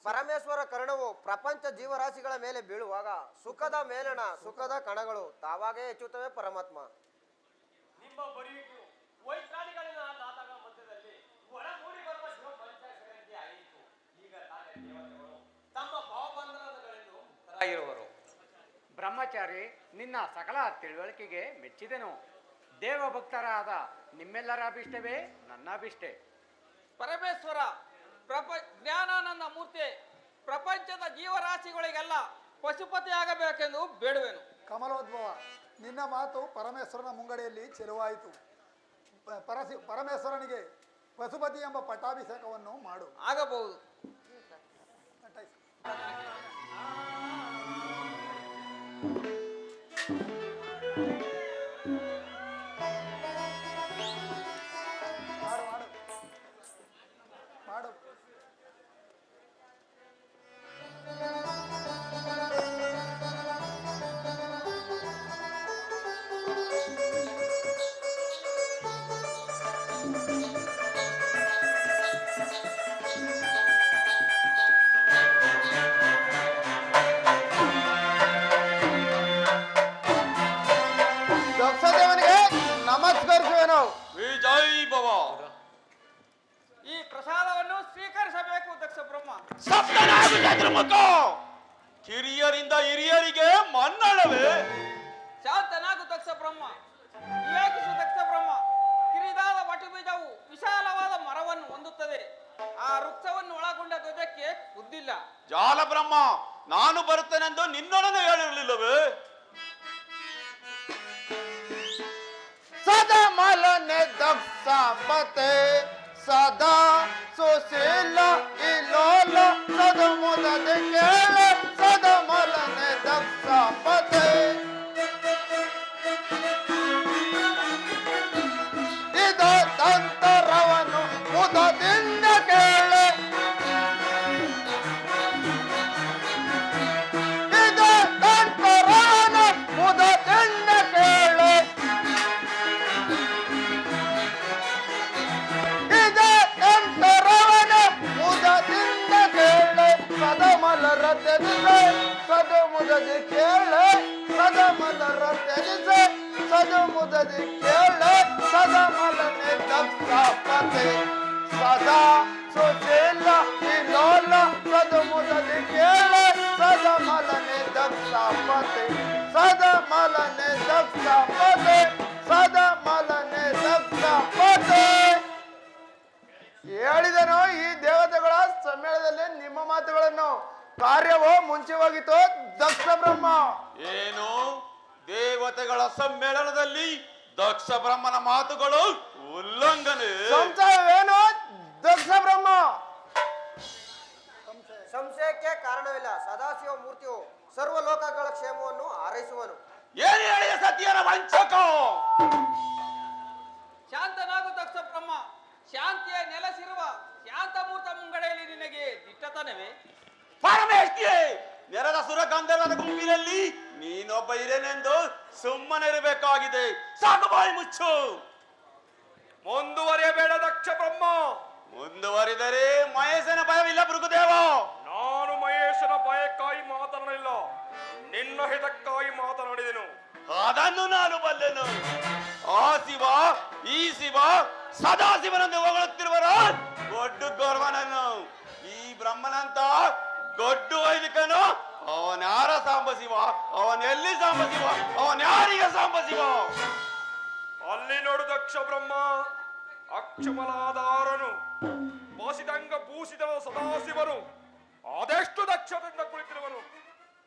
ಪರಮೇಶ್ವರ ಕರುಣವು ಪ್ರಪಂಚ ಜೀವರಾಶಿಗಳ ಮೇಲೆ ಬೀಳುವಾಗ ಸುಖದ ಮೇಲಣ ಸುಖದ ಕಣಗಳು ತಾವಾಗೇ ಹೆಚ್ಚುತ್ತವೆ ಪರಮಾತ್ಮ. ನಿಮ್ಮ ಬರಿಯುವುದು ವೈಜ್ಞಾನಿಗಳಿನ ನಾಟಕ ಮಧ್ಯದಲ್ಲಿ ಒಳಗೂಡಿ ಬರುವ ಶಿವ ಪಂಚಾಕ್ಷರಂತೆ ಆಯಿತು. ಈಗ ತಾನೇ ದೇವತೆಗಳು ತಮ್ಮ ಭಾವಬಂಧನಗಳನ್ನು ಮುಕ್ತರಾಗಿರುವರು. ಬ್ರಹ್ಮಚಾರಿ, ನಿನ್ನ ಸಕಲ ತಿಳುವಳಿಕೆಗೆ ಮೆಚ್ಚಿದೆನು. ದೇವಭಕ್ತರಾದ ನಿಮ್ಮೆಲ್ಲರ ಅಭಿಷ್ಟವೇ ನನ್ನ ಅಭಿಷ್ಟೆ. ಪರಮೇಶ್ವರ ಜ್ಞಾನಾನಂದ ಮೂರ್ತಿ, ಪ್ರಪಂಚದ ಜೀವರಾಶಿಗಳಿಗೆಲ್ಲ ಪಶುಪತಿ ಆಗಬೇಕೆಂದು ಬೇಡುವೆನು. ಕಮಲೋದ್ಭವ, ನಿನ್ನ ಮಾತು ಪರಮೇಶ್ವರನ ಮುಂಗಡೆಯಲ್ಲಿ ಚೆಲುವಾಯಿತು. ಪರಮೇಶ್ವರನಿಗೆ ಪಶುಪತಿ ಎಂಬ ಪಟ್ಟಾಭಿಷೇಕವನ್ನು ಮಾಡು. ಆಗಬಹುದು. ಮಾಡು ಮಾಡು ಮಾಡು. ದಕ್ಷದೇವನಿಗೆ ನಮಸ್ಕರಿಸುವೆನು. ವಿಜಯ್ ಭವ. ಈ ಪ್ರಸಾದವನ್ನು ಸ್ವೀಕರಿಸಬೇಕು ದಕ್ಷ ಬ್ರಹ್ಮ. ಸಪ್ತನಾಗು ಚಂದ್ರಮುಖ. ಕಿರಿಯರಿಂದ ಹಿರಿಯರಿಗೆ ಮನ್ನಣವೇ. ಶಾಂತನಾಗು ದಕ್ಷ ಬ್ರಹ್ಮ. ವಿವೇಕಿಸು ದಕ್ಷ ಬ್ರಹ್ಮ. ಕಿರಿದಾದ ವಟುಬೀಜವು ವಿಶಾಲವಾದ ಮರವನ್ನು ಹೊಂದುತ್ತದೆ. ಆ ವೃಕ್ಷವನ್ನು ಒಳಗೊಂಡ ಧ್ವಜಕ್ಕೆ ಬುದ್ಧಿಲ್ಲ. ಜಾಲ ಬ್ರಹ್ಮ, ನಾನು ಬರುತ್ತೇನೆಂದು ನಿನ್ನೊಡನೆ ಹೇಳಿರಲಿಲ್ಲವೇ? ಸದಾ ಮಲನೆ ದಕ್ಷ ಪತೆ ಸದಾ ಸುಶೀಲ ಇಲೋಲ ಸದ ಮುದದ ಕೇಳ ಸದ ಮಲನೆ ದಕ್ಷ ಪತೆ ಇದ ತಂತರವನು ಮುದದಿಂದ ಕೇಳೆ ಇದ ತಂತರವನು ಮುದದಿಂದ ಕೇಳೆ ಸದಮಲರ ತೆಗೆದೆ ಸದು ಮುದದಿ ಕೇಳೆ ಸದಮಲರ ತೆಗೆದೆ ಸದು ಮುದದಿ ಕೇಳೆ ಸದಮಲನೆ ದಕ್ಷಪತೆ ಸದಾ ಸುಶೀಲ ಇಲೋಲ ಸದು ಮುದದಿ ಕೇಳೆ ಸದಮಲನೆ ದಕ್ಷಪತೆ ಸದಮಲನೆ ದಕ್ಷಪತೆ ಸದಮಲನೆ ದಕ್ಷಪತೆ. ಹೇಳಿದನು ಈ ದೇವತೆಗಳ ಸಮ್ಮೇಳನದಲ್ಲಿ ನಿಮ್ಮ ಮಾತುಗಳನ್ನು. ಕಾರ್ಯವೋ ಮುಂಚೆ ಹೋಗಿತ್ತು ದಕ್ಷ ಬ್ರಹ್ಮ. ಏನು ದೇವತೆಗಳ ಸಮ್ಮೇಳನದಲ್ಲಿ ದಕ್ಷ ಬ್ರಹ್ಮನ ಮಾತುಗಳು ಉಲ್ಲಂಘನೆ? ಸಂಶಯವೇನು ದಕ್ಷ ಬ್ರಹ್ಮ? ಸಂಶಯಕ್ಕೆ ಕಾರಣವಿಲ್ಲ. ಸದಾಶಿವ ಮೂರ್ತಿಯು ಸರ್ವ ಲೋಕಗಳ ಕ್ಷೇಮವನ್ನು ಹಾರೈಸುವನು. ಏನು ಹೇಳಿದ ಸತ್ಯನ ವಂಚಕ? ಶಾಂತನಾಗು ದಕ್ಷ ಬ್ರಹ್ಮ. ಶಾಂತಿಯ ನೆಲೆಸಿರುವ ಶಾಂತಮೂರ್ತ ಮುಂಗಡೆಯಲ್ಲಿ ನಿನಗೆ ದಿಟ್ಟತನವೇ? ಪರಮೇಶ್ವರಿ, ನೆರೆದ ಸುರ ಗಂಧರ್ವರ ಗುಂಪಿನಲ್ಲಿ ನೀನೊಬ್ಬ ಇರೇನೆಂದು ಸುಮ್ಮನಿರಬೇಕಾಗಿದೆ. ಸಾಕು, ಬಾಯಿ ಮುಚ್ಚು. ಮುಂದುವರಿಯಬೇಡ ದಕ್ಷ ಬ್ರಹ್ಮ. ಮುಂದುವರಿದರೆ ಮಹೇಶನ ಭಯವಿಲ್ಲ ಭೃಗುದೇವ. ನಾನು ಮಹೇಶನ ಭಯಕ್ಕಾಗಿ ಮಾತನಾಡಲಿಲ್ಲ, ನಿನ್ನ ಹಿತಕ್ಕಾಗಿ ಮಾತನಾಡಿದೆನು. ಅದನ್ನು ನಾನು ಬಲ್ಲೆನು. ಆ ಶಿವ ಈ ಶಿವ ಸದಾಶಿವನಂದು ಹೊಗಳುತ್ತಿರುವರ ಗೊಡ್ಡು ಗೌರವನನ್ನು ಈ ಬ್ರಹ್ಮನಂತ ಗೊಡ್ಡು ವೈದಿಕನು ಅವನಾರ ಸಾಂಬಶಿವ? ಅವನೆಲ್ಲಿ ಸಾಂಬಶಿವ? ಅವನ್ಯಾರಿಗೆ ಸಾಂಬಶಿವ? ಅಲ್ಲಿ ನೋಡು ದಕ್ಷ ಬ್ರಹ್ಮ, ಅಕ್ಷಮಲಾಧಾರನು ಮೋಸಿದಂಗ ಭೂಷಿತನ ಸದಾಶಿವನು ಅದೆಷ್ಟು ದಕ್ಷತೆಯಿಂದ ಕುಳಿತಿರುವನು.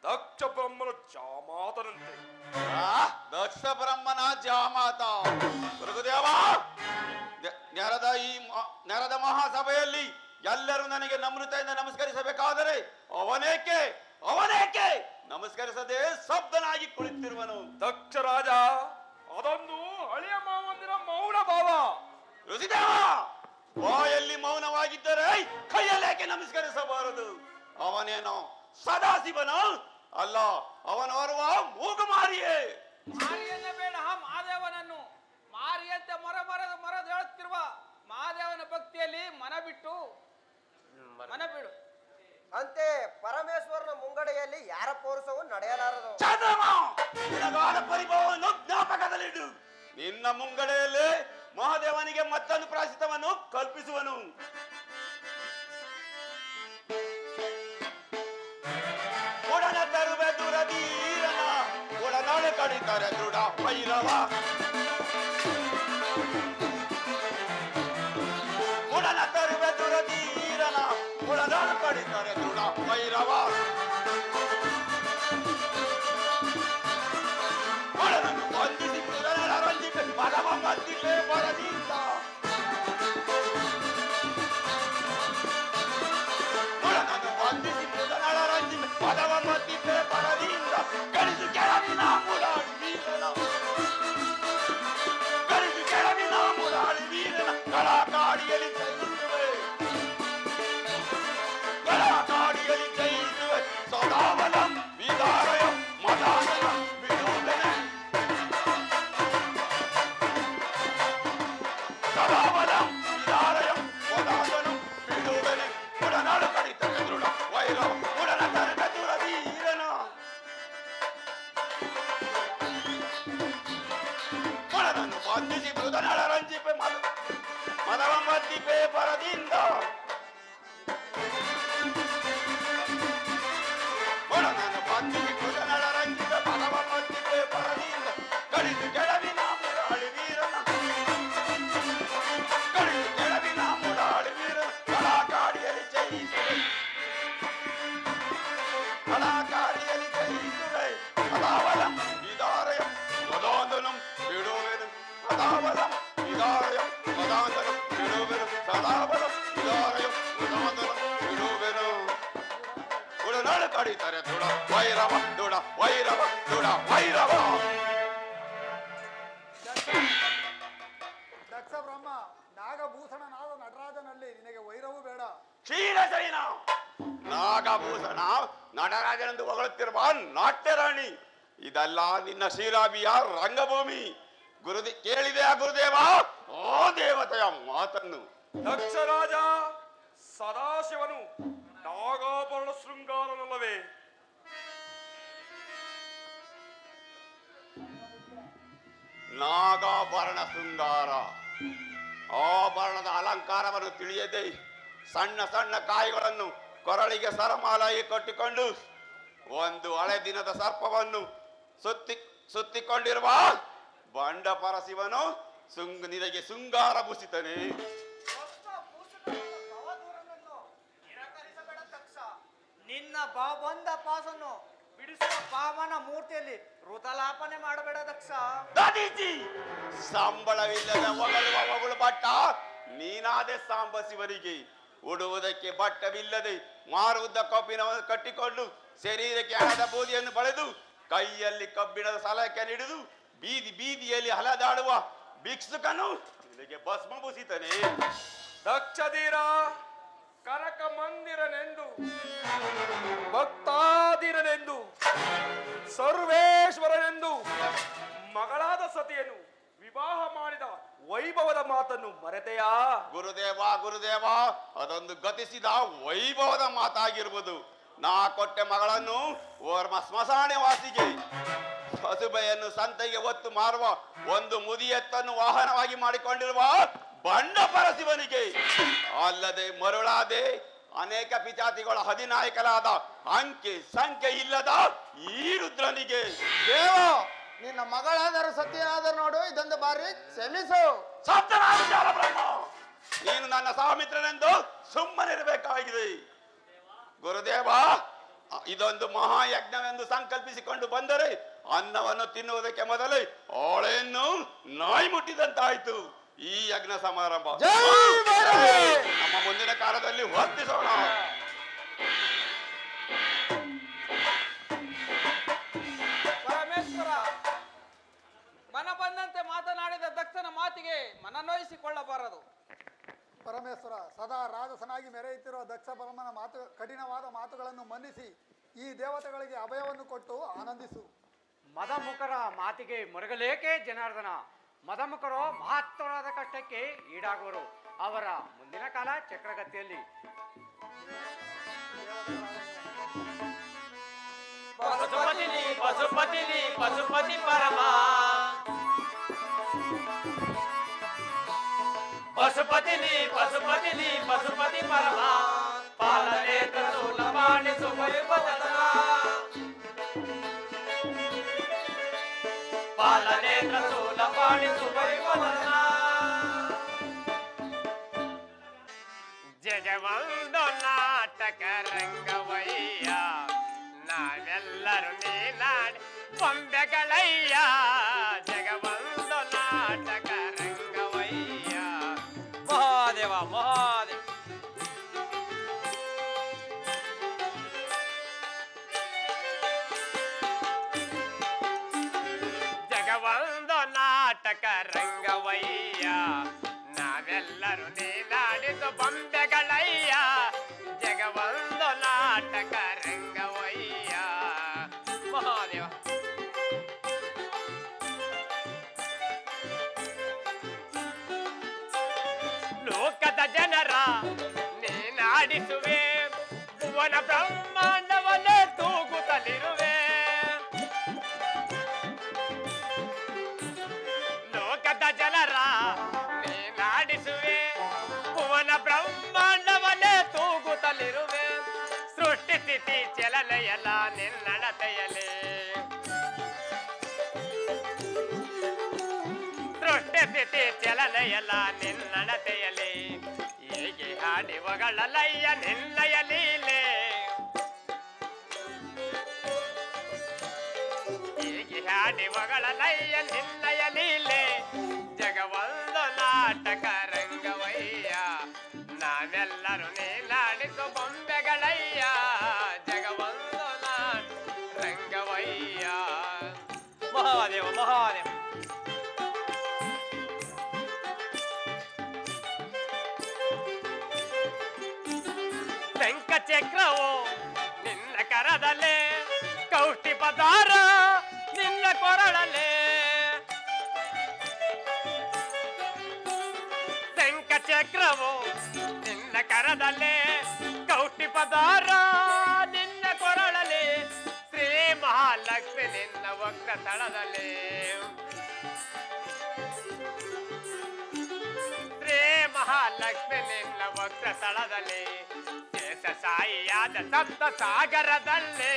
ದಕ್ಷ ಬ್ರಹ್ಮನು ಜಾಮಾತನಂತೆ. ದಕ್ಷ ಬ್ರಹ್ಮನ ಜಾಮಾತ. ಗುರುದೇವ, ನೆರೆದ ಮಹಾಸಭೆಯಲ್ಲಿ ಎಲ್ಲರೂ ನನಗೆ ನಮ್ರತೆಯಿಂದ ನಮಸ್ಕರಿಸಬೇಕಾದರೆ ಅವನೇಕೆ ನಮಸ್ಕರಿಸದೆ ಶಬ್ದನಾಗಿ ಕುಳಿತಿರುವನು. ದಕ್ಷ ರಾಜ, ಅದೊಂದು ಹಳೆಯ ಮಾವಂದಿರ ಮೌನ ಭಾವ. ಋಷಿದೇವ, ಬಾಯಲ್ಲಿ ಮೌನವಾಗಿದ್ದರೆ ಕೈಯಲ್ಲೇಕೆ ನಮಸ್ಕರಿಸಬಾರದು? ಅವನೇನೋ ಸದಾಶಿವನ ಅಲ್ಲ, ಅವನೋರ್ವ ಮೂಗುಮಾರಿಯೇ. ಮಾರಿಯನ್ನೇ ಬೇಡ, ಮಹಾದೇವನನ್ನು ಮಾರಿಯಂತೆ ಮೊರೆದು ಹೇಳುತ್ತಿರುವ ಮಹಾದೇವನ ಭಕ್ತಿಯಲ್ಲಿ ಮನ ಬಿಡು. ಅಂತೆ ಪರಮೇಶ್ವರನ ಮುಂಗಡೆಯಲ್ಲಿ ಯಾರ ಪೌರುಷವೂ ನಡೆಯಲಾರದು. ಚಂದ್ರಮ, ನಿನಗಾದ ಪರಿಭವವನ್ನು ಜ್ಞಾಪಕದಲ್ಲಿಡು. ನಿನ್ನ ಮುಂಗಡೆಯಲ್ಲಿ ಮಹಾದೇವನಿಗೆ ಮತ್ತೊಂದು ಪ್ರಾಯಶ್ಚಿತ್ತವನ್ನು ಕಲ್ಪಿಸುವನು. ಉಡನ ತರುವೆ ದುರದೀರನ, ಉಡನಾಳೆ ಕಡಿತಾರೆ ದೃಢ ಭೈರವ. ಉಡನ ತರುವೆ ದುರದೀರನ, ಉಡನಾಳೆ ಕಡಿತಾರೆ ದೃಢ ಭೈರವ. ಒಡನನ್ನು ಬಂಧಿಸಿ ಮೃಗಗಳ ರಂಜಿಕೆ ಪದವ ಮದ್ದಿಲೆ ಬರದಿಂದ. ಒಡನನ್ನು ಬಂಧಿಸಿ ಮೃಗಗಳ ರಂಜಿಕೆ ಪದವ ಮದ್ದಿಲೆ ಬರದಿಂದ. ಕಡಿದು ಕೆಳಗಿನ ಮುರಾಳಿ ವೀರನ, ಕಡಿದು ಕೆಳಗಿನ ಮುರಾಳಿ ವೀರನ ಕಳಕಾಡಿಯಲ್ಲಿ ಜಯಿಸುವೆ, ಕಳಕಾಡಿಯಲ್ಲಿ ಜಯಿಸುವೆ. ಸದಾವಲಂ ವಿದಾರಯ ಮದಾನನ ವಿನೋದನೆ, ಸದಾವಲಂ ವಿದಾರಯ ಮದಾನನು ವಿನೋದನೆ. ಉಡನಾಡು ಕಡಿತರೆ ದೃಢ ವೈರವ, ಉಡನ ತರಗ ದುರದೀರನ. ಉಡನನ್ನು ಬಂಧಿಸಿ ಮೃಗನಳ ರಂಜಿಪೆ ಮದವ ಮದ್ದಿಪೆ ಬರದಿಂದ. ಒಡನನ್ನು ಬಂಧಿಸಿ ಮೃಗನಳ ರಂಜಿಪೆ ಮದವ ಮದ್ದಿಪೆ ಬರದಿಂದ. ಕಡಿದು ಕೆಳವಿನ ಮುರಾಳಿ ವೀರನ, ಕಡಿದು ಕೆಳವಿನ ಮುರಾಳಿ ವೀರನ ಕಳಕಾಡಿಯಲ್ಲಿ ಜಯಿಸುವೆ, ಕಳಕಾಡಿಯಲ್ಲಿ ಜಯಿಸುವೆ. ಸದಾವಲಂ ವಿದಾರಯ ಮದಾಂಧನಂ ಬಿಡುವೆನು, ಸದಾವಲಂ ವಿದಾರಯ ಮದಾಂಧನಂ ಬಿಡುವೆನು, ಸದಾವಲಂ ವಿದಾರಯ ಮದಾಂಧನಂ ಬಿಡುವೆನು. ಉಡನಾಡು ಕಡಿತಾರೆ ದೃಢ ವೈರವ, ದೃಢ ವೈರವ, ದೃಢ ವೈರವ. ದಕ್ಷ ಬ್ರಹ್ಮ, ನಾಗಭೂಷಣನಾದ ನಟರಾಜನಲ್ಲಿ ನಿನಗೆ ವೈರವೂ ಬೇಡ. ಕ್ಷೀರಸೈನ, ನಾಗಭೂಷಣ ನಟರಾಜನೆಂದು ಹೊಗಳುತ್ತಿರುವ ನಾಟ್ಯರಾಣಿ, ಇದಲ್ಲ ನಿನ್ನ ಶ್ರೀರಾಭಿಯ ರಂಗಭೂಮಿ. ಕೇಳಿದೆಯಾ ಗುರುದೇವ ಓ ದೇವತೆಯ ಮಾತನ್ನು? ದಕ್ಷ ರಾಜ, ಸದಾಶಿವನು ನಾಗಾಭರಣ ಶೃಂಗಾರನಲ್ಲವೇ? ನಾಗಾಭರಣ ಶೃಂಗಾರ, ಆಭರಣದ ಅಲಂಕಾರವನ್ನು ತಿಳಿಯದೆ ಸಣ್ಣ ಸಣ್ಣ ಕಾಯಿಗಳನ್ನು ಕೊರಳಿಗೆ ಸರಮಾಲಾಗಿ ಕಟ್ಟಿಕೊಂಡು ಒಂದು ಹಳೆ ದಿನದ ಸರ್ಪವನ್ನು ಸುತ್ತಿಕೊಂಡಿರುವ ಬಂಡ ಪರಶಿವನು ನಿನಗೆ ಶೃಂಗಾರ ಭೂಷಿತನೇ. ನಿನ್ನ ಬಂದ ಪಾಸನ್ನು ಬಿಡಿಸುವ ಪಾವನ ಮೂರ್ತಿಯಲ್ಲಿ ಋತಲಾಪನೆ ಮಾಡಬೇಡ ದಕ್ಷ. ದದೀಚಿ, ಸಂಬಳವಿಲ್ಲದ ಒಗಳು ಬಟ್ಟ ನೀನಾದೆ ಸಾಂಬಶಿವನಿಗೆ. ಉಡುವುದಕ್ಕೆ ಬಟ್ಟವಿಲ್ಲದೆ ಮಾರುವುದ ಕಬ್ಬಿಣವನ್ನು ಕಟ್ಟಿಕೊಂಡು ಶರೀರಕ್ಕೆ ಹಣದ ಬೂದಿಯನ್ನು ಬಳೆದು ಕೈಯಲ್ಲಿ ಕಬ್ಬಿಣದ ಸಲಕ್ಕೆ ಹಿಡಿದು ಬೀದಿ ಬೀದಿಯಲ್ಲಿ ಹಲದಾಡುವ ಭಿಕ್ಷುಕನು ನಿನಗೆ ಭಸ್ಮ ಭೂಷಿತನೇ. ದಕ್ಷಧೀರ, ಕನಕ ಮಂದಿರನೆಂದು ಭಕ್ತಾಧೀರನೆಂದು ಸರ್ವೇಶ್ವರನೆಂದು ಮಗಳಾದ ಸತಿಯನ್ನು ವಿವಾಹ ಮಾಡಿದ ವೈಭವದ ಮಾತನ್ನು ಮರೆತೆಯಾ? ಗುರುದೇವ, ಅದೊಂದು ಗತಿಸಿದ ವೈಭವದ ಮಾತಾಗಿರುವುದು. ನಾ ಕೊಟ್ಟೆ ಮಗಳನ್ನು ಓರ್ವ ಸ್ಮಶಾನ ವಾಸಿಗೆ, ಹಸುಬೆಯನ್ನು ಸಂತೆಗೆ ಒತ್ತು ಮಾರುವ ಒಂದು ಮುದಿಯತ್ತನ್ನು ವಾಹನವಾಗಿ ಮಾಡಿಕೊಂಡಿರುವ ಬಂಡ ಪರಶಿವನಿಗೆ. ಅಲ್ಲದೆ ಮರುಳಾದೆ ಅನೇಕ ಪಿಚಾತಿಗಳ ಅಧಿನಾಯಕರಾದ ಅಂಕೆ ಸಂಖ್ಯೆ ಇಲ್ಲದ ಈ ರುದ್ರನಿಗೆ ದೇವ ನಿನ್ನ ಮಗಳಾದರೂ ಸತ್ಯನಾದರೂ ನೋಡು, ಇದೊಂದು ಬಾರಿ ಕ್ಷಮಿಸು. ಸಪ್ತನಾದ ಜಾಲ ಬ್ರಹ್ಮ, ನೀನು ನನ್ನ ಸಹಮಿತ್ರನೆಂದು ಸುಮ್ಮನಿರಬೇಕಾಗಿದೆ. ಗುರುದೇವ, ಇದೊಂದು ಮಹಾಯಜ್ಞವೆಂದು ಸಂಕಲ್ಪಿಸಿಕೊಂಡು ಬಂದರೆ ಅನ್ನವನ್ನು ತಿನ್ನುವುದಕ್ಕೆ ಮೊದಲೇ ಅವಳೆಯನ್ನು ನಾಯಿ ಮುಟ್ಟಿದಂತಾಯ್ತು. ಈ ಯಜ್ಞ ಸಮಾರಂಭ ನಮ್ಮ ಮುಂದಿನ ಕಾಲದಲ್ಲಿ ವರ್ತಿಸೋಣ. ಪರಮೇಶ್ವರ, ಮನ ಬಂದಂತೆ ಮಾತನಾಡಿದ ದಕ್ಷನ ಮಾತಿಗೆ ಮನನೋಯಿಸಿಕೊಳ್ಳಬಾರದು. ಪರಮೇಶ್ವರ, ಸದಾ ರಾಜಸನಾಗಿ ಮೆರೆಯುತ್ತಿರುವ ದಕ್ಷ ಬ್ರಹ್ಮನ ಕಠಿಣವಾದ ಮಾತುಗಳನ್ನು ಮನ್ನಿಸಿ ಈ ದೇವತೆಗಳಿಗೆ ಅಭಯವನ್ನು ಕೊಟ್ಟು ಆನಂದಿಸು. ಮದಮುಖರ ಮಾತಿಗೆ ಮರುಗಲೇಕೆ ಜನಾರ್ದನ? ಮದಮುಖರು ಮಹತ್ತರವಾದ ಕಷ್ಟಕ್ಕೆ ಈಡಾಗುವರು. ಅವರ ಮುಂದಿನ ಕಾಲ ಚಕ್ರಗತಿಯಲ್ಲಿ. ಪಶುಪತಿ ಪರಮ ಪಶುಪತಿ ಪರಮ ಪಾಲನೆ ಸುಲಭಾಣಿ ಸುವೈಭವದನ ಪಾಲನೆ ಸುಲಭಾಣಿ ಸುವೈಭವದನ ಜಗವಂದು ನಾಟಕ ರಂಗವಯ್ಯ ನಾವೆಲ್ಲರೂ ನೀನಾಡಿ ಬೊಂಬೆಗಳಯ್ಯ. ಜಗವಂದು ನಾಟಕ ರಂಗವಯ್ಯ. ಮಹಾದೇವ ಮಹಾದೇವ. ಜಗವಂದು ನಾಟಕ ರಂಗವಯ್ಯ ನಾವೆಲ್ಲರೂ ನೀನಾಡಿದ ಬೊಂಬೆಗಳಯ್ಯ. ಜಗವಂದು ನಾಟಕ ರಂಗವಯ್ಯ. ಮಹಾದೇವ. ಲೋಕದ ಜನರ ನೀನಾಡಿಸುವೆ, ಭುವನ ಬ್ರಹ್ಮಾಂಡವನ್ನೇ ತೂಗುತ್ತಲಿರುವೆ. ಲೋಕದ ಜನರ ನೀನಾಡಿಸುವೆ, ಭುವನ ಬ್ರಹ್ಮಾಂಡವನ್ನೇ ತೂಗುತ್ತಲಿರುವೆ. ಸೃಷ್ಟಿ ಸ್ಥಿತಿ ಚಲನೆಯಲ್ಲ ನಿನ್ನಡತೆಯಲೇ, ಸೃಷ್ಟಿ ಸ್ಥಿತಿ ಚಲನೆಯಲ್ಲ ನಿನ್ನಡತೆಯಲೇ. ಹೇಗೆ ಹಾಡಿವಗಳಲಯ್ಯ ನಿನ್ನಯ ಲೀಲೆ, ಹೇಗೆ ಹಾಡಿವಗಳಲಯ್ಯ ನಿನ್ನಯ ಲೀಲೆ. ಜಗವಂದು ನಾಟಕ ರಂಗವಯ್ಯ ನಾವೆಲ್ಲರೂ ನೀನಾಡಿಸೋ ಬೊಂಬೆಗಳಯ್ಯ. ಜಗವಂದು ನಾಟಕ ರಂಗವಯ್ಯ. ಮಹಾದೇವ ಮಹಾದೇವ. ಶಂಖ ಚಕ್ರವು ನಿನ್ನ ಕರದಲ್ಲೇ, ಕೌಷ್ಟಿ ಪದಾರ ನಿನ್ನ ಕೊರಳಲ್ಲೇ. ಶಂಖ ಚಕ್ರವು ನಿನ್ನ ಕರದಲ್ಲೇ, ಕೌಷ್ಟಿ ಪದಾರ ನಿನ್ನ ಕೊರಳಲ್ಲೇ. ಶ್ರೀ ಮಹಾಲಕ್ಷ್ಮಿ ನಿನ್ನ ವಕ್ರ ತಳದಲ್ಲಿ, ಶ್ರೀ ಮಹಾಲಕ್ಷ್ಮಿ ನಿನ್ನ ವಕ್ರ ತಳದಲ್ಲಿ. ಶೇಷ ಸಾಯಿಯಾದ ಸಪ್ತ ಸಾಗರದಲ್ಲಿ,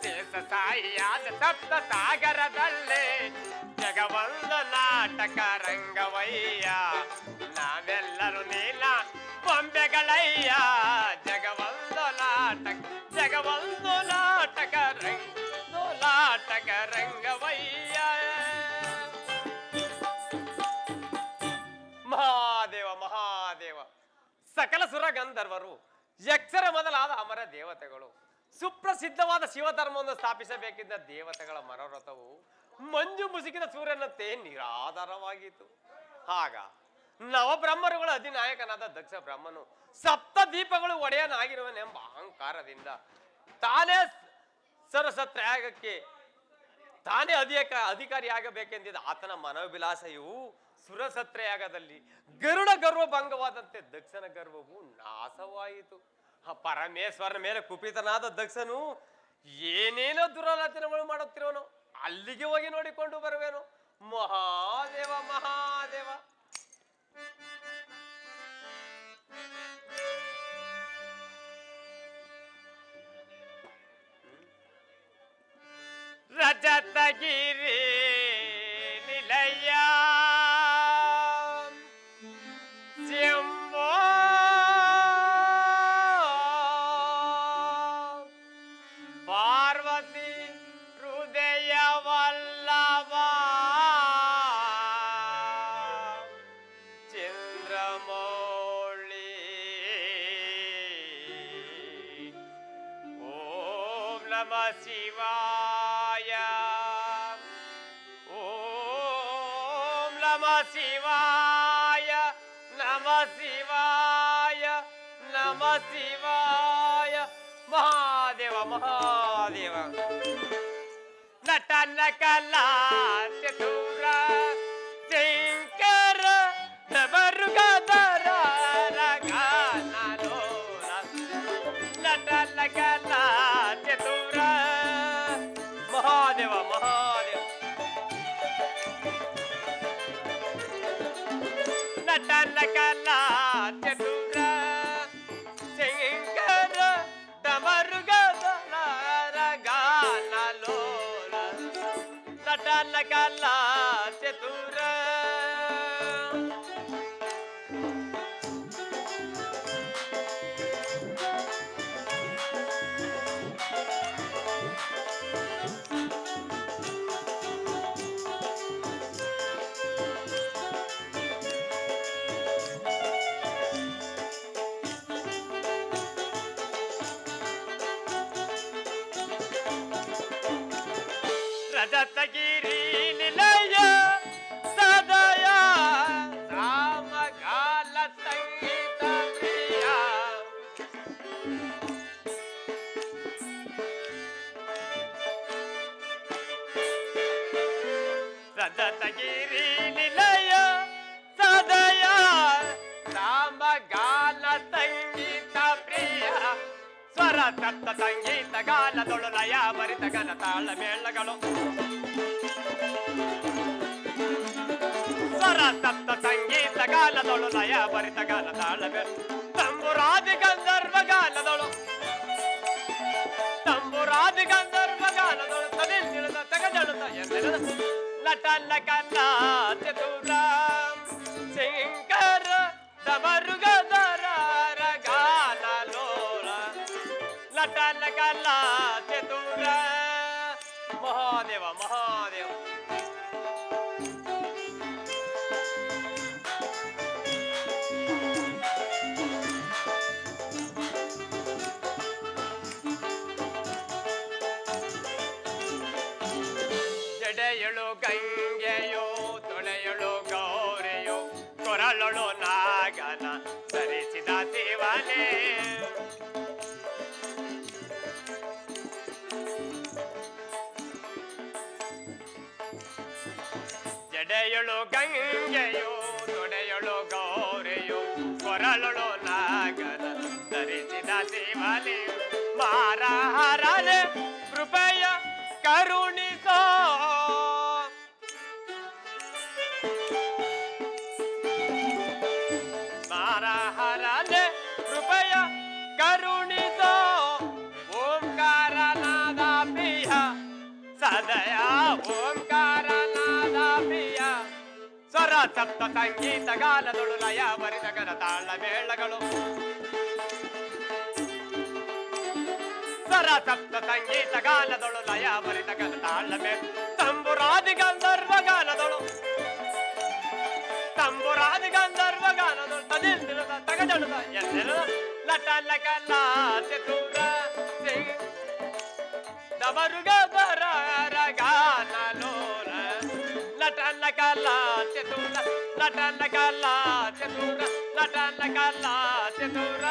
ಶೇಷ ಸಾಯಿಯಾದ ಸಪ್ತ ಸಾಗರದಲ್ಲಿ. ಜಗವಂದು ನಾಟಕ ರಂಗವಯ್ಯ ನಾವೆಲ್ಲರೂ ನೀಲ ಬೊಂಬೆಗಳಯ್ಯ. ಜಗವಂದು ನಾಟಕ ಜಗವಂದು ನಾಟಕ ನಾಟಕ ರಂಗವಯ್ಯ. ಮಹಾದೇವ ಮಹಾದೇವ. ಸಕಲ ಸುರ ಗಂಧರ್ವರು, ಯಕ್ಷರ ಮೊದಲಾದ ಅಮರ ದೇವತೆಗಳು, ಸುಪ್ರಸಿದ್ಧವಾದ ಶಿವಧರ್ಮವನ್ನು ಸ್ಥಾಪಿಸಬೇಕಿದ್ದ ದೇವತೆಗಳ ಮನೋರಥವು ಮಂಜು ಮುಸುಕಿದ ಸೂರ್ಯನಂತೆ ನಿರಾಧಾರವಾಗಿತ್ತು. ಆಗ ನವಬ್ರಹ್ಮರುಗಳ ಅಧಿನಾಯಕನಾದ ದಕ್ಷ ಬ್ರಹ್ಮನು ಸಪ್ತ ದೀಪಗಳು ಒಡೆಯನಾಗಿರುವನೆಂಬ ಅಹಂಕಾರದಿಂದ ತಾನೇ ಸರಸತ್ಯಾಗಕ್ಕೆ ತಾನೇ ಅಧಿಕಾರಿಯಾಗಬೇಕೆಂದಿದ್ದ ಆತನ ಮನೋವಿಲಾಸೆಯು ಸುರಸತ್ರಯಾಗದಲ್ಲಿ ಗರುಡ ಗರ್ವ ಭಂಗವಾದಂತೆ ದಕ್ಷನ ಗರ್ವವು ನಾಶವಾಯಿತು. ಪರಮೇಶ್ವರನ ಮೇಲೆ ಕುಪಿತನಾದ ದಕ್ಷನು ಏನೇನೋ ದುರಾಲೋಚನೆಗಳು ಮಾಡುತ್ತಿರುವನು. ಅಲ್ಲಿಗೆ ಹೋಗಿ ನೋಡಿಕೊಂಡು ಬರುವೆನು. ಮಹಾದೇವ ಮಹಾದೇವ. ರಜತಗಿರಿ ನಿಲಯ ಶಂಭೋ ಪಾರ್ವತಿ ಹೃದಯ ವಲ್ಲಭ ಚಂದ್ರಮೌಳಿ ಓಂ ನಮಃ ಶಿವಾಯ ಓಂ ನಮಃ ಶಿವಾಯ ನಮಃ ಶಿವಾಯ ನಮಃ ಶಿವಾಯ ಮಹಾದೇವ ಮಹಾದೇವ ನಟನ ಕಲಾ ಚತುರ ಶಂಕರ ಡಬರುಗದರ ರಗನಲೋಲ ನಟನ ಕಲಾ ಚತುರ ಮಹಾದೇವ ಮಹಾದೇವ ನಟನ ಕಲಾ ಚತುರ ಶಂಕರ ಡಮರುಗದರ ರಗನಲೋಲ ನಟನ ಕಲಾ ಚತುರ ರಜತಗಿರಿ ನಿಲಯ ಸದಯ ರಾಮಗಾಲ ಸಂಗೀತ ಪ್ರಿಯ ರಜತಗಿರಿ ನಿಲಯ ಸದಯ ರಾಮಗಾಲ ಸಂಗೀತ ಪ್ರಿಯ ಸ್ವರ ತಪ್ತ ಸಂಗೀತ ಗಾನದೊಳು ಲಯ ಭರಿತ ಗನ ತಾಳ ಮೇಳಗಳು ಸ್ವರ ತಪ್ತ ಸಂಗೀತ ಗಾನದೊಳು ಲಯ ಭರಿತ ಗನ ತಾಳ ಮೇಳ ತಂಬುರಾದಿ ಗಂಧರ್ವ ಗಾನದೊಳು ತಂಬುರಾದಿ ಗಂಧರ್ವ ಗಾನದೊಳು ತನಿಲ್ದ ತಗಜಳುತ್ತ ಎಂದಿರದ ನಟನ ಕಲಾ ಚತುರ ಶಂಕರ ಡಮರುಗದರ ರಗನಲೋಲ ನಟನ ಕಲಾ ಚತುರ ಮಹಾದೇವ ಮಹಾದೇವ ಜಡೆಯಳು ಗಂಗೆಯೋ ತೊಳೆಯಳು ಗೌರೆಯೋ ಕೊರಳಳು ನಾಗನ ಧರಿಸಿದ ಶಿವನೇ ಜಡೆಯಳು ಗಂಗೆಯೋ ತೊಡೆಯಳು ಗೌರೆಯೋ ಕೊರಳಳು ನಾಗನ ಧರಿಸಿದ ಶಿವನೇ ಮಾರಹರನೆ ಕೃಪೆಯ ಕರುಣಿಸೋ ಮಾರಹರನೆ ಕೃಪೆಯ ಕರುಣಿಸೋ ಓಂಕಾರನಾದ ಪ್ರಿಯ ಸದಯ ಓಂಕಾರನಾದ ಪ್ರಿಯ ಸ್ವರ ಸಪ್ತ ಸಂಗೀತ ಗಾನದೊಳು ಲಯ ಭರಿತ ಗನ ತಾಳ ಮೇಳಗಳು ಸ್ವರ ಸಪ್ತ ಸಂಗೀತ ಗಾನದೊಳು ಲಯ ಭರಿತ ಗನ ತಾಳ ಮೇಳ ತಂಬುರಾದಿ ಗಂಧರ್ವ ಗಾನದೊಳು ತಂಬುರಾದಿ ಗಂಧರ್ವ ಗಾನದೊಳು ತದಿಲ್ದಿರದ ತಗಜಳುದ ಎಂದಿರದ ನಟನ ಕಲಾ ಚತುರ ಡಮರುಗದರ ರಗನಲೋಲ ನಟನ ಕಲಾ ಚತುರ ನಟನ ಕಲಾ ಚತುರ ನಟನ ಕಲಾ ಚತುರ